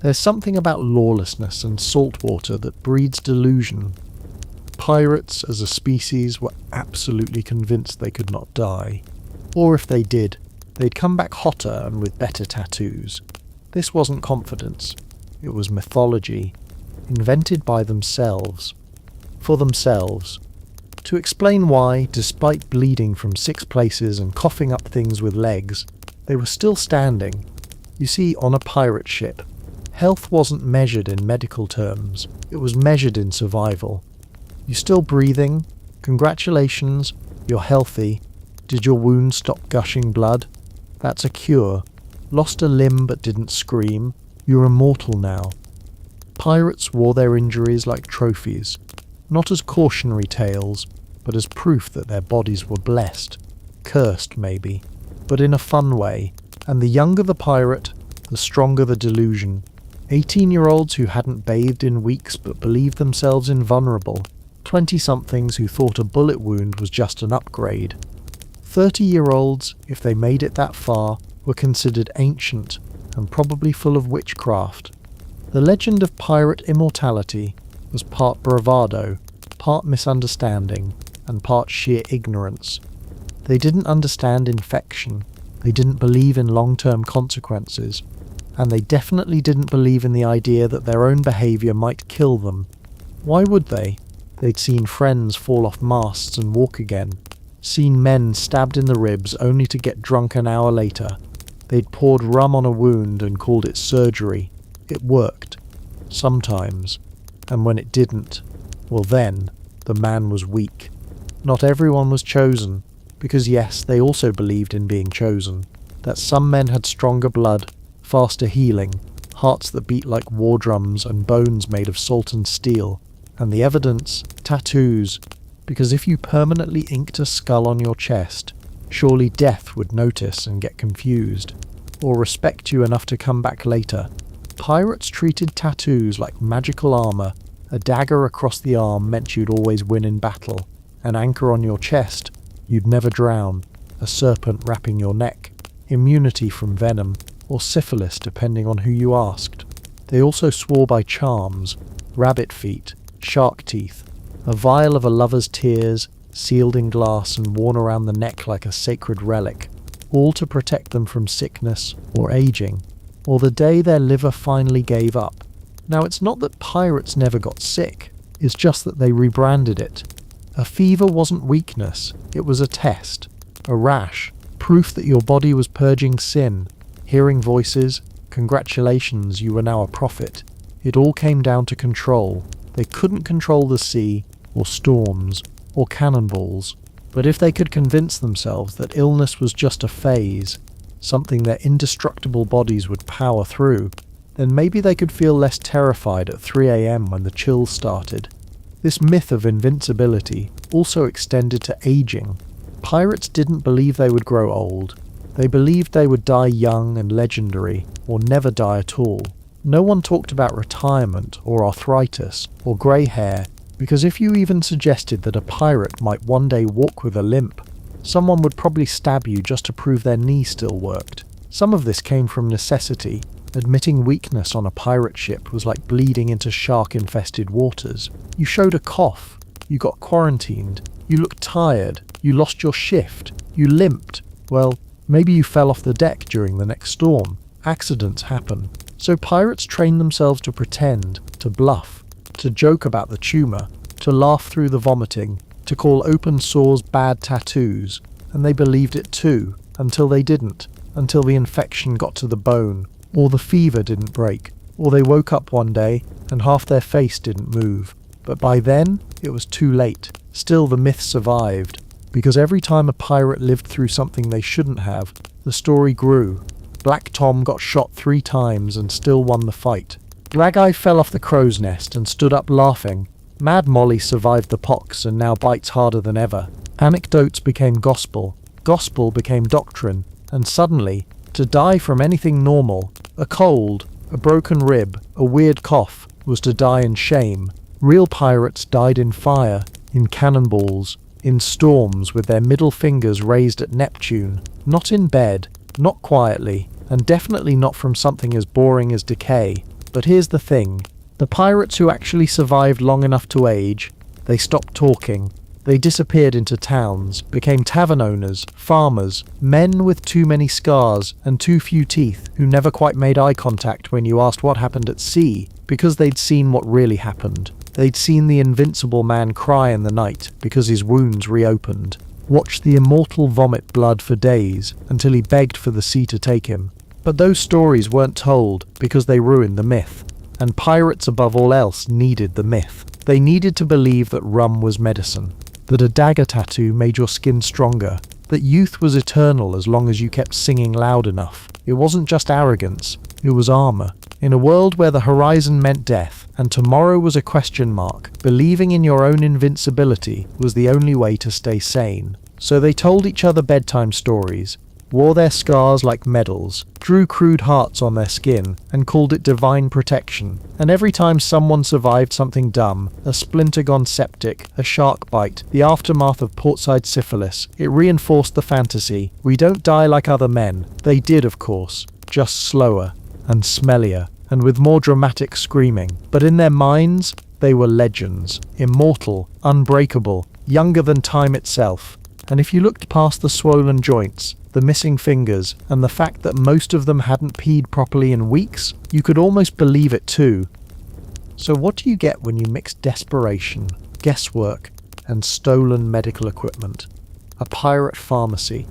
There's something about lawlessness and salt water that breeds delusion. Pirates, as a species, were absolutely convinced they could not die. Or if they did, they'd come back hotter and with better tattoos. This wasn't confidence. It was mythology, invented by themselves, for themselves, to explain why, despite bleeding from 6 places and coughing up things with legs, they were still standing. You see, on a pirate ship, health wasn't measured in medical terms, it was measured in survival. You still breathing? Congratulations, you're healthy. Did your wound stop gushing blood? That's a cure. Lost a limb but didn't scream? You're immortal now. Pirates wore their injuries like trophies, not as cautionary tales, but as proof that their bodies were blessed, cursed maybe, but in a fun way. And the younger the pirate, the stronger the delusion. 18-year-olds who hadn't bathed in weeks but believed themselves invulnerable. 20-somethings who thought a bullet wound was just an upgrade. 30-year-olds, if they made it that far, were considered ancient and probably full of witchcraft. The legend of pirate immortality was part bravado, part misunderstanding, and part sheer ignorance. They didn't understand infection, they didn't believe in long-term consequences, and they definitely didn't believe in the idea that their own behaviour might kill them. Why would they? They'd seen friends fall off masts and walk again, seen men stabbed in the ribs only to get drunk an hour later. They'd poured rum on a wound and called it surgery. It worked. Sometimes. And when it didn't, well then, the man was weak. Not everyone was chosen, because yes, they also believed in being chosen. That some men had stronger blood, faster healing, hearts that beat like war drums and bones made of salt and steel. And the evidence? Tattoos. Because if you permanently inked a skull on your chest, surely death would notice and get confused, or respect you enough to come back later. Pirates treated tattoos like magical armor. A dagger across the arm meant you'd always win in battle. An anchor on your chest, you'd never drown. A serpent wrapping your neck, immunity from venom, or syphilis depending on who you asked. They also swore by charms, rabbit feet, shark teeth, a vial of a lover's tears, sealed in glass and worn around the neck like a sacred relic, all to protect them from sickness or aging, or the day their liver finally gave up. Now it's not that pirates never got sick, it's just that they rebranded it. A fever wasn't weakness, it was a test, a rash, proof that your body was purging sin, hearing voices, congratulations, you were now a prophet. It all came down to control. They couldn't control the sea, or storms, or cannonballs, but if they could convince themselves that illness was just a phase, something their indestructible bodies would power through, then maybe they could feel less terrified at 3 a.m. when the chills started. This myth of invincibility also extended to aging. Pirates didn't believe they would grow old. They believed they would die young and legendary, or never die at all. No one talked about retirement, or arthritis, or grey hair, because if you even suggested that a pirate might one day walk with a limp, someone would probably stab you just to prove their knee still worked. Some of this came from necessity. Admitting weakness on a pirate ship was like bleeding into shark-infested waters. You showed a cough, you got quarantined, you looked tired, you lost your shift, you limped. Well, maybe you fell off the deck during the next storm. Accidents happen. So pirates trained themselves to pretend, to bluff, to joke about the tumour, to laugh through the vomiting, to call open sores bad tattoos, and they believed it too, until they didn't, until the infection got to the bone, or the fever didn't break, or they woke up one day and half their face didn't move. But by then, it was too late. Still, the myth survived, because every time a pirate lived through something they shouldn't have, the story grew. Black Tom got shot 3 times and still won the fight. Rag-Eye fell off the crow's nest and stood up laughing. Mad Molly survived the pox and now bites harder than ever. Anecdotes became gospel. Gospel became doctrine. And suddenly, to die from anything normal, a cold, a broken rib, a weird cough, was to die in shame. Real pirates died in fire, in cannonballs, in storms with their middle fingers raised at Neptune. Not in bed, not quietly, and definitely not from something as boring as decay. But here's the thing. The pirates who actually survived long enough to age, they stopped talking. They disappeared into towns, became tavern owners, farmers, men with too many scars and too few teeth who never quite made eye contact when you asked what happened at sea, because they'd seen what really happened. They'd seen the invincible man cry in the night because his wounds reopened, watched the immortal vomit blood for days until he begged for the sea to take him. But those stories weren't told because they ruined the myth. And pirates above all else needed the myth. They needed to believe that rum was medicine, that a dagger tattoo made your skin stronger, that youth was eternal as long as you kept singing loud enough. It wasn't just arrogance, it was armor. In a world where the horizon meant death, and tomorrow was a question mark, believing in your own invincibility was the only way to stay sane. So they told each other bedtime stories, wore their scars like medals, drew crude hearts on their skin, and called it divine protection. And every time someone survived something dumb, a splinter gone septic, a shark bite, the aftermath of portside syphilis, it reinforced the fantasy. We don't die like other men. They did, of course, just slower, and smellier, and with more dramatic screaming. But in their minds, they were legends, immortal, unbreakable, younger than time itself. And if you looked past the swollen joints, the missing fingers, and the fact that most of them hadn't peed properly in weeks, you could almost believe it too. So what do you get when you mix desperation, guesswork, and stolen medical equipment? A pirate pharmacy.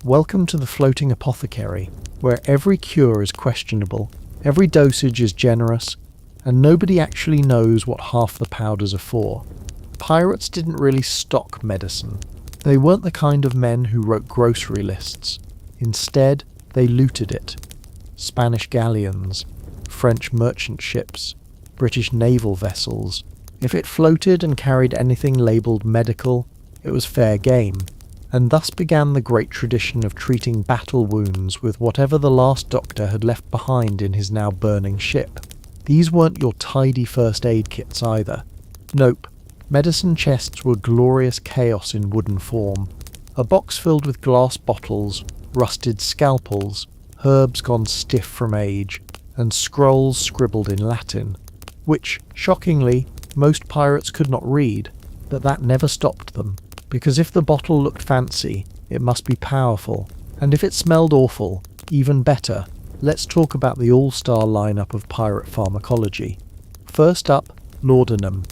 Welcome to the floating apothecary, where every cure is questionable, every dosage is generous, and nobody actually knows what half the powders are for. Pirates didn't really stock medicine. They weren't the kind of men who wrote grocery lists. Instead, they looted it. Spanish galleons, French merchant ships, British naval vessels. If it floated and carried anything labelled medical, it was fair game. And thus began the great tradition of treating battle wounds with whatever the last doctor had left behind in his now burning ship. These weren't your tidy first aid kits either. Nope. Medicine chests were glorious chaos in wooden form. A box filled with glass bottles, rusted scalpels, herbs gone stiff from age, and scrolls scribbled in Latin, which, shockingly, most pirates could not read, but that never stopped them, because if the bottle looked fancy, it must be powerful, and if it smelled awful, even better. Let's talk about the all-star lineup of pirate pharmacology. First up, laudanum.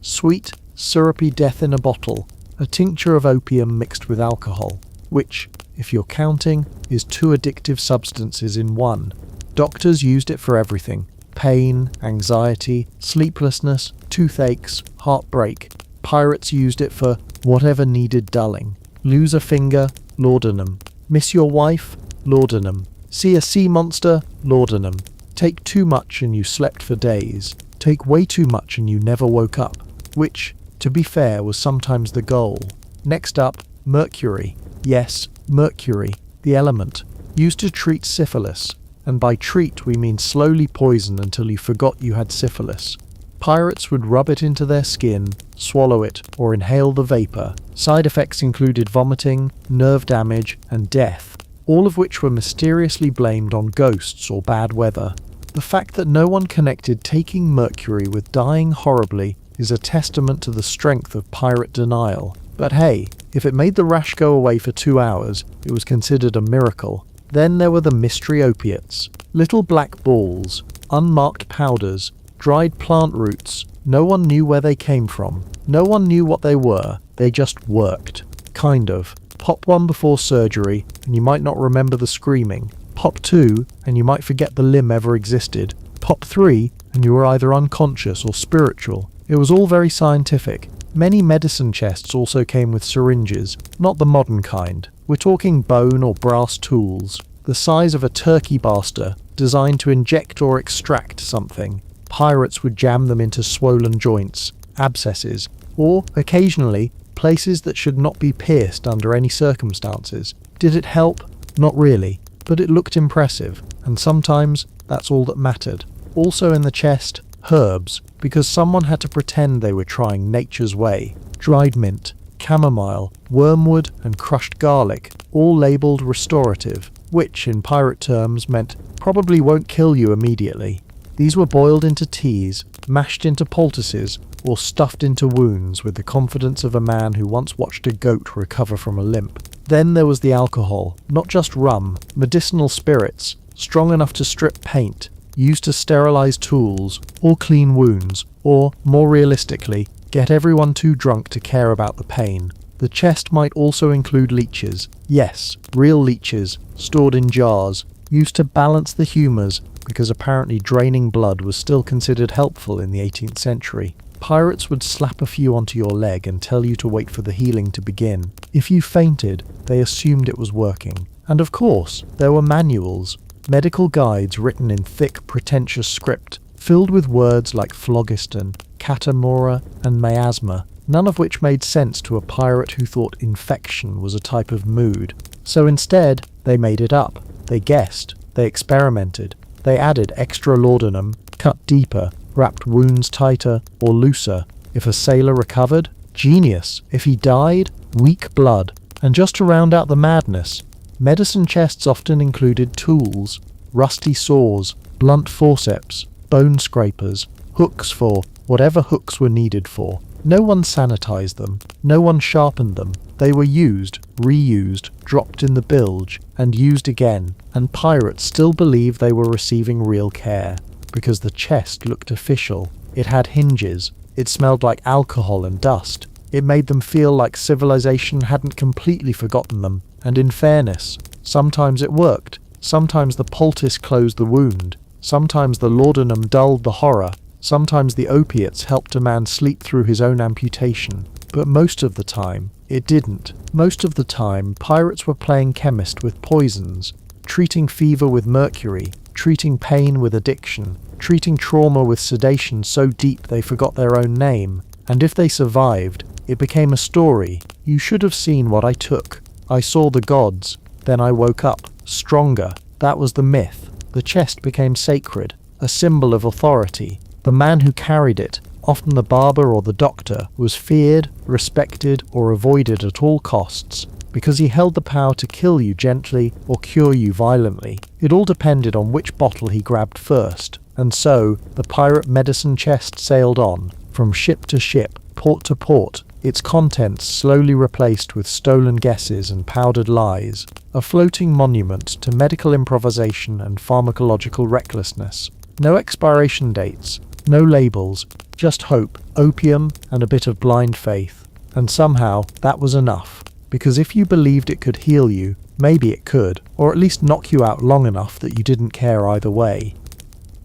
Sweet, syrupy death in a bottle, a tincture of opium mixed with alcohol, which, if you're counting, is 2 addictive substances in one. Doctors used it for everything: pain, anxiety, sleeplessness, toothaches, heartbreak. Pirates used it for whatever needed dulling. Lose a finger? Laudanum. Miss your wife? Laudanum. See a sea monster? Laudanum. Take too much and you slept for days. Take way too much and you never woke up. Which, to be fair, was sometimes the goal. Next up, mercury. Yes, mercury, the element, used to treat syphilis. And by treat we mean slowly poison until you forgot you had syphilis. Pirates would rub it into their skin, swallow it, or inhale the vapor. Side effects included vomiting, nerve damage, and death, all of which were mysteriously blamed on ghosts or bad weather. The fact that no one connected taking mercury with dying horribly is a testament to the strength of pirate denial. But hey, if it made the rash go away for 2 hours, it was considered a miracle. Then there were the mystery opiates. Little black balls, unmarked powders, dried plant roots. No one knew where they came from. No one knew what they were. They just worked. Kind of. Pop one before surgery, and you might not remember the screaming. Pop 2, and you might forget the limb ever existed. Pop 3, and you were either unconscious or spiritual. It was all very scientific. Many medicine chests also came with syringes, not the modern kind. We're talking bone or brass tools, the size of a turkey baster, designed to inject or extract something. Pirates would jam them into swollen joints, abscesses, or, occasionally, places that should not be pierced under any circumstances. Did it help? Not really, but it looked impressive, and sometimes that's all that mattered. Also in the chest, herbs, because someone had to pretend they were trying nature's way. Dried mint, chamomile, wormwood, and crushed garlic, all labelled restorative, which, in pirate terms, meant probably won't kill you immediately. These were boiled into teas, mashed into poultices, or stuffed into wounds with the confidence of a man who once watched a goat recover from a limp. Then there was the alcohol, not just rum, medicinal spirits, strong enough to strip paint, used to sterilize tools, or clean wounds, or, more realistically, get everyone too drunk to care about the pain. The chest might also include leeches. Yes, real leeches, stored in jars, used to balance the humours, because apparently draining blood was still considered helpful in the 18th century. Pirates would slap a few onto your leg and tell you to wait for the healing to begin. If you fainted, they assumed it was working. And of course, there were manuals, medical guides written in thick, pretentious script, filled with words like phlogiston, catamora, and miasma, none of which made sense to a pirate who thought infection was a type of mood. So instead, they made it up. They guessed. They experimented. They added extra laudanum, cut deeper, wrapped wounds tighter or looser. If a sailor recovered, genius. If he died, weak blood. And just to round out the madness, medicine chests often included tools, rusty saws, blunt forceps, bone scrapers, hooks for whatever hooks were needed for. No one sanitized them, no one sharpened them. They were used, reused, dropped in the bilge, and used again, and pirates still believed they were receiving real care, because the chest looked official, it had hinges, it smelled like alcohol and dust. It made them feel like civilization hadn't completely forgotten them, and in fairness, sometimes it worked. Sometimes the poultice closed the wound, sometimes the laudanum dulled the horror, sometimes the opiates helped a man sleep through his own amputation. But most of the time, it didn't. Most of the time, pirates were playing chemist with poisons, treating fever with mercury, treating pain with addiction, treating trauma with sedation so deep they forgot their own name. And if they survived, it became a story. You should have seen what I took. I saw the gods. Then I woke up, stronger. That was the myth. The chest became sacred, a symbol of authority. The man who carried it, often the barber or the doctor, was feared, respected, or avoided at all costs, because he held the power to kill you gently or cure you violently. It all depended on which bottle he grabbed first. And so, the pirate medicine chest sailed on, from ship to ship, port to port, its contents slowly replaced with stolen guesses and powdered lies, a floating monument to medical improvisation and pharmacological recklessness. No expiration dates, no labels, just hope, opium, and a bit of blind faith. And somehow, that was enough, because if you believed it could heal you, maybe it could, or at least knock you out long enough that you didn't care either way.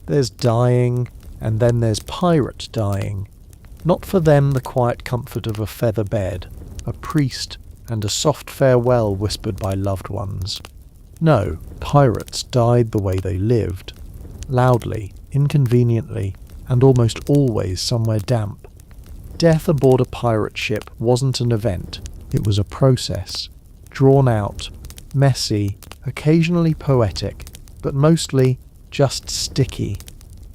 There's dying, and then there's pirate dying. Not for them the quiet comfort of a feather bed, a priest, and a soft farewell whispered by loved ones. No, pirates died the way they lived. Loudly, inconveniently, and almost always somewhere damp. Death aboard a pirate ship wasn't an event, it was a process. Drawn out, messy, occasionally poetic, but mostly just sticky.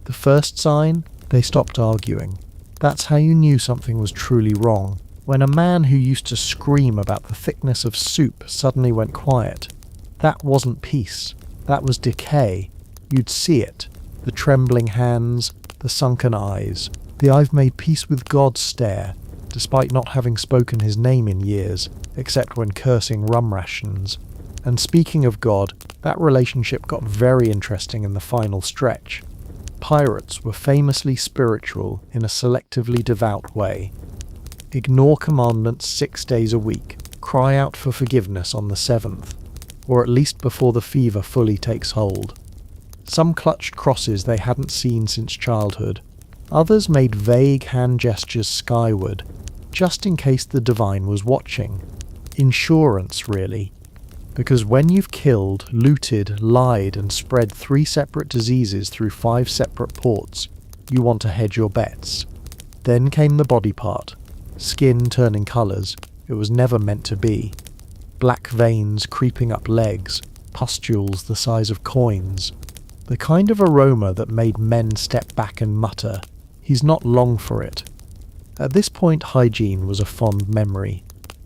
The first sign? They stopped arguing. That's how you knew something was truly wrong. When a man who used to scream about the thickness of soup suddenly went quiet. That wasn't peace. That was decay. You'd see it. The trembling hands, the sunken eyes, the I've made peace with God stare, despite not having spoken his name in years, except when cursing rum rations. And speaking of God, that relationship got very interesting in the final stretch. Pirates were famously spiritual in a selectively devout way. Ignore commandments 6 days a week, cry out for forgiveness on the 7th, or at least before the fever fully takes hold. Some clutched crosses they hadn't seen since childhood. Others made vague hand gestures skyward, just in case the divine was watching. Insurance, really. Because when you've killed, looted, lied, and spread 3 separate diseases through 5 separate ports, you want to hedge your bets. Then came the body part. Skin turning colours. It was never meant to be. Black veins creeping up legs, pustules the size of coins. The kind of aroma that made men step back and mutter, "He's not long for it." At this point hygiene was a fond memory.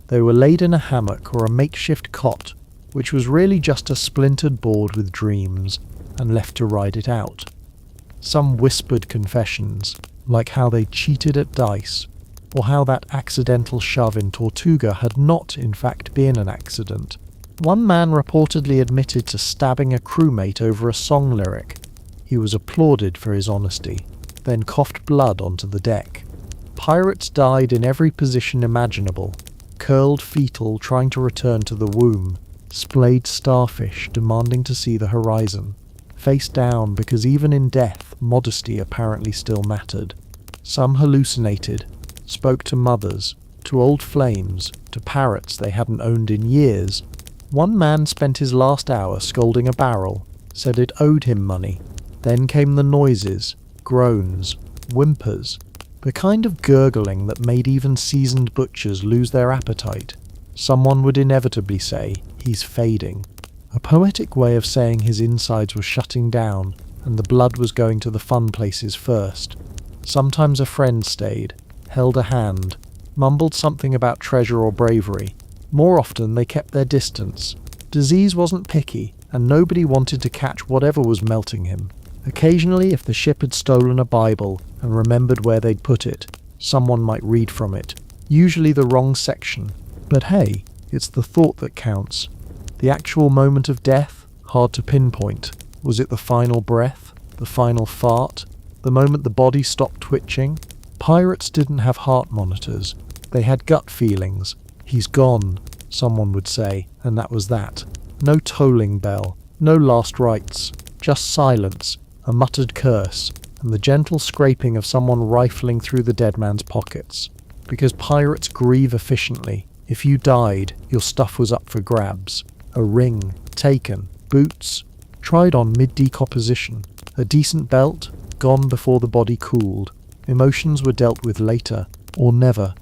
They were laid in a hammock or a makeshift cot, which was really just a splintered board with dreams, and left to ride it out. Some whispered confessions, like how they cheated at dice, or how that accidental shove in Tortuga had not in fact been an accident. One man reportedly admitted to stabbing a crewmate over a song lyric. He was applauded for his honesty, then coughed blood onto the deck. Pirates died in every position imaginable, curled fetal trying to return to the womb, splayed starfish demanding to see the horizon, face down because even in death modesty apparently still mattered. Some hallucinated, spoke to mothers, to old flames, to parrots they hadn't owned in years. One man spent his last hour scolding a barrel, said it owed him money. Then came the noises, groans, whimpers, the kind of gurgling that made even seasoned butchers lose their appetite. Someone would inevitably say, "He's fading." A poetic way of saying his insides were shutting down and the blood was going to the fun places first. Sometimes a friend stayed, held a hand, mumbled something about treasure or bravery. More often they kept their distance. Disease wasn't picky, and nobody wanted to catch whatever was melting him. Occasionally, if the ship had stolen a Bible and remembered where they'd put it, someone might read from it, usually the wrong section. But hey, it's the thought that counts. The actual moment of death? Hard to pinpoint. Was it the final breath? The final fart? The moment the body stopped twitching? Pirates didn't have heart monitors. They had gut feelings. He's gone, someone would say, and that was that. No tolling bell, no last rites, just silence, a muttered curse, and the gentle scraping of someone rifling through the dead man's pockets. Because pirates grieve efficiently. If you died, your stuff was up for grabs. A ring, taken. Boots, tried on mid-decomposition. A decent belt, gone before the body cooled. Emotions were dealt with later, or never.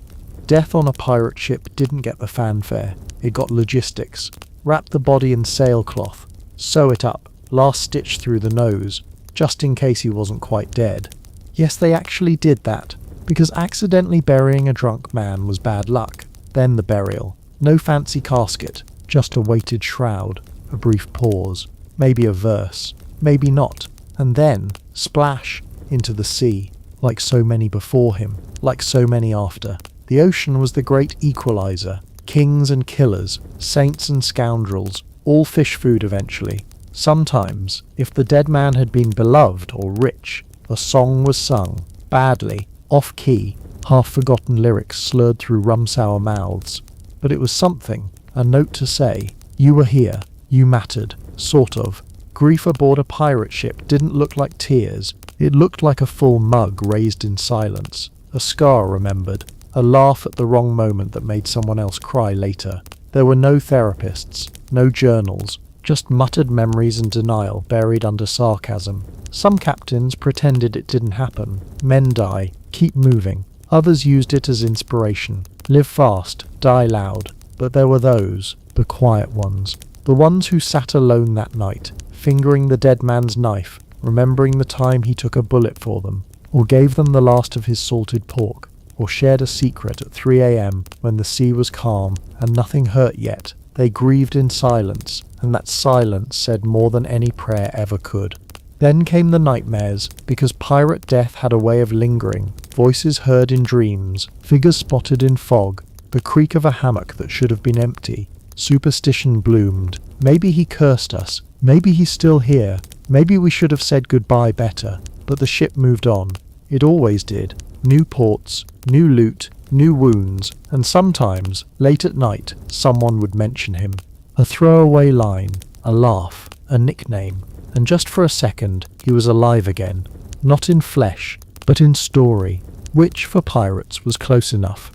Death on a pirate ship didn't get the fanfare. It got logistics. Wrap the body in sailcloth. Sew it up. Last stitch through the nose, just in case he wasn't quite dead. Yes, they actually did that, because accidentally burying a drunk man was bad luck. Then the burial. No fancy casket, just a weighted shroud. A brief pause. Maybe a verse. Maybe not. And then, splash, into the sea. Like so many before him. Like so many after. The ocean was the great equalizer. Kings and killers. Saints and scoundrels. All fish food eventually. Sometimes, if the dead man had been beloved or rich, a song was sung. Badly. Off-key. Half-forgotten lyrics slurred through rum-sour mouths. But it was something. A note to say. You were here. You mattered. Sort of. Grief aboard a pirate ship didn't look like tears. It looked like a full mug raised in silence. A scar remembered. A laugh at the wrong moment that made someone else cry later. There were no therapists. No journals. Just muttered memories and denial buried under sarcasm. Some captains pretended it didn't happen. Men die. Keep moving. Others used it as inspiration. Live fast. Die loud. But there were those. The quiet ones. The ones who sat alone that night, fingering the dead man's knife, remembering the time he took a bullet for them, or gave them the last of his salted pork, or shared a secret at 3 a.m. when the sea was calm and nothing hurt yet. They grieved in silence, and that silence said more than any prayer ever could. Then came the nightmares, because pirate death had a way of lingering, voices heard in dreams, figures spotted in fog, the creak of a hammock that should have been empty. Superstition bloomed. Maybe he cursed us. Maybe he's still here. Maybe we should have said goodbye better. But the ship moved on. It always did. New ports, new loot, new wounds, and sometimes, late at night, someone would mention him. A throwaway line, a laugh, a nickname, and just for a second, he was alive again. Not in flesh, but in story, which, for pirates, was close enough.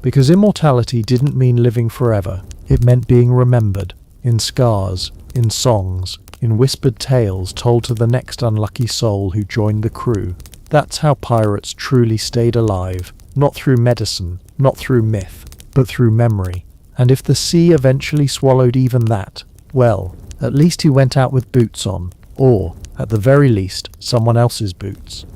Because immortality didn't mean living forever. It meant being remembered, in scars, in songs, in whispered tales told to the next unlucky soul who joined the crew. That's how pirates truly stayed alive, not through medicine, not through myth, but through memory. And if the sea eventually swallowed even that, well, at least he went out with boots on, or, at the very least, someone else's boots.